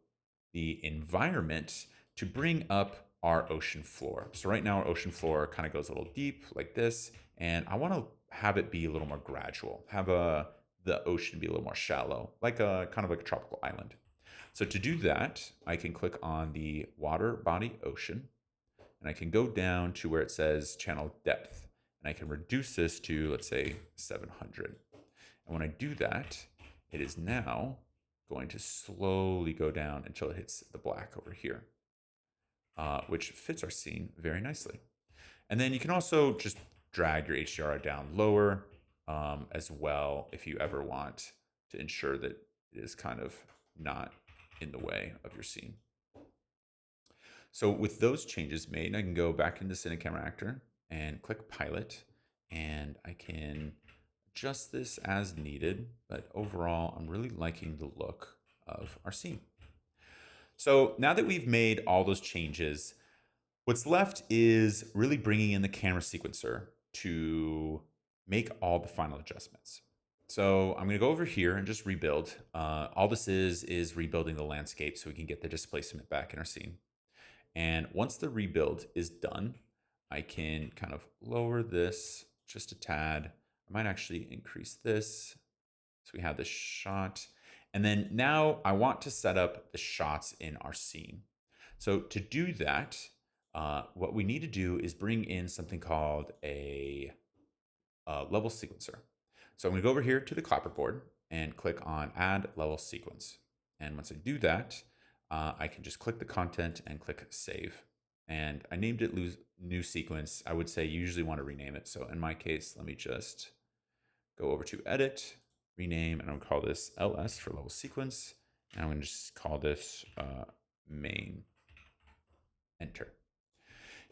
the environment to bring up our ocean floor. So right now our ocean floor kind of goes a little deep like this, and I want to have it be a little more gradual, have the ocean be a little more shallow, like kind of like a tropical island. So to do that, I can click on the water body ocean, and I can go down to where it says channel depth, and I can reduce this to, let's say, 700. And when I do that, it is now going to slowly go down until it hits the black over here, which fits our scene very nicely. And then you can also just drag your HDRI down lower as well if you ever want to ensure that it is kind of not in the way of your scene. So with those changes made, I can go back into Cinecamera Actor and click Pilot, and I can adjust this as needed, but overall, I'm really liking the look of our scene. So now that we've made all those changes, what's left is really bringing in the camera sequencer to make all the final adjustments. So I'm going to go over here and just rebuild. All this is rebuilding the landscape so we can get the displacement back in our scene. And once the rebuild is done, I can kind of lower this just a tad. I might actually increase this so we have this shot. And then now I want to set up the shots in our scene. So to do that, what we need to do is bring in something called a level sequencer. So I'm going to go over here to the clapperboard and click on Add Level Sequence. And once I do that, I can just click the content and click Save. And I named it New Sequence. I would say you usually want to rename it. So in my case, let me just go over to Edit, Rename, and I'm going to call this LS for Level Sequence. And I'm going to just call this Main. Enter.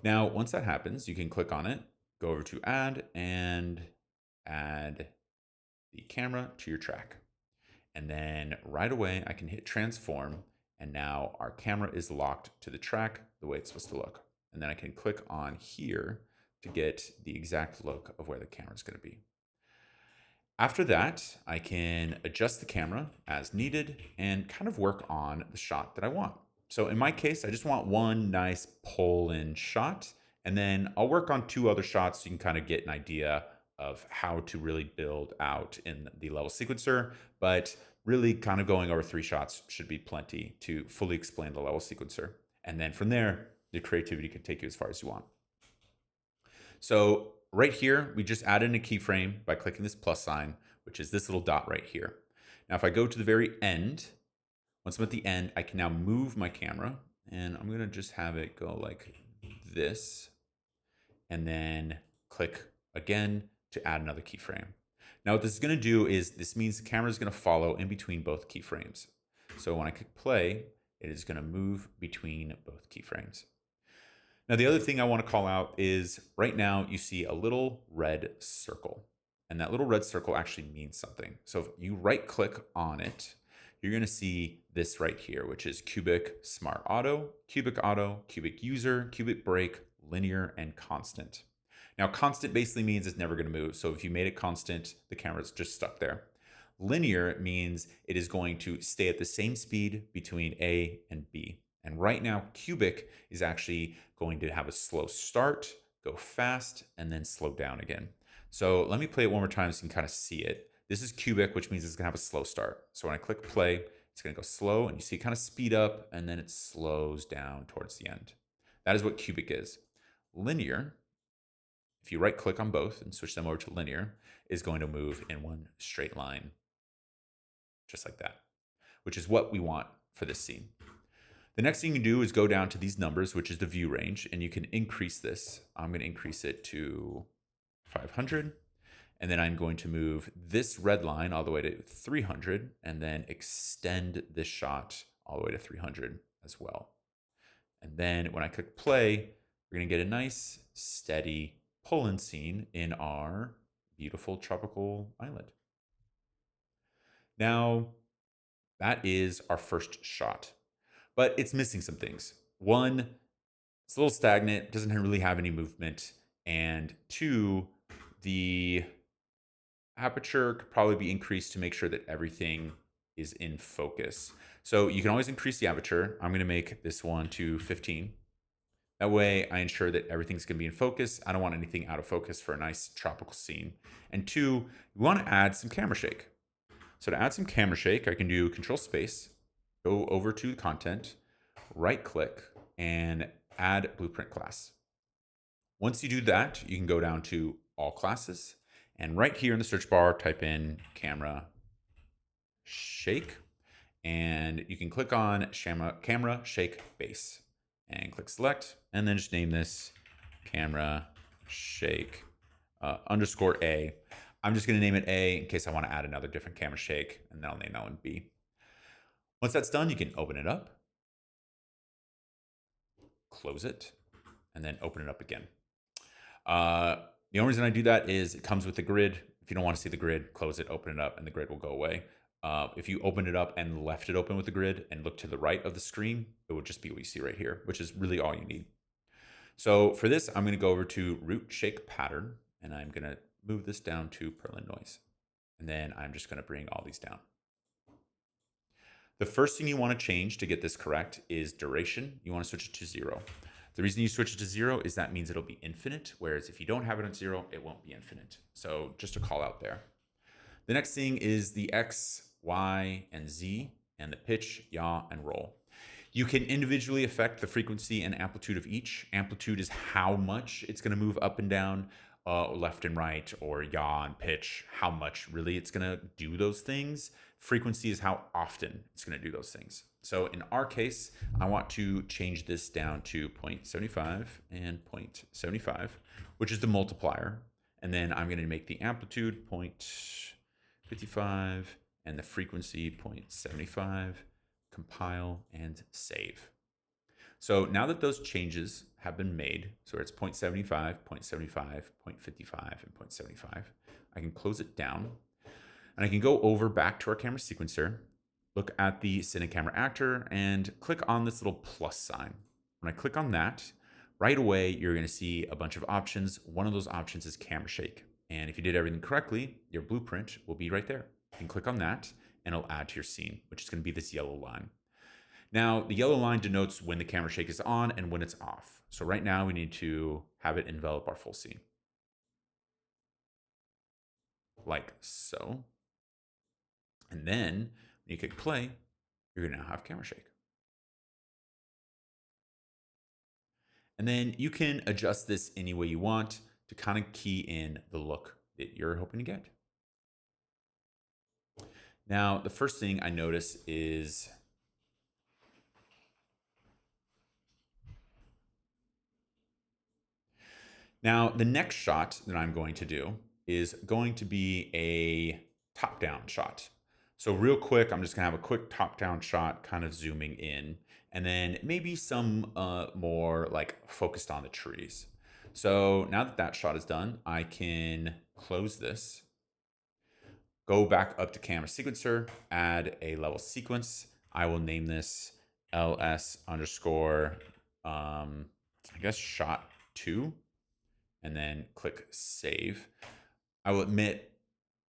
Now, once that happens, you can click on it, go over to Add, and add the camera to your track. And then right away, I can hit Transform, and now our camera is locked to the track the way it's supposed to look. And then I can click on here to get the exact look of where the camera is going to be. After that, I can adjust the camera as needed and kind of work on the shot that I want. So in my case, I just want one nice pull-in shot, and then I'll work on 2 other shots so you can kind of get an idea of how to really build out in the level sequencer, but really kind of going over 3 shots should be plenty to fully explain the level sequencer. And then from there, the creativity can take you as far as you want. So right here, we just added in a keyframe by clicking this plus sign, which is this little dot right here. Now, if I go to the very end, once I'm at the end, I can now move my camera, and I'm going to just have it go like this, and then click again to add another keyframe. Now what this is going to do is this means the camera is going to follow in between both keyframes. So when I click play, it is going to move between both keyframes. Now, the other thing I want to call out is right now you see a little red circle, and that little red circle actually means something. So if you right click on it, you're going to see this right here, which is Cubic Smart Auto, Cubic User, Cubic Break, Linear, and Constant. Now, constant basically means it's never going to move. So if you made it constant, the camera's just stuck there. Linear means it is going to stay at the same speed between A and B. And right now, Cubic is actually going to have a slow start, go fast, and then slow down again. So let me play it one more time so you can kind of see it. This is Cubic, which means it's going to have a slow start. So when I click play, it's going to go slow, and you see it kind of speed up, and then it slows down towards the end. That is what Cubic is. Linear, if you right click on both and switch them over to linear, is going to move in one straight line, just like that, which is what we want for this scene. The next thing you do is go down to these numbers, which is the view range, and you can increase this. I'm going to increase it to 500, and then I'm going to move this red line all the way to 300, and then extend this shot all the way to 300 as well. And then when I click play, we're going to get a nice, steady pull-in scene in our beautiful tropical island. Now, that is our first shot, but it's missing some things. One, it's a little stagnant, doesn't really have any movement. And two, the aperture could probably be increased to make sure that everything is in focus. So you can always increase the aperture. I'm going to make this one to 15. That way I ensure that everything's going to be in focus. I don't want anything out of focus for a nice tropical scene. And two, we want to add some camera shake. So to add some camera shake, I can do Control Space, go over to content, right click, and add blueprint class. Once you do that, you can go down to all classes, and right here in the search bar, type in camera shake, and you can click on camera shake base and click select, and then just name this camera shake underscore A. I'm just going to name it A in case I want to add another different camera shake, and then I'll name that one B. Once that's done, you can open it up, close it, and then open it up again. The only reason I do that is it comes with the grid. If you don't want to see the grid, close it, open it up, and the grid will go away. If you open it up and left it open with the grid and look to the right of the screen, it would just be what you see right here, which is really all you need. So for this, I'm going to go over to root shake pattern, and I'm going to move this down to Perlin noise. And then I'm just going to bring all these down. The first thing you want to change to get this correct is duration. You want to switch it to 0. The reason you switch it to 0 is that means it'll be infinite, whereas if you don't have it on 0, it won't be infinite. So just a call out there. The next thing is the X, Y, and Z, and the pitch, yaw, and roll. You can individually affect the frequency and amplitude of each. Amplitude is how much it's going to move up and down, left and right, or yaw and pitch, how much really it's going to do those things. Frequency is how often it's going to do those things. So in our case, I want to change this down to 0.75 and 0.75, which is the multiplier. And then I'm going to make the amplitude 0.55 and the frequency 0.75, compile and save. So now that those changes have been made, so it's 0.75, 0.75, 0.55, and 0.75, I can close it down. And I can go over back to our camera sequencer, look at the Cine Camera Actor, and click on this little plus sign. When I click on that, right away, you're going to see a bunch of options. One of those options is camera shake. And if you did everything correctly, your blueprint will be right there. You can click on that, and it'll add to your scene, which is going to be this yellow line. Now, the yellow line denotes when the camera shake is on and when it's off. So right now, we need to have it envelop our full scene. Like so. And then when you click play, you're going to now have camera shake. And then you can adjust this any way you want to kind of key in the look that you're hoping to get. Now, the first thing I notice is now the next shot that I'm going to do is going to be a top-down shot. So real quick, I'm just gonna have a quick top-down shot, kind of zooming in, and then maybe some more like focused on the trees. So now that that shot is done, I can close this, go back up to camera sequencer, add a level sequence. I will name this ls underscore, I guess shot 2, and then click save. I will admit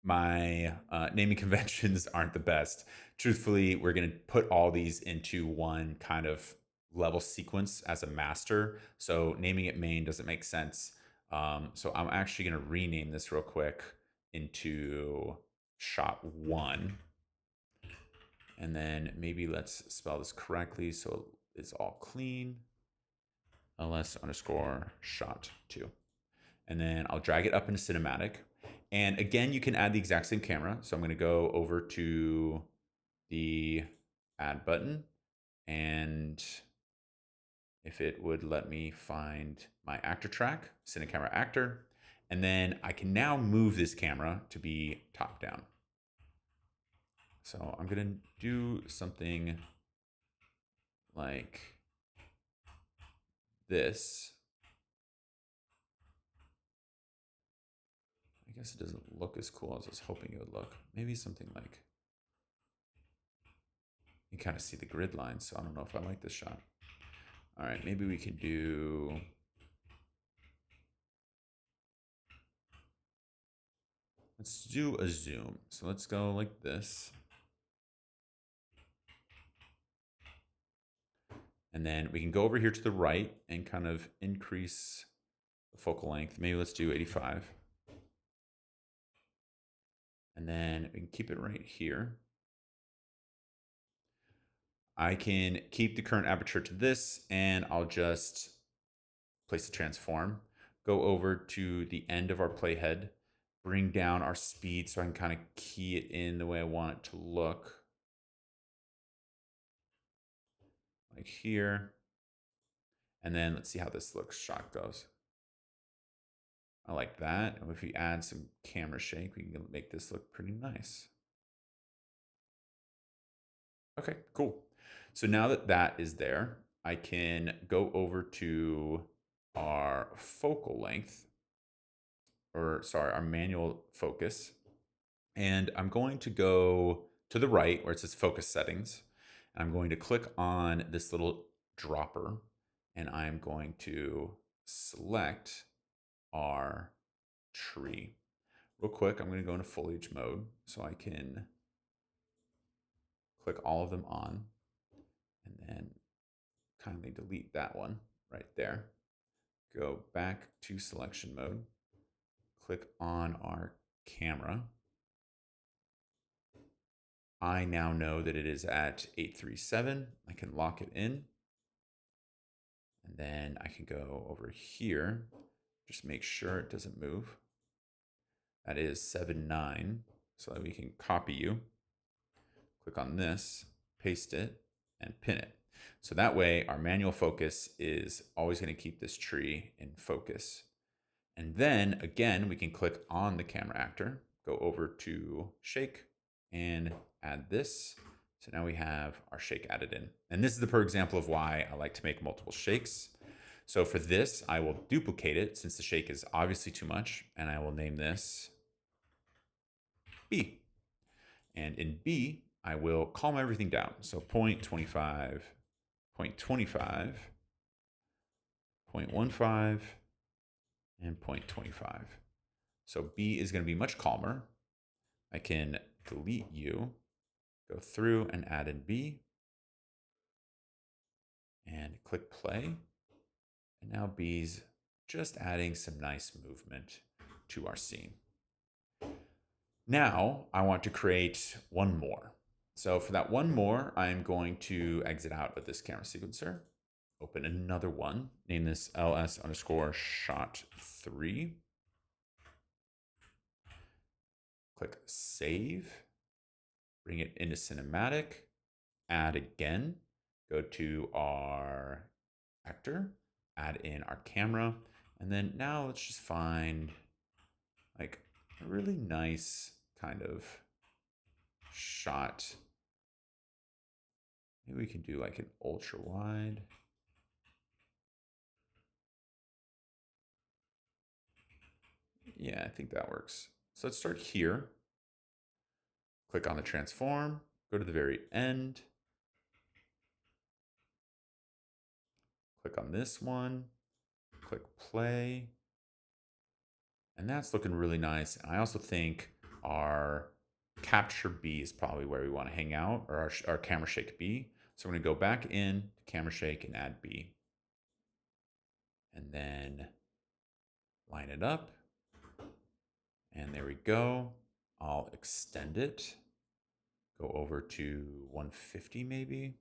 my naming conventions aren't the best. Truthfully, we're going to put all these into one kind of level sequence as a master. So naming it main doesn't make sense. So I'm actually going to rename this real quick into shot 1. And then maybe let's spell this correctly so it's all clean. ls underscore shot 2. And then I'll drag it up into cinematic. And again, you can add the exact same camera. So I'm going to go over to the add button, and if it would let me find my actor track, cine camera actor, and then I can now move this camera to be top down. So I'm going to do something like this. I guess it doesn't look as cool as I was hoping it would look. Maybe something like, you kind of see the grid lines, so I don't know if I like this shot. All right, maybe we can do, let's do a zoom. So let's go like this. And then we can go over here to the right and kind of increase the focal length. Maybe let's do 85. And then we can keep it right here. I can keep the current aperture to this, and I'll just place the transform, go over to the end of our playhead, bring down our speed so I can kind of key it in the way I want it to look. Like here. And then let's see how this looks. Shot goes. I like that. And if we add some camera shake, we can make this look pretty nice. Okay, cool. So now that that is there, I can go over to our focal length, or sorry, our manual focus. And I'm going to go to the right where it says focus settings. And I'm going to click on this little dropper, and I'm going to select our tree. Real quick, I'm going to go into foliage mode so I can click all of them on, and then kindly delete that one right there. Go back to selection mode, click on our camera. I now know that it is at 837. I can lock it in. And then I can go over here, just make sure it doesn't move. That is 79, so that we can copy you. Click on this, paste it, and pin it. So that way our manual focus is always going to keep this tree in focus. And then again, we can click on the camera actor, go over to shake, and add this. So now we have our shake added in. And this is the per example of why I like to make multiple shakes. So for this, I will duplicate it since the shake is obviously too much, and I will name this B. And in B, I will calm everything down. So 0.25, 0.25, 0.15, and 0.25. So B is going to be much calmer. I can delete U, go through and add in B, and click play. And now B's just adding some nice movement to our scene. Now I want to create one more. So for that one more, I'm going to exit out of this camera sequencer, open another one, name this ls underscore shot 3. Click save, bring it into cinematic, add again, go to our actor, add in our camera, and then now let's just find like a really nice kind of shot. Maybe we can do like an ultra wide. Yeah, I think that works. So let's start here. Click on the transform, go to the very end. Click on this one, click play. And that's looking really nice. And I also think our capture B is probably where we want to hang out, or our camera shake B. So I'm going to go back in to camera shake and add B. And then line it up. And there we go. I'll extend it. Go over to 150 maybe.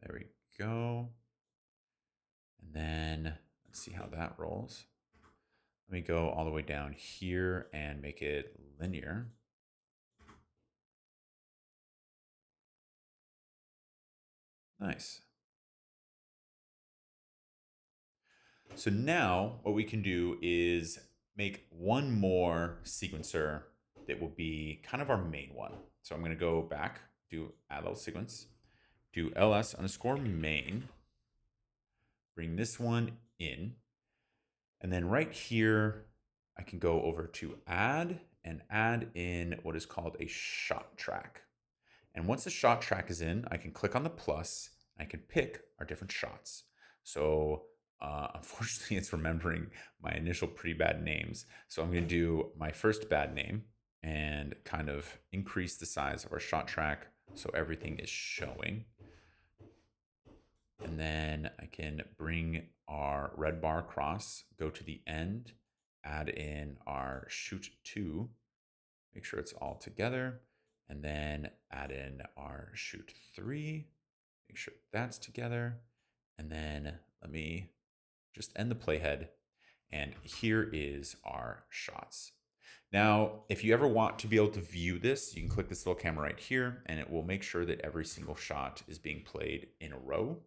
There we go. And then let's see how that rolls. Let me go all the way down here and make it linear. Nice. So now what we can do is make one more sequencer that will be kind of our main one. So I'm going to go back, do add little sequence, do ls_main, bring this one in. And then right here, I can go over to add and add in what is called a shot track. And once the shot track is in, I can click on the plus, and I can pick our different shots. So unfortunately, it's remembering my initial pretty bad names. So I'm going to do my first bad name and kind of increase the size of our shot track so everything is showing. And then I can bring our red bar across, go to the end, add in our shoot 2, make sure it's all together, and then add in our shoot 3, make sure that's together, and then let me just end the playhead, and here is our shots. Now, if you ever want to be able to view this, you can click this little camera right here, and it will make sure that every single shot is being played in a row.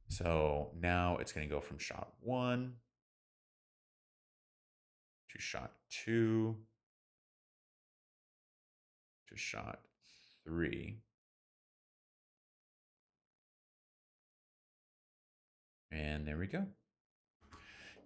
So now it's going to go from shot 1 to shot 2 to shot 3. And there we go.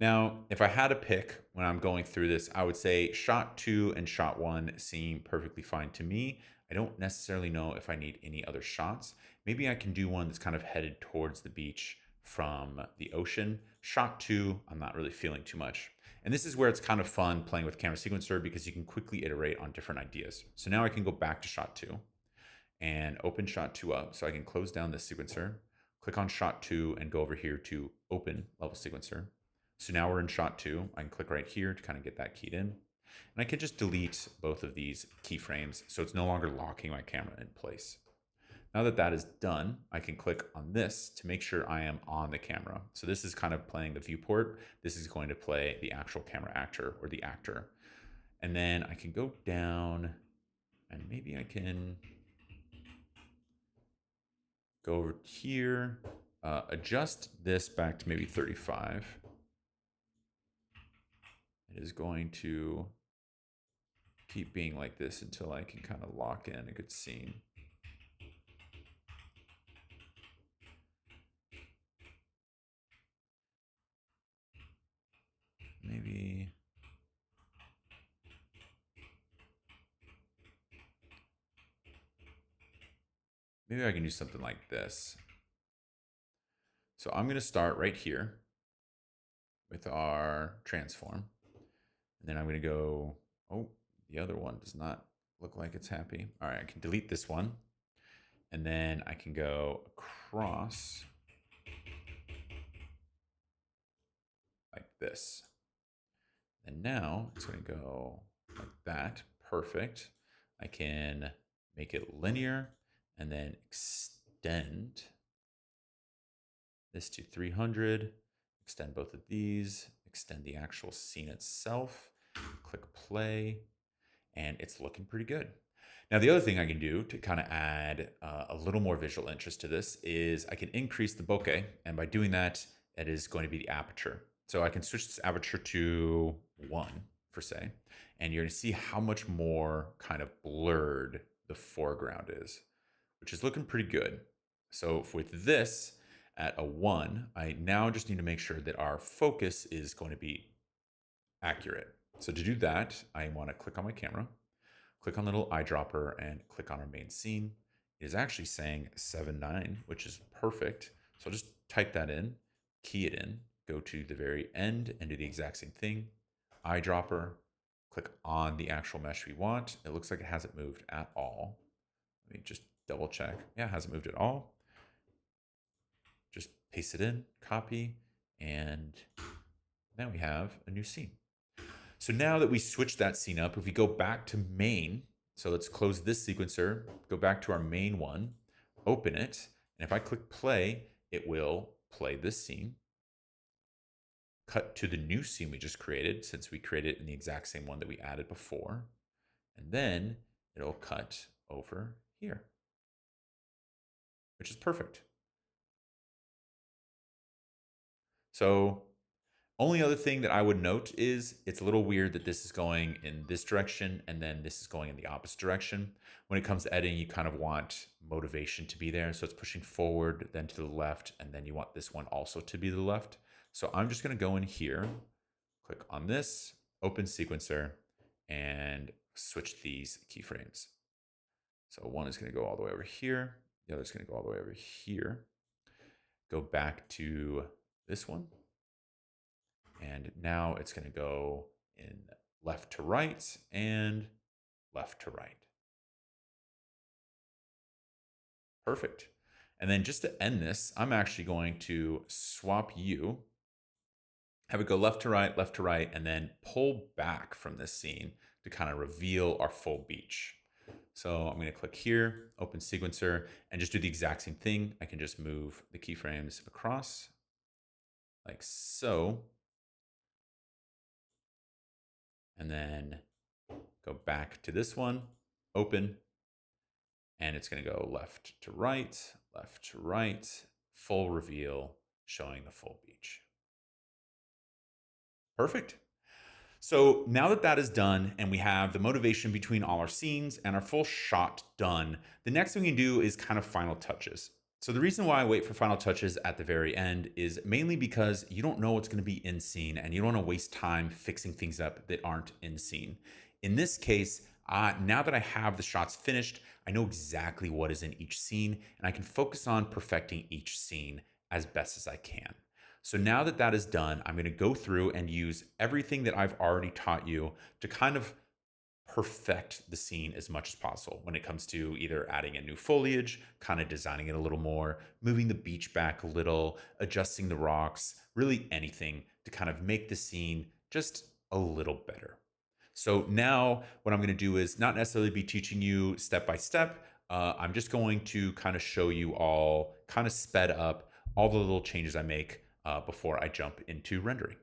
Now, if I had to pick when I'm going through this, I would say shot 2 and shot 1 seem perfectly fine to me. I don't necessarily know if I need any other shots. Maybe I can do one that's kind of headed towards the beach from the ocean. Shot 2, I'm not really feeling too much. And this is where it's kind of fun playing with Camera Sequencer because you can quickly iterate on different ideas. So now I can go back to shot 2 and open shot 2 up. So I can close down this sequencer, click on shot 2 and go over here to open level sequencer. So now we're in shot 2. I can click right here to kind of get that keyed in. And I can just delete both of these keyframes so it's no longer locking my camera in place. Now that that is done, I can click on this to make sure I am on the camera. So this is kind of playing the viewport. This is going to play the actual camera actor or the actor. And then I can go down and maybe I can go over here, adjust this back to maybe 35. It is going to keep being like this until I can kind of lock in a good scene. Maybe I can do something like this. So I'm going to start right here with our transform. And then I'm going to go, oh, the other one does not look like it's happy. All right, I can delete this one. And then I can go across like this. And now it's going to go like that. Perfect. I can make it linear and then extend this to 300, extend both of these, extend the actual scene itself, click play, and it's looking pretty good. Now, the other thing I can do to kind of add a little more visual interest to this is I can increase the bokeh, and by doing that, it is going to be the aperture. So I can switch this aperture to 1 for say, and you're going to see how much more kind of blurred the foreground is, which is looking pretty good. So with this at a 1, I now just need to make sure that our focus is going to be accurate. So to do that, I want to click on my camera, click on the little eyedropper, and click on our main scene. It is actually saying 7.9, which is perfect. So I'll just type that in, key it in, go to the very end and do the exact same thing. Eyedropper, click on the actual mesh we want. It looks like it hasn't moved at all. Let me just double check. Yeah, it hasn't moved at all. Just paste it in, copy, and now we have a new scene. So now that we switched that scene up, if we go back to main, so let's close this sequencer, go back to our main one, open it, and if I click play, it will play this scene, cut to the new scene we just created, since we created it in the exact same one that we added before, and then it'll cut over here, which is perfect. So only other thing that I would note is it's a little weird that this is going in this direction and then this is going in the opposite direction. When it comes to editing, you kind of want motivation to be there. So it's pushing forward, then to the left, and then you want this one also to be the left. So I'm just going to go in here, click on this, open sequencer, and switch these keyframes. So one is going to go all the way over here. The other is going to go all the way over here. Go back to this one. And now it's going to go in left to right and left to right. Perfect. And then just to end this, I'm actually going to swap you, have it go left to right, and then pull back from this scene to kind of reveal our full beach. So I'm going to click here, open sequencer, and just do the exact same thing. I can just move the keyframes across like so. And then go back to this one, open, and it's going to go left to right, full reveal, showing the full beach. Perfect. So now that that is done and we have the motivation between all our scenes and our full shot done, the next thing we can do is kind of final touches. So the reason why I wait for final touches at the very end is mainly because you don't know what's going to be in scene and you don't want to waste time fixing things up that aren't in scene. In this case, now that I have the shots finished, I know exactly what is in each scene and I can focus on perfecting each scene as best as I can. So now that that is done, I'm going to go through and use everything that I've already taught you to kind of perfect the scene as much as possible when it comes to either adding a new foliage, kind of designing it a little more, moving the beach back a little, adjusting the rocks, really anything to kind of make the scene just a little better. So now what I'm going to do is not necessarily be teaching you step by step. I'm just going to kind of show you all kind of sped up all the little changes I make before I jump into rendering.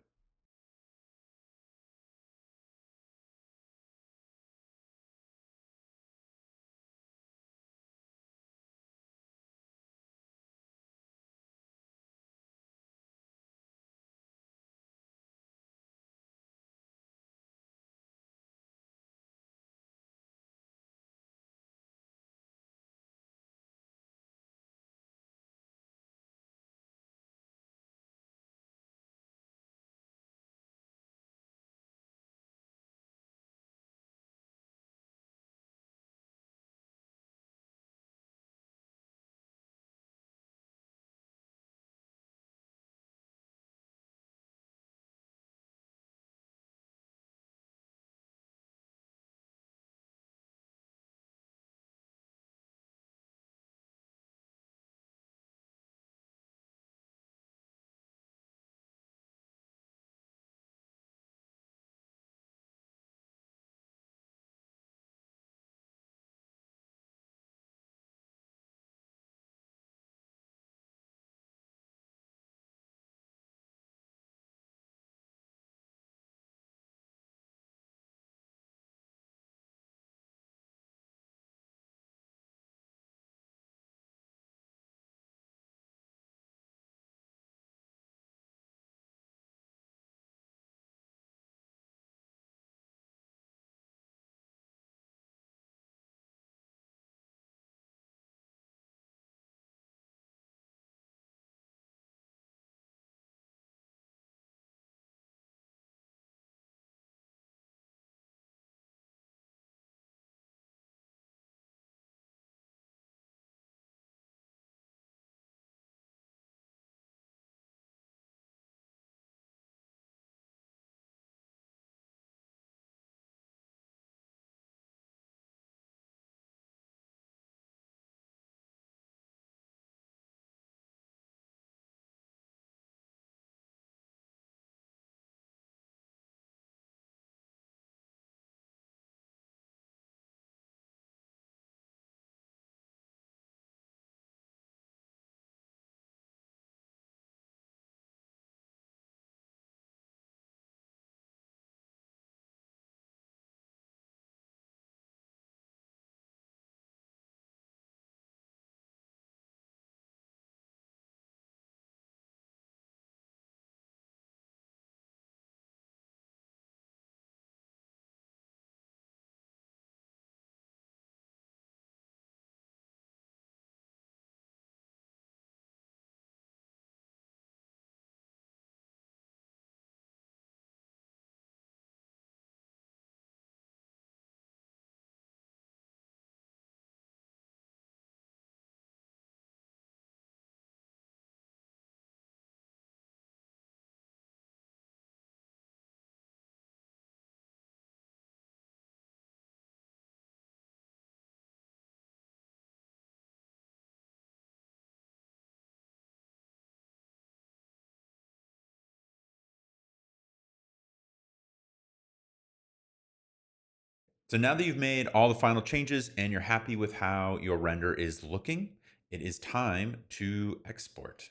So now that you've made all the final changes and you're happy with how your render is looking, it is time to export.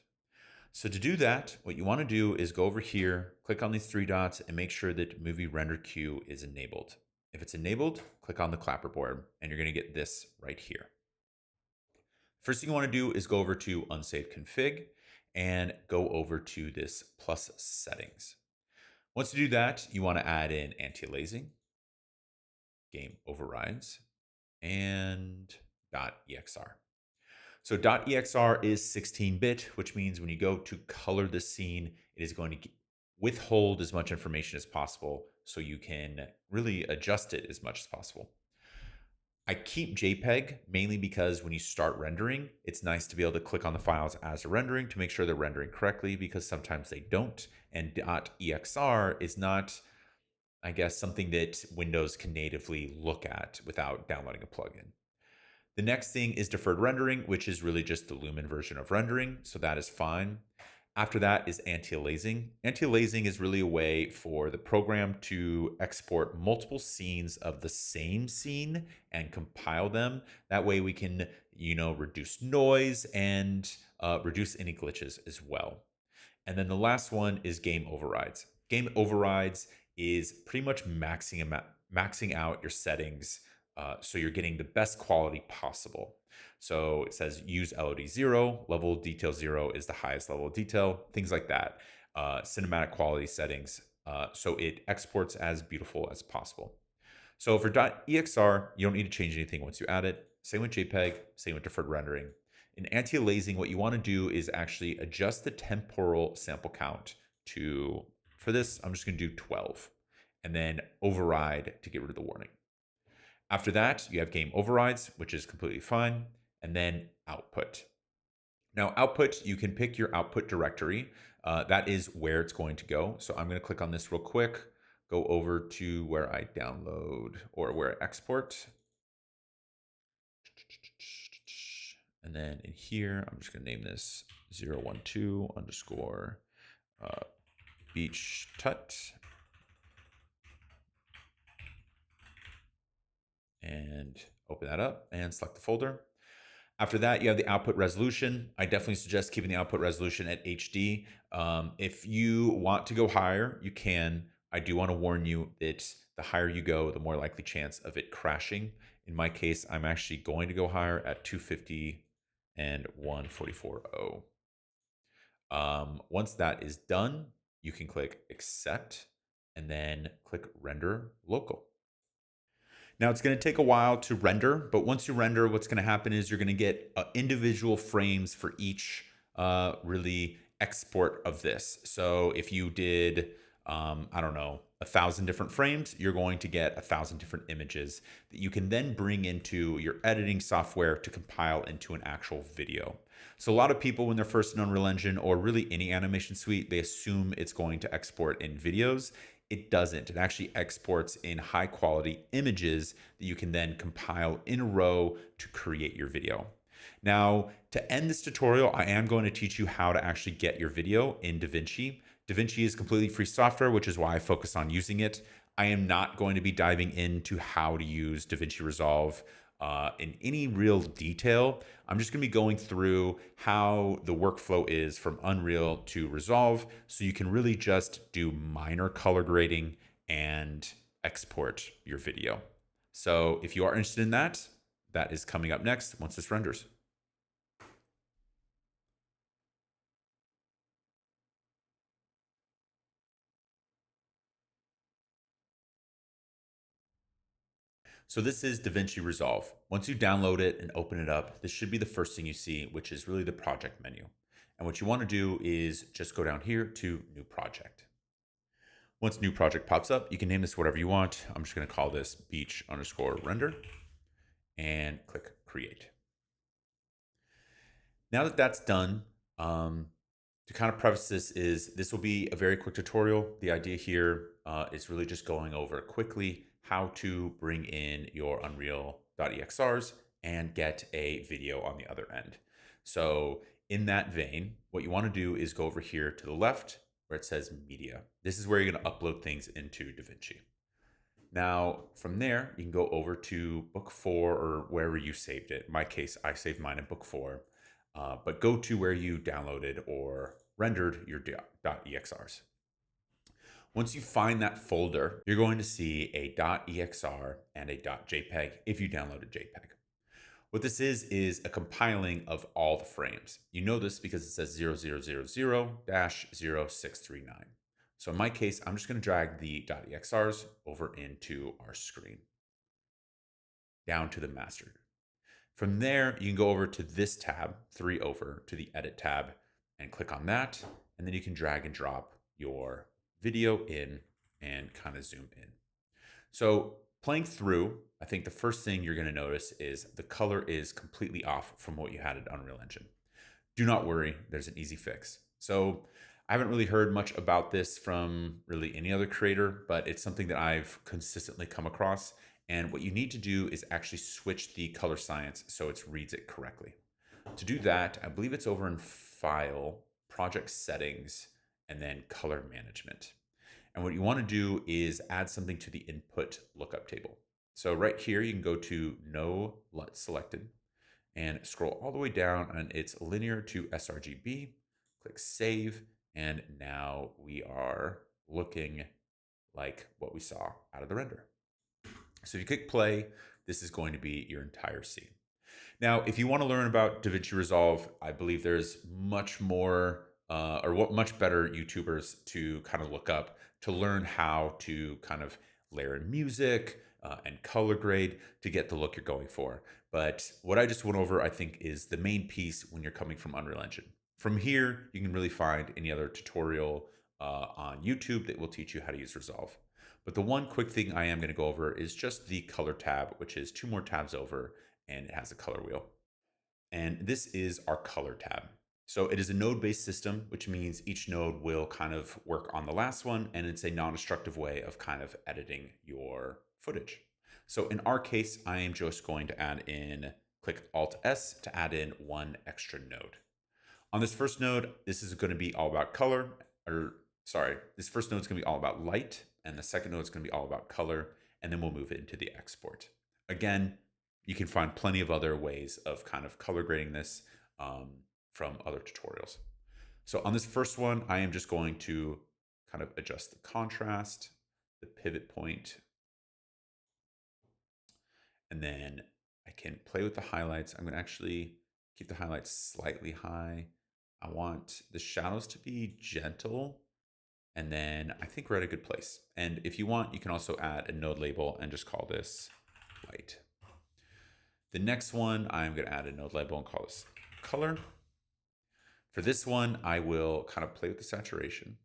So to do that, what you want to do is go over here, click on these three dots, and make sure that Movie Render Queue is enabled. If it's enabled, click on the clapperboard, and you're going to get this right here. First thing you want to do is go over to Unsaved Config and go over to this plus settings. Once you do that, you want to add in anti-aliasing, game overrides, and .exr. So .exr is 16-bit, which means when you go to color the scene, it is going to withhold as much information as possible so you can really adjust it as much as possible. I keep JPEG mainly because when you start rendering, it's nice to be able to click on the files as they're rendering to make sure they're rendering correctly, because sometimes they don't. And .exr is not, I guess, something that Windows can natively look at without downloading a plugin. The next thing is deferred rendering, which is really just the Lumen version of rendering, so that is fine. After that is anti-aliasing. Anti-aliasing is really a way for the program to export multiple scenes of the same scene and compile them. That way we can, reduce noise and reduce any glitches as well. And then the last one is game overrides. Game overrides is pretty much maxing out your settings so you're getting the best quality possible. So it says use LOD 0, level of detail 0 is the highest level of detail, things like that. Cinematic quality settings, so it exports as beautiful as possible. So for .exr, you don't need to change anything once you add it. Same with JPEG, same with deferred rendering. In anti-aliasing, what you want to do is actually adjust the temporal sample count to, for this, I'm just going to do 12, and then override to get rid of the warning. After that, you have game overrides, which is completely fine, and then output. Now, output, you can pick your output directory. That is where it's going to go. So I'm going to click on this real quick, go over to where I download or where I export. And then in here, I'm just going to name this 012 underscore beach tut. And open that up and select the folder. After that, you have the output resolution. I definitely suggest keeping the output resolution at HD. If you want to go higher, you can. I do want to warn you that the higher you go, the more likely chance of it crashing. In my case, I'm actually going to go higher at 250 and 144.0. Once that is done, you can click accept and then click render local. Now it's going to take a while to render, but once you render, what's going to happen is you're going to get individual frames for each really export of this. So if you did, I don't know, 1,000 different frames, you're going to get 1,000 different images that you can then bring into your editing software to compile into an actual video. So a lot of people, when they're first in Unreal Engine or really any animation suite, they assume it's going to export in videos. It doesn't. It actually exports in high quality images that you can then compile in a row to create your video. Now, to end this tutorial, I am going to teach you how to actually get your video in DaVinci. DaVinci is completely free software, which is why I focus on using it. I am not going to be diving into how to use DaVinci Resolve in any real detail. I'm just going to be going through how the workflow is from Unreal to Resolve, so you can really just do minor color grading and export your video. So if you are interested in that, that is coming up next once this renders. So this is DaVinci Resolve. Once you download it and open it up, this should be the first thing you see, which is really the project menu. And what you want to do is just go down here to New Project. Once New Project pops up, you can name this whatever you want. I'm just going to call this beach_render and click Create. Now that that's done, to kind of preface this will be a very quick tutorial. The idea here is really just going over quickly how to bring in your Unreal.exrs and get a video on the other end. So in that vein, what you want to do is go over here to the left where it says media. This is where you're going to upload things into DaVinci. Now, from there, you can go over to book 4 or wherever you saved it. In my case, I saved mine in book 4, but go to where you downloaded or rendered your .exrs. Once you find that folder, you're going to see a .exr and a .jpeg if you downloaded JPEG. What this is a compiling of all the frames. You know this because it says 0000-0639. So in my case, I'm just going to drag the .exrs over into our screen, down to the master. From there, you can go over to this tab, 3 over to the edit tab, and click on that. And then you can drag and drop your video in and kind of zoom in. So playing through, I think the first thing you're going to notice is the color is completely off from what you had in Unreal Engine. Do not worry, there's an easy fix. So I haven't really heard much about this from really any other creator, but it's something that I've consistently come across. And what you need to do is actually switch the color science so it reads it correctly. To do that, I believe it's over in File, Project Settings, and then Color Management. And what you want to do is add something to the input lookup table. So right here, you can go to No LUT Selected and scroll all the way down, and it's linear to sRGB. Click Save, and now we are looking like what we saw out of the render. So if you click play, this is going to be your entire scene. Now, if you want to learn about DaVinci Resolve, I believe there's much more much better YouTubers to kind of look up to learn how to kind of layer in music and color grade to get the look you're going for. But what I just went over, I think, is the main piece when you're coming from Unreal Engine. From here, you can really find any other tutorial on YouTube that will teach you how to use Resolve. But the one quick thing I am going to go over is just the color tab, which is 2 more tabs over, and it has a color wheel. And this is our color tab. So it is a node-based system, which means each node will kind of work on the last one, and it's a non-destructive way of kind of editing your footage. So in our case, I am just going to add in, click Alt-S to add in 1 extra node. On this first node, this is going to be all about color, this first node is going to be all about light, and the second node is going to be all about color, and then we'll move it into the export. Again, you can find plenty of other ways of kind of color grading this from other tutorials. So on this first one, I am just going to kind of adjust the contrast, the pivot point, and then I can play with the highlights. I'm going to actually keep the highlights slightly high. I want the shadows to be gentle, and then I think we're at a good place. And if you want, you can also add a node label and just call this light. The next one, I'm going to add a node label and call this color. For this one, I will kind of play with the saturation,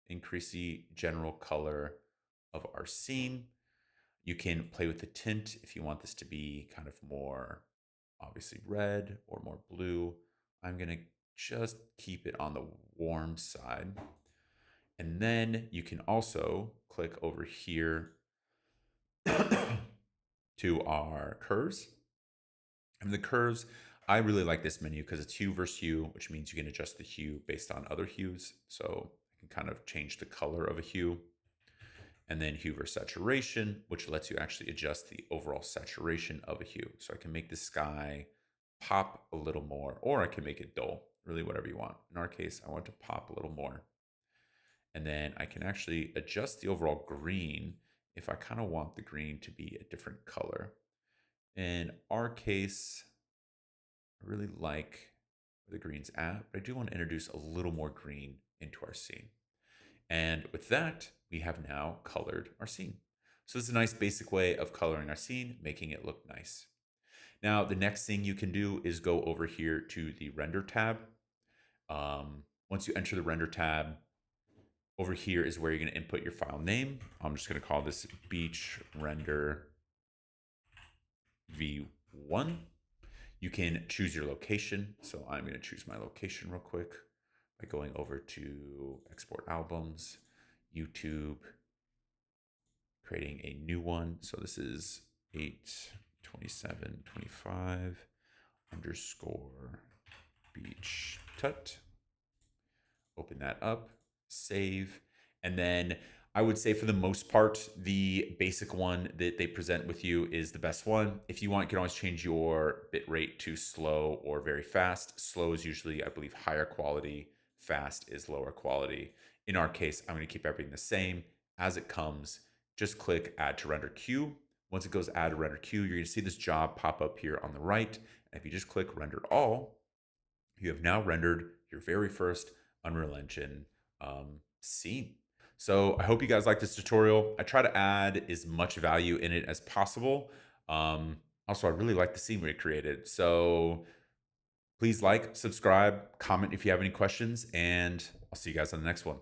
increase the general color of our scene. You can play with the tint if you want this to be kind of more obviously red or more blue. I'm going to just keep it on the warm side. And then you can also click over here to our curves. And the curves, I really like this menu because it's hue versus hue, which means you can adjust the hue based on other hues. So I can kind of change the color of a hue. And then hue versus saturation, which lets you actually adjust the overall saturation of a hue. So I can make the sky pop a little more, or I can make it dull, really whatever you want. In our case, I want to pop a little more. And then I can actually adjust the overall green if I kind of want the green to be a different color. In our case, I really like where the green's at, but I do want to introduce a little more green into our scene. And with that, we have now colored our scene. So this is a nice basic way of coloring our scene, making it look nice. Now, the next thing you can do is go over here to the render tab. Once you enter the render tab, over here is where you're going to input your file name. I'm just going to call this beach render v1. You can choose your location. So I'm going to choose my location real quick by going over to export albums, YouTube, creating a new one. So this is 8/27/25 underscore beach tut. Open that up, save, and then I would say for the most part, the basic one that they present with you is the best one. If you want, you can always change your bitrate to slow or very fast. Slow is usually, I believe, higher quality. Fast is lower quality. In our case, I'm going to keep everything the same as it comes. Just click Add to Render Queue. Once it goes Add to Render Queue, you're going to see this job pop up here on the right. And if you just click Render All, you have now rendered your very first Unreal Engine scene. So I hope you guys like this tutorial. I try to add as much value in it as possible. Also, I really like the scene we created. So please like, subscribe, comment if you have any questions, and I'll see you guys on the next one.